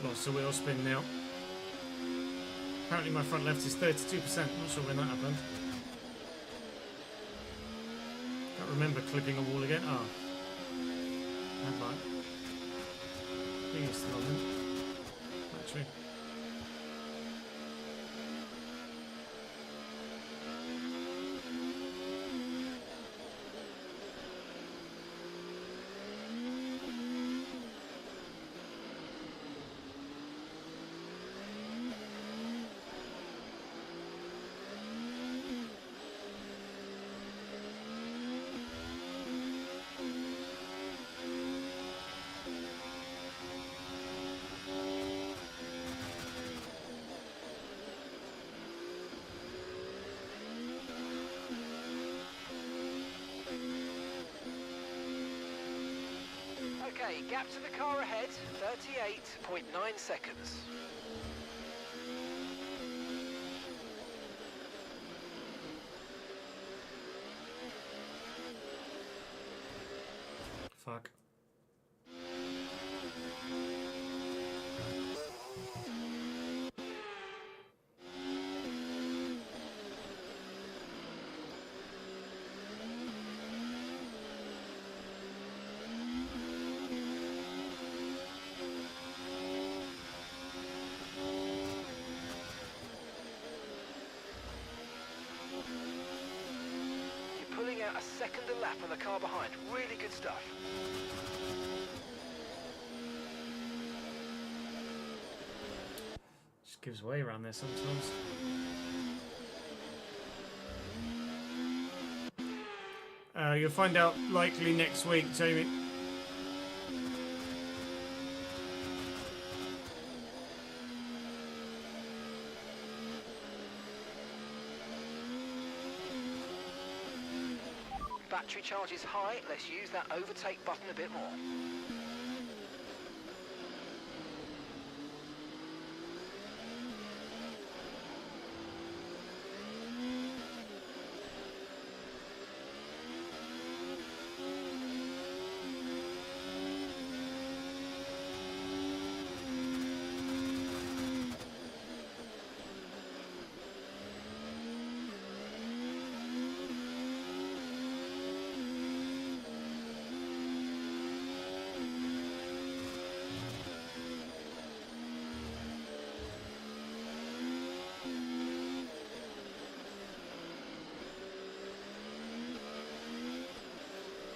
Lost the wheel spin now. Apparently my front left is 32%. Not sure when that happened. Can't remember clipping a wall again. Ah. And right. I think it's still on then. Actually. Okay, gap to the car ahead, 38.9 seconds. Fuck. Pulling out a second a lap on the car behind. Really good stuff. Just gives way around there sometimes. You'll find out likely next week, Jamie. Battery charge is high. Let's use that overtake button a bit more.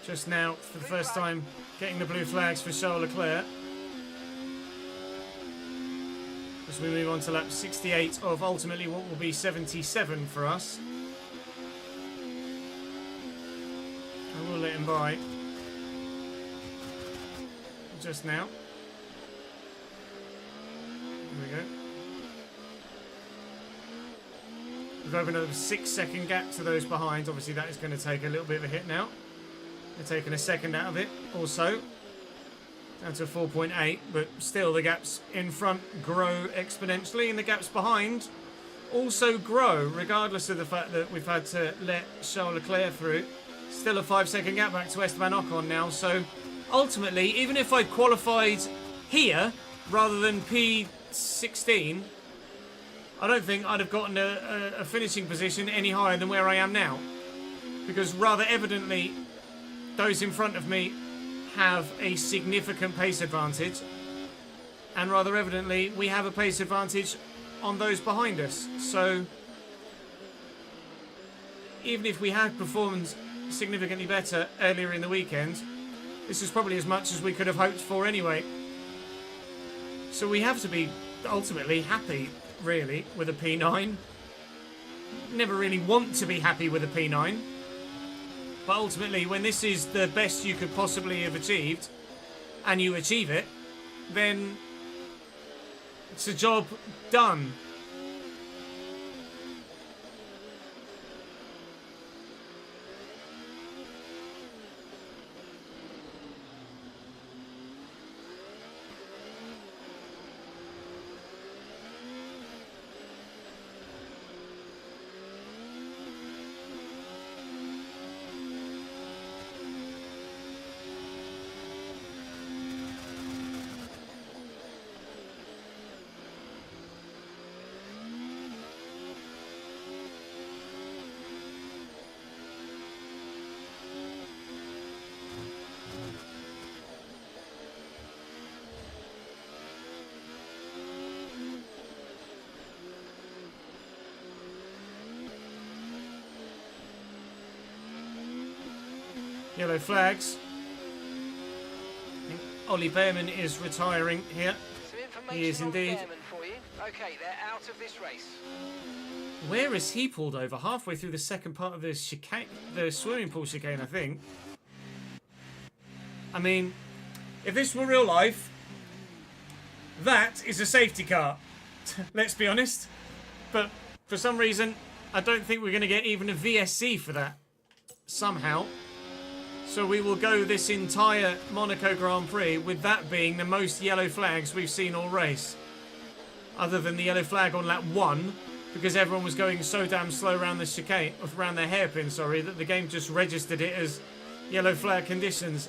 Just now, for the first time, getting the blue flags for Charles Leclerc. As we move on to lap 68 of ultimately what will be 77 for us. I will let him by. Just now. There we go. We've opened up a 6-second gap to those behind. Obviously, that is going to take a little bit of a hit now. They're taking a second out of it also. Down to 4.8, but still the gaps in front grow exponentially, and the gaps behind also grow, regardless of the fact that we've had to let Charles Leclerc through. Still a 5-second gap back to Esteban Ocon now, so ultimately, even if I'd qualified here rather than P16, I don't think I'd have gotten a finishing position any higher than where I am now. Because rather evidently, those in front of me have a significant pace advantage, and rather evidently we have a pace advantage on those behind us. So even if we had performed significantly better earlier in the weekend, this is probably as much as we could have hoped for anyway. So we have to be ultimately happy, really, with a P9. Never really want to be happy with a P9. But ultimately, when this is the best you could possibly have achieved, and you achieve it, then it's a job done. Yellow flags. I think Ollie Behrman is retiring here. Some information He is on indeed. Behrman for you. Okay, they're out of this race. Where is he pulled over? Halfway through the second part of the chicane, the swimming pool chicane, I think. I mean, if this were real life, that is a safety car. Let's be honest. But for some reason, I don't think we're going to get even a VSC for that. Somehow. So we will go this entire Monaco Grand Prix with that being the most yellow flags we've seen all race. Other than the yellow flag on lap 1, because everyone was going so damn slow around the chicane, around their hairpin, sorry, that the game just registered it as yellow flag conditions.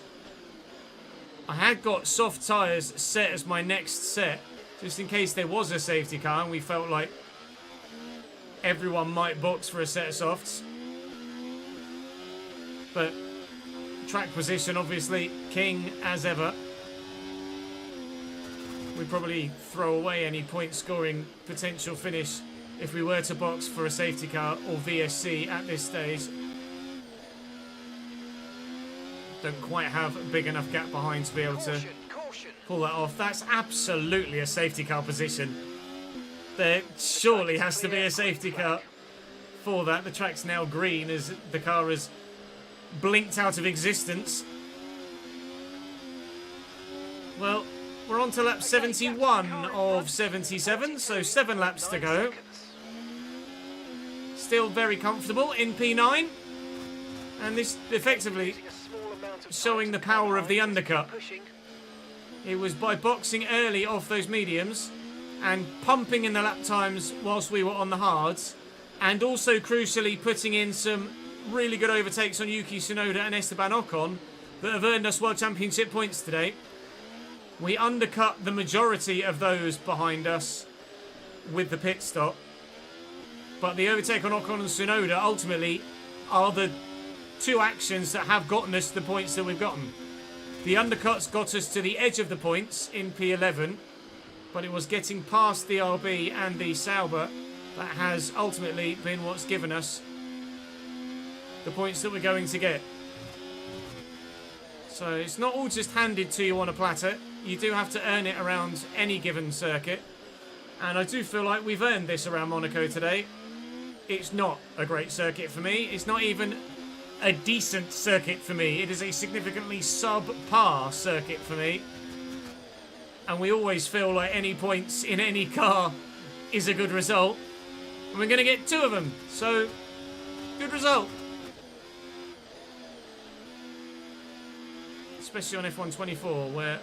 I had got soft tyres set as my next set, just in case there was a safety car and we felt like everyone might box for a set of softs. But track position, obviously, king as ever. We'd probably throw away any point scoring potential finish if we were to box for a safety car or VSC at this stage. Don't quite have a big enough gap behind to be able to pull that off. That's absolutely a safety car position. There surely has to be a safety car for that. The track's now green as the car has blinked out of existence. Well, we're on to lap 71 of 77, so 7 laps to go. Still very comfortable in P9, and this effectively showing the power of the undercut. It was by boxing early off those mediums and pumping in the lap times whilst we were on the hards, and also crucially putting in some really good overtakes on Yuki Tsunoda and Esteban Ocon that have earned us World Championship points today. We undercut the majority of those behind us with the pit stop, but the overtake on Ocon and Tsunoda ultimately are the two actions that have gotten us the points that we've gotten. The undercuts got us to the edge of the points in P11, but it was getting past the RB and the Sauber that has ultimately been what's given us the points that we're going to get. So it's not all just handed to you on a platter. You do have to earn it around any given circuit. And I do feel like we've earned this around Monaco today. It's not a great circuit for me. It's not even a decent circuit for me. It is a significantly sub-par circuit for me. And we always feel like any points in any car is a good result. And we're going to get 2 of them. So, good result. Especially on F124, where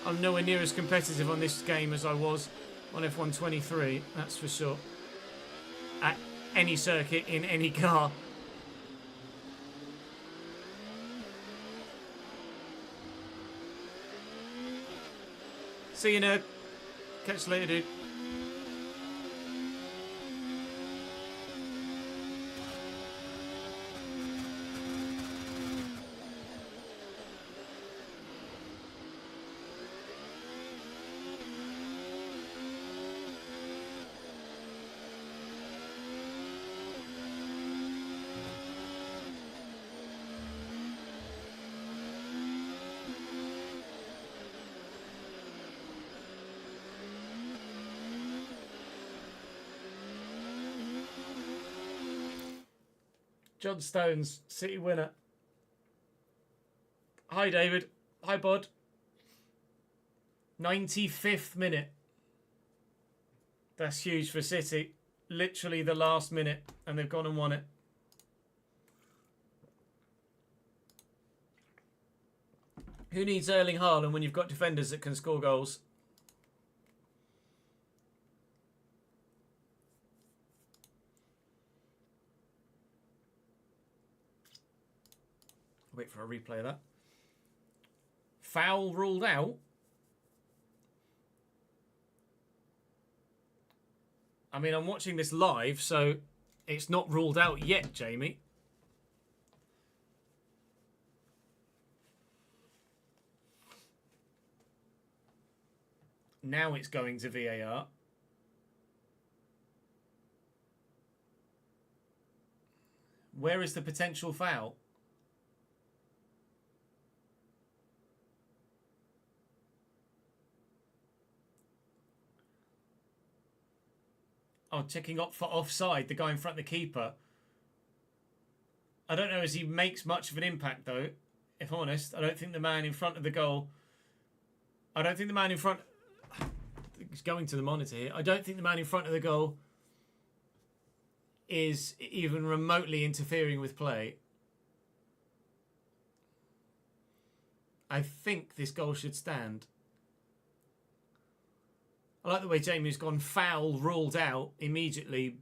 I'm nowhere near as competitive on this game as I was on F123, that's for sure. At any circuit, in any car. See you, nerd. Catch you later, dude. John Stones, City winner. Hi, David. Hi, Bod. 95th minute. That's huge for City. Literally the last minute, and they've gone and won it. Who needs Erling Haaland when you've got defenders that can score goals? Wait for a replay of that. Foul ruled out. I mean, I'm watching this live, so it's not ruled out yet, Jamie. Now it's going to VAR. Where is the potential foul? Oh, checking up for offside, the guy in front of the keeper. I don't know as he makes much of an impact, though, if I'm honest. I don't think the man in front of the goal... I don't think the man in front... He's going to the monitor here. I don't think the man in front of the goal is even remotely interfering with play. I think this goal should stand. I like the way Jamie's gone foul ruled out immediately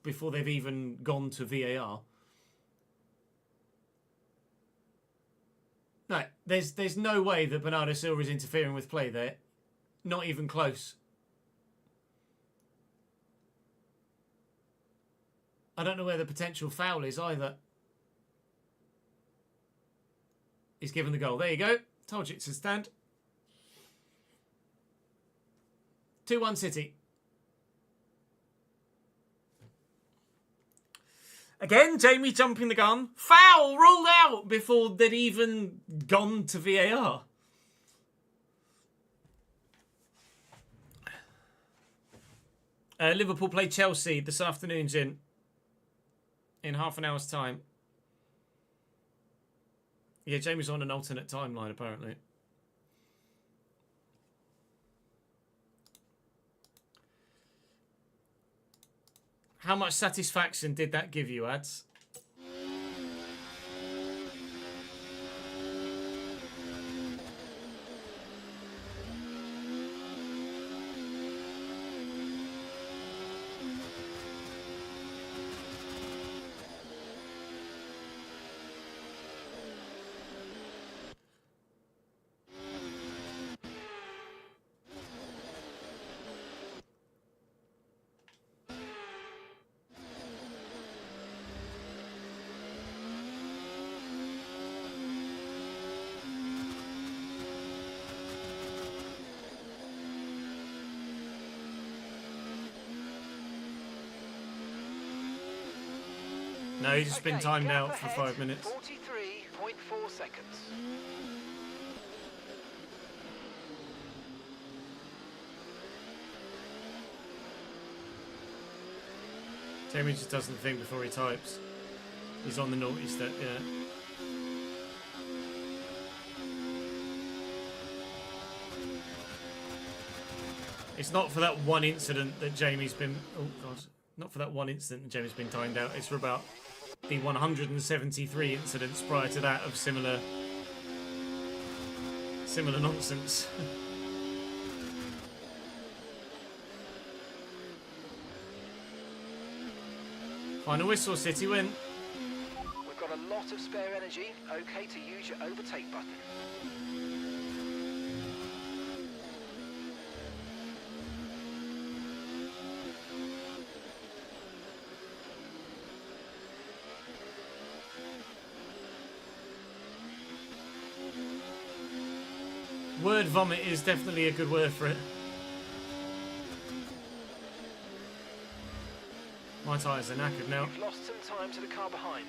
before they've even gone to VAR. No, there's no way that Bernardo Silva is interfering with play there. Not even close. I don't know where the potential foul is either. He's given the goal. There you go. Told you it should stand. 2-1 City. Again, Jamie jumping the gun. Foul ruled out before they'd even gone to VAR. Liverpool play Chelsea this afternoon, Jin. In half an hour's time. Yeah, Jamie's on an alternate timeline, apparently. How much satisfaction did that give you, Ads? No, he's just been timed out for 5 minutes. 43.4 seconds. Jamie just doesn't think before he types. He's on the naughty step, yeah. It's not for that one incident that Jamie's been... Oh, God. Not for that one incident that James has been timed out. It's for about the 173 incidents prior to that of similar nonsense. Final whistle, City win. We've got a lot of spare energy. Okay to use your overtake button. Word vomit is definitely a good word for it. My tyres are knackered now. You've lost some time to the car behind.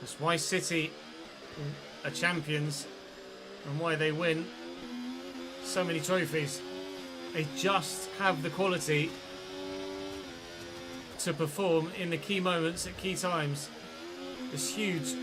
That's why City are champions and why they win so many trophies. They just have the quality to perform in the key moments at key times. It's huge.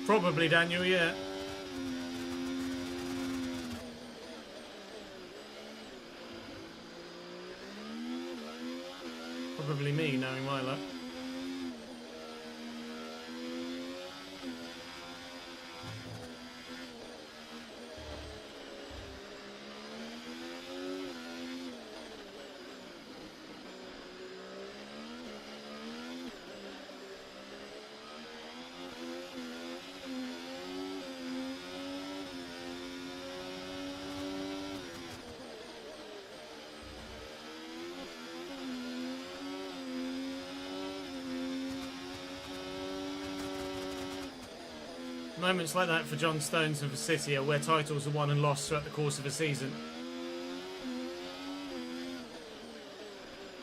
Probably, Daniel, yeah. Probably me, knowing my luck. Moments like that for John Stones and for City are where titles are won and lost throughout the course of a season.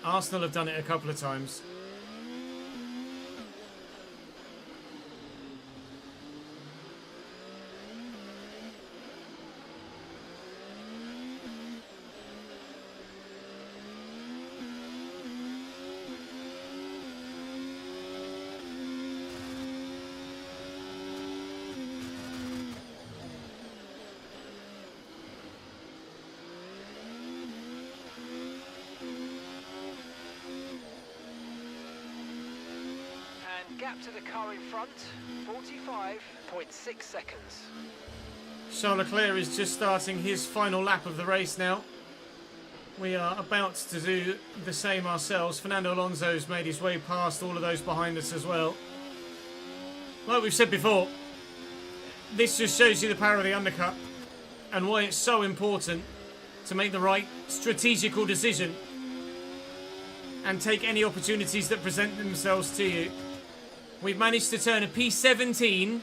Arsenal have done it a couple of times. Gap to the car in front, 45.6 seconds. Charles Leclerc is just starting his final lap of the race now. We are about to do the same ourselves. Fernando Alonso's made his way past all of those behind us as well. Like we've said before, this just shows you the power of the undercut and why it's so important to make the right strategical decision and take any opportunities that present themselves to you. We've managed to turn a P17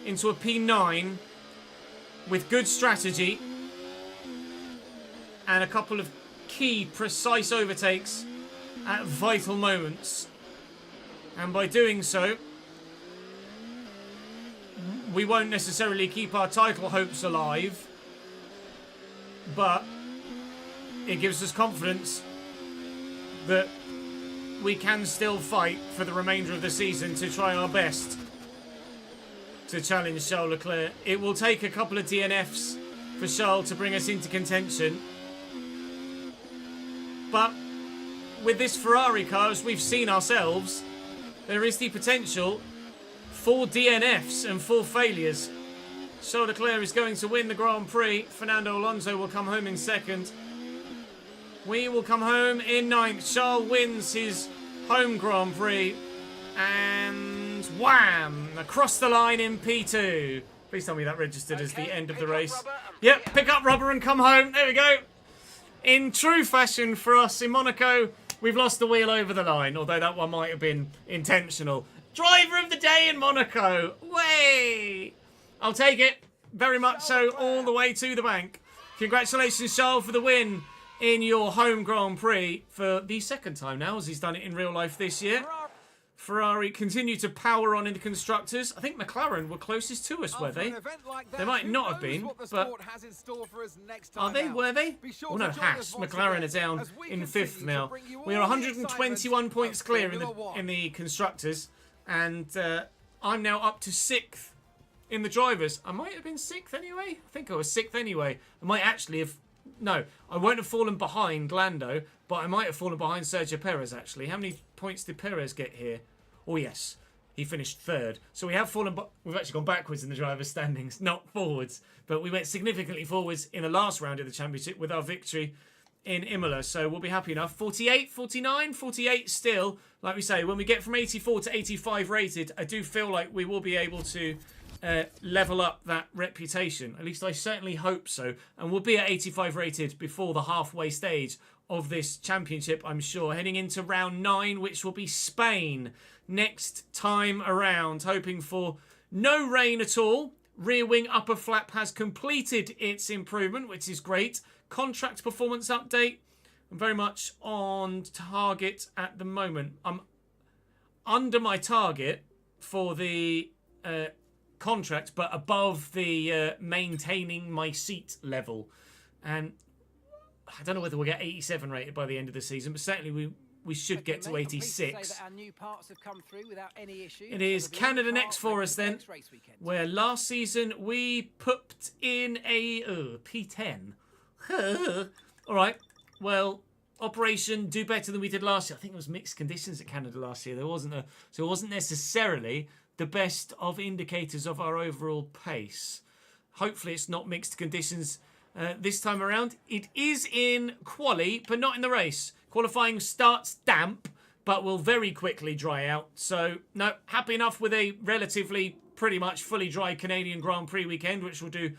into a P9 with good strategy and a couple of key, precise overtakes at vital moments. And by doing so, we won't necessarily keep our title hopes alive, but it gives us confidence that we can still fight for the remainder of the season to try our best to challenge Charles Leclerc. It will take a couple of DNFs for Charles to bring us into contention. But with this Ferrari car, as we've seen ourselves, there is the potential for DNFs and for failures. Charles Leclerc is going to win the Grand Prix. Fernando Alonso will come home in second. We will come home in ninth. Charles wins his home Grand Prix. And wham! Across the line in P2. Please tell me that registered as the end of the race. Yep, pick up rubber and come home. There we go. In true fashion for us in Monaco, we've lost the wheel over the line, although that one might have been intentional. Driver of the day in Monaco. Way! I'll take it. Very much so, all the way to the bank. Congratulations, Charles, for the win in your home Grand Prix for the second time now, as he's done it in real life this year. Ferrari continue to power on in the constructors. I think McLaren were closest to us, were they? They might not have been, but are they? Were they? Oh no, Haas. McLaren are down in fifth now. We are 121 points clear in the constructors, and I'm now up to sixth in the drivers. I might have been sixth anyway. I think I was sixth anyway. I might actually have. No, I won't have fallen behind Lando, but I might have fallen behind Sergio Perez, actually. How many points did Perez get here? Oh, yes. He finished third. So we have fallen... We've actually gone backwards in the driver's standings, not forwards. But we went significantly forwards in the last round of the championship with our victory in Imola. So we'll be happy enough. 48, 49, 48 still. Like we say, when we get from 84 to 85 rated, I do feel like we will be able to... level up that reputation. At least I certainly hope so. And we'll be at 85 rated before the halfway stage of this championship, I'm sure. Heading into round 9, which will be Spain next time around. Hoping for no rain at all. Rear wing upper flap has completed its improvement, which is great. Contract performance update. I'm very much on target at the moment. I'm under my target for the... contract, but above the maintaining my seat level, and I don't know whether we'll get 87 rated by the end of the season, but certainly we should get to 86. It is Canada next for us then, where last season we pooped in a P10. All right, well, Operation do better than we did last year. I think it was mixed conditions at Canada last year. So it wasn't necessarily the best of indicators of our overall pace. Hopefully it's not mixed conditions this time around. It is in quali, but not in the race. Qualifying starts damp, but will very quickly dry out. So, no, happy enough with a relatively pretty much fully dry Canadian Grand Prix weekend, which will do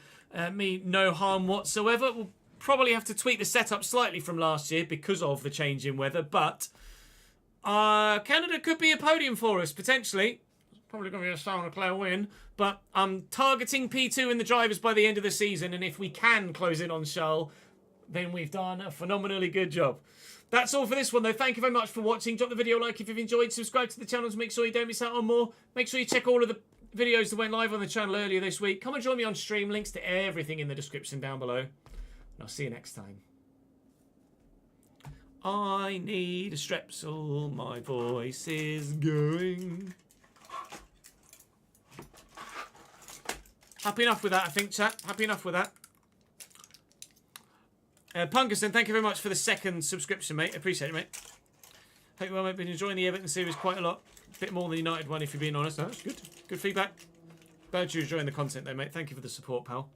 me no harm whatsoever. We'll probably have to tweak the setup slightly from last year because of the change in weather, but Canada could be a podium for us, potentially. Probably going to be a Charles Leclerc win, but I'm targeting P2 in the drivers by the end of the season, and if we can close in on Charles, then we've done a phenomenally good job. That's all for this one, though. Thank you very much for watching. Drop the video a like if you've enjoyed. Subscribe to the channel to make sure you don't miss out on more. Make sure you check all of the videos that went live on the channel earlier this week. Come and join me on stream. Links to everything in the description down below. And I'll see you next time. I need a strepsil. My voice is going... Happy enough with that, I think, chat. Happy enough with that. Punkerson, thank you very much for the second subscription, mate. Appreciate it, mate. Hope you have been enjoying the Everton series quite a lot. A bit more than the United one, if you're being honest. That's good. Good feedback. Glad you're enjoying the content, though, mate. Thank you for the support, pal.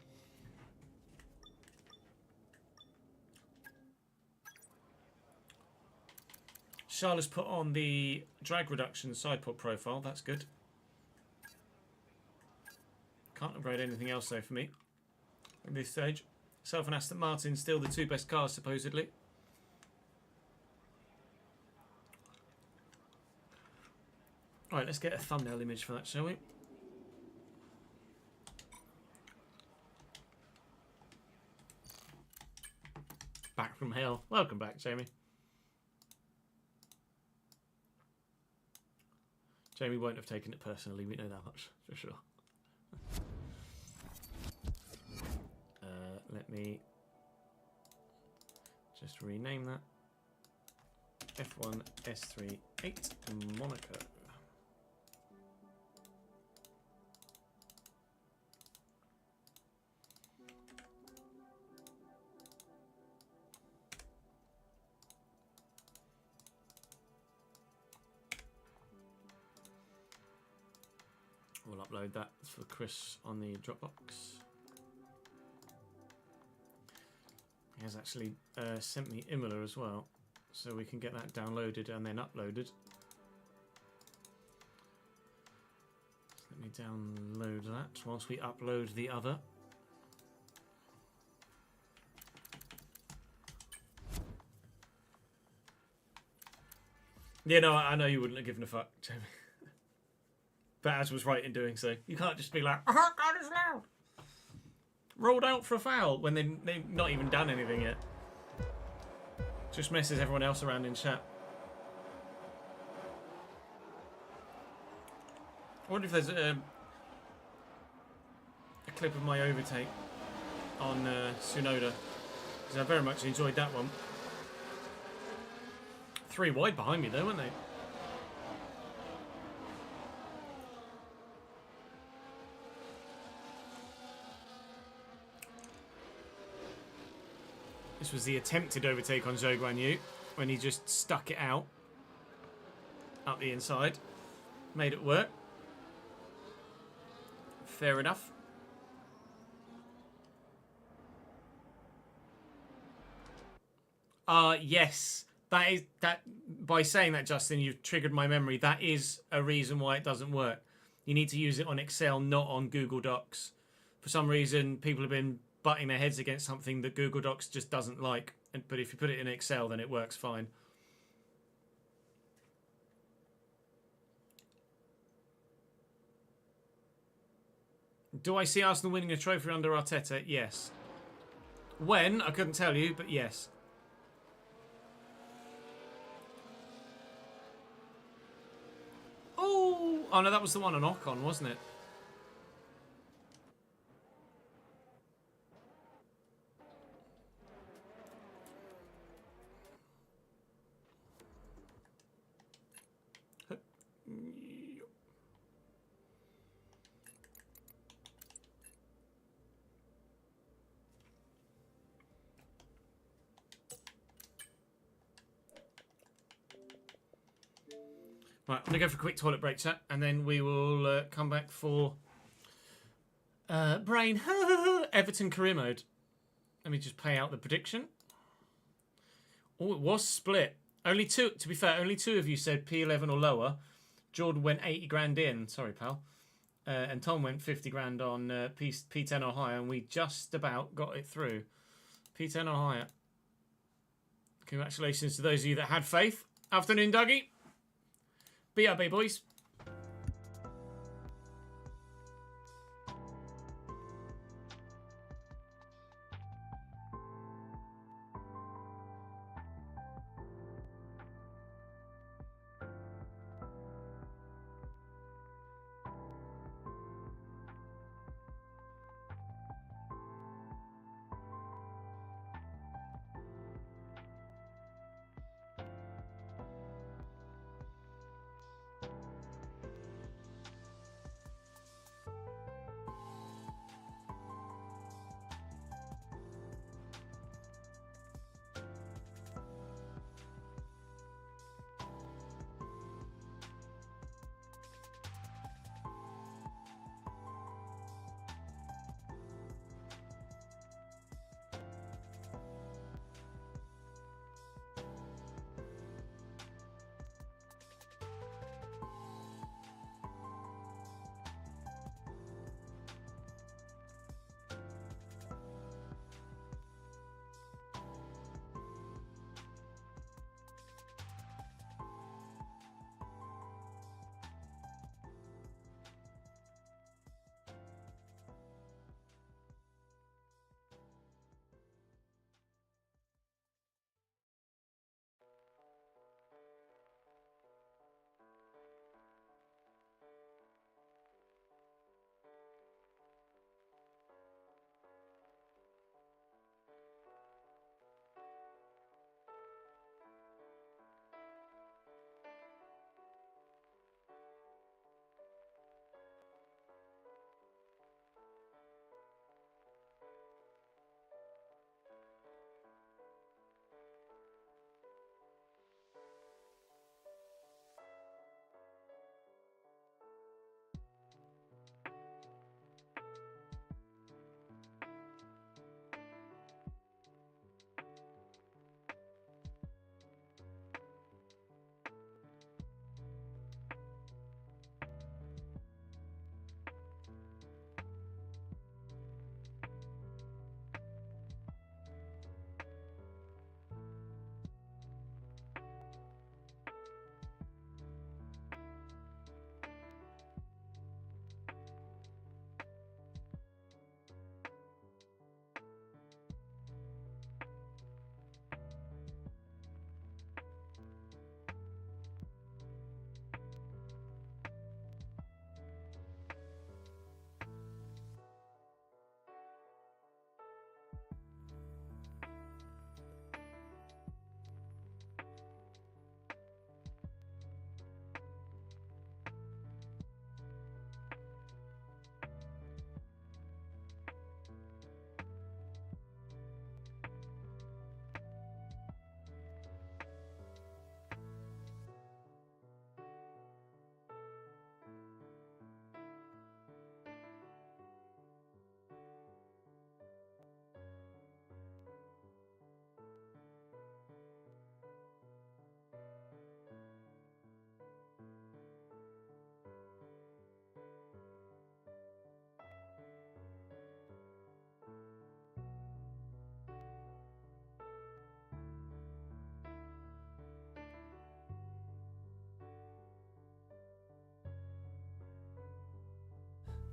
Charles put on the drag reduction side pod profile. That's good. Can't upgrade anything else, though, for me at this stage. Self and Aston Martin still the two best cars, supposedly. Right, let's get a thumbnail image for that, shall we? Back from hell. Welcome back, Jamie. Jamie won't have taken it personally, we know that much, for sure. Let me just rename that. F1 S3 8, Monaco. We'll upload that for Chris on the Dropbox. He has actually sent me Imola as well, so we can get that downloaded and then uploaded. Let me download that whilst we upload the other. Yeah, no, I know you wouldn't have given a fuck, Jamie. But Az was right in doing so. You can't just be like, oh, God, it's loud. Rolled out for a foul when they've not even done anything yet. Just messes everyone else around in chat. I wonder if there's a clip of my overtake on Tsunoda, because I very much enjoyed that one. 3 wide behind me though, weren't they? This was the attempted overtake on Zhou Guan Yu when he just stuck it out up the inside. Made it work. Fair enough. Yes. That by saying that, Justin, you've triggered my memory. That is a reason why it doesn't work. You need to use it on Excel, not on Google Docs. For some reason, people have been butting their heads against something that Google Docs just doesn't like. But if you put it in Excel, then it works fine. Do I see Arsenal winning a trophy under Arteta? Yes. When? I couldn't tell you, but yes. Oh, no, that was the one on Ocon, wasn't it? Right, I'm going to go for a quick toilet break, chat, and then we will come back for Brain Everton career mode. Let me just pay out the prediction. Oh, it was split. Only two, to be fair, only 2 of you said P11 or lower. Jordan went 80 grand in. Sorry, pal. And Tom went 50 grand on P10 or higher, and we just about got it through. P10 or higher. Congratulations to those of you that had faith. Afternoon, Dougie. BRB, boys.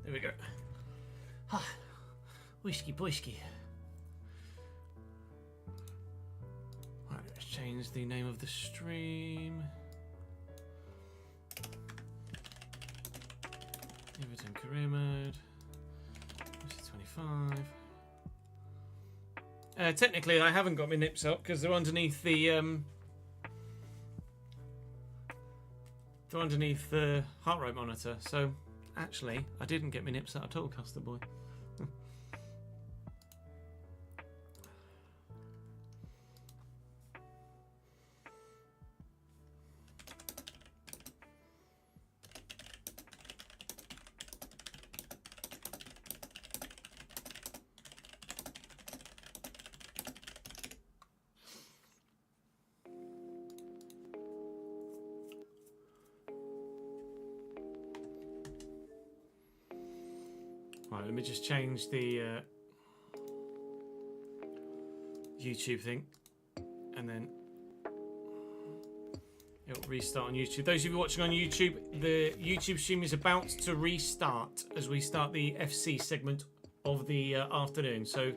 There we go. Ah, whiskey boysky. Right, let's change the name of the stream. Everton career mode. 25. Technically, I haven't got my nips up because they're underneath the heart rate monitor. So, actually, I didn't get my nips out at all, Custard Boy. Right, let me just change the YouTube thing, and then it'll restart on YouTube. Those of you watching on YouTube, the YouTube stream is about to restart as we start the FC segment of the afternoon. So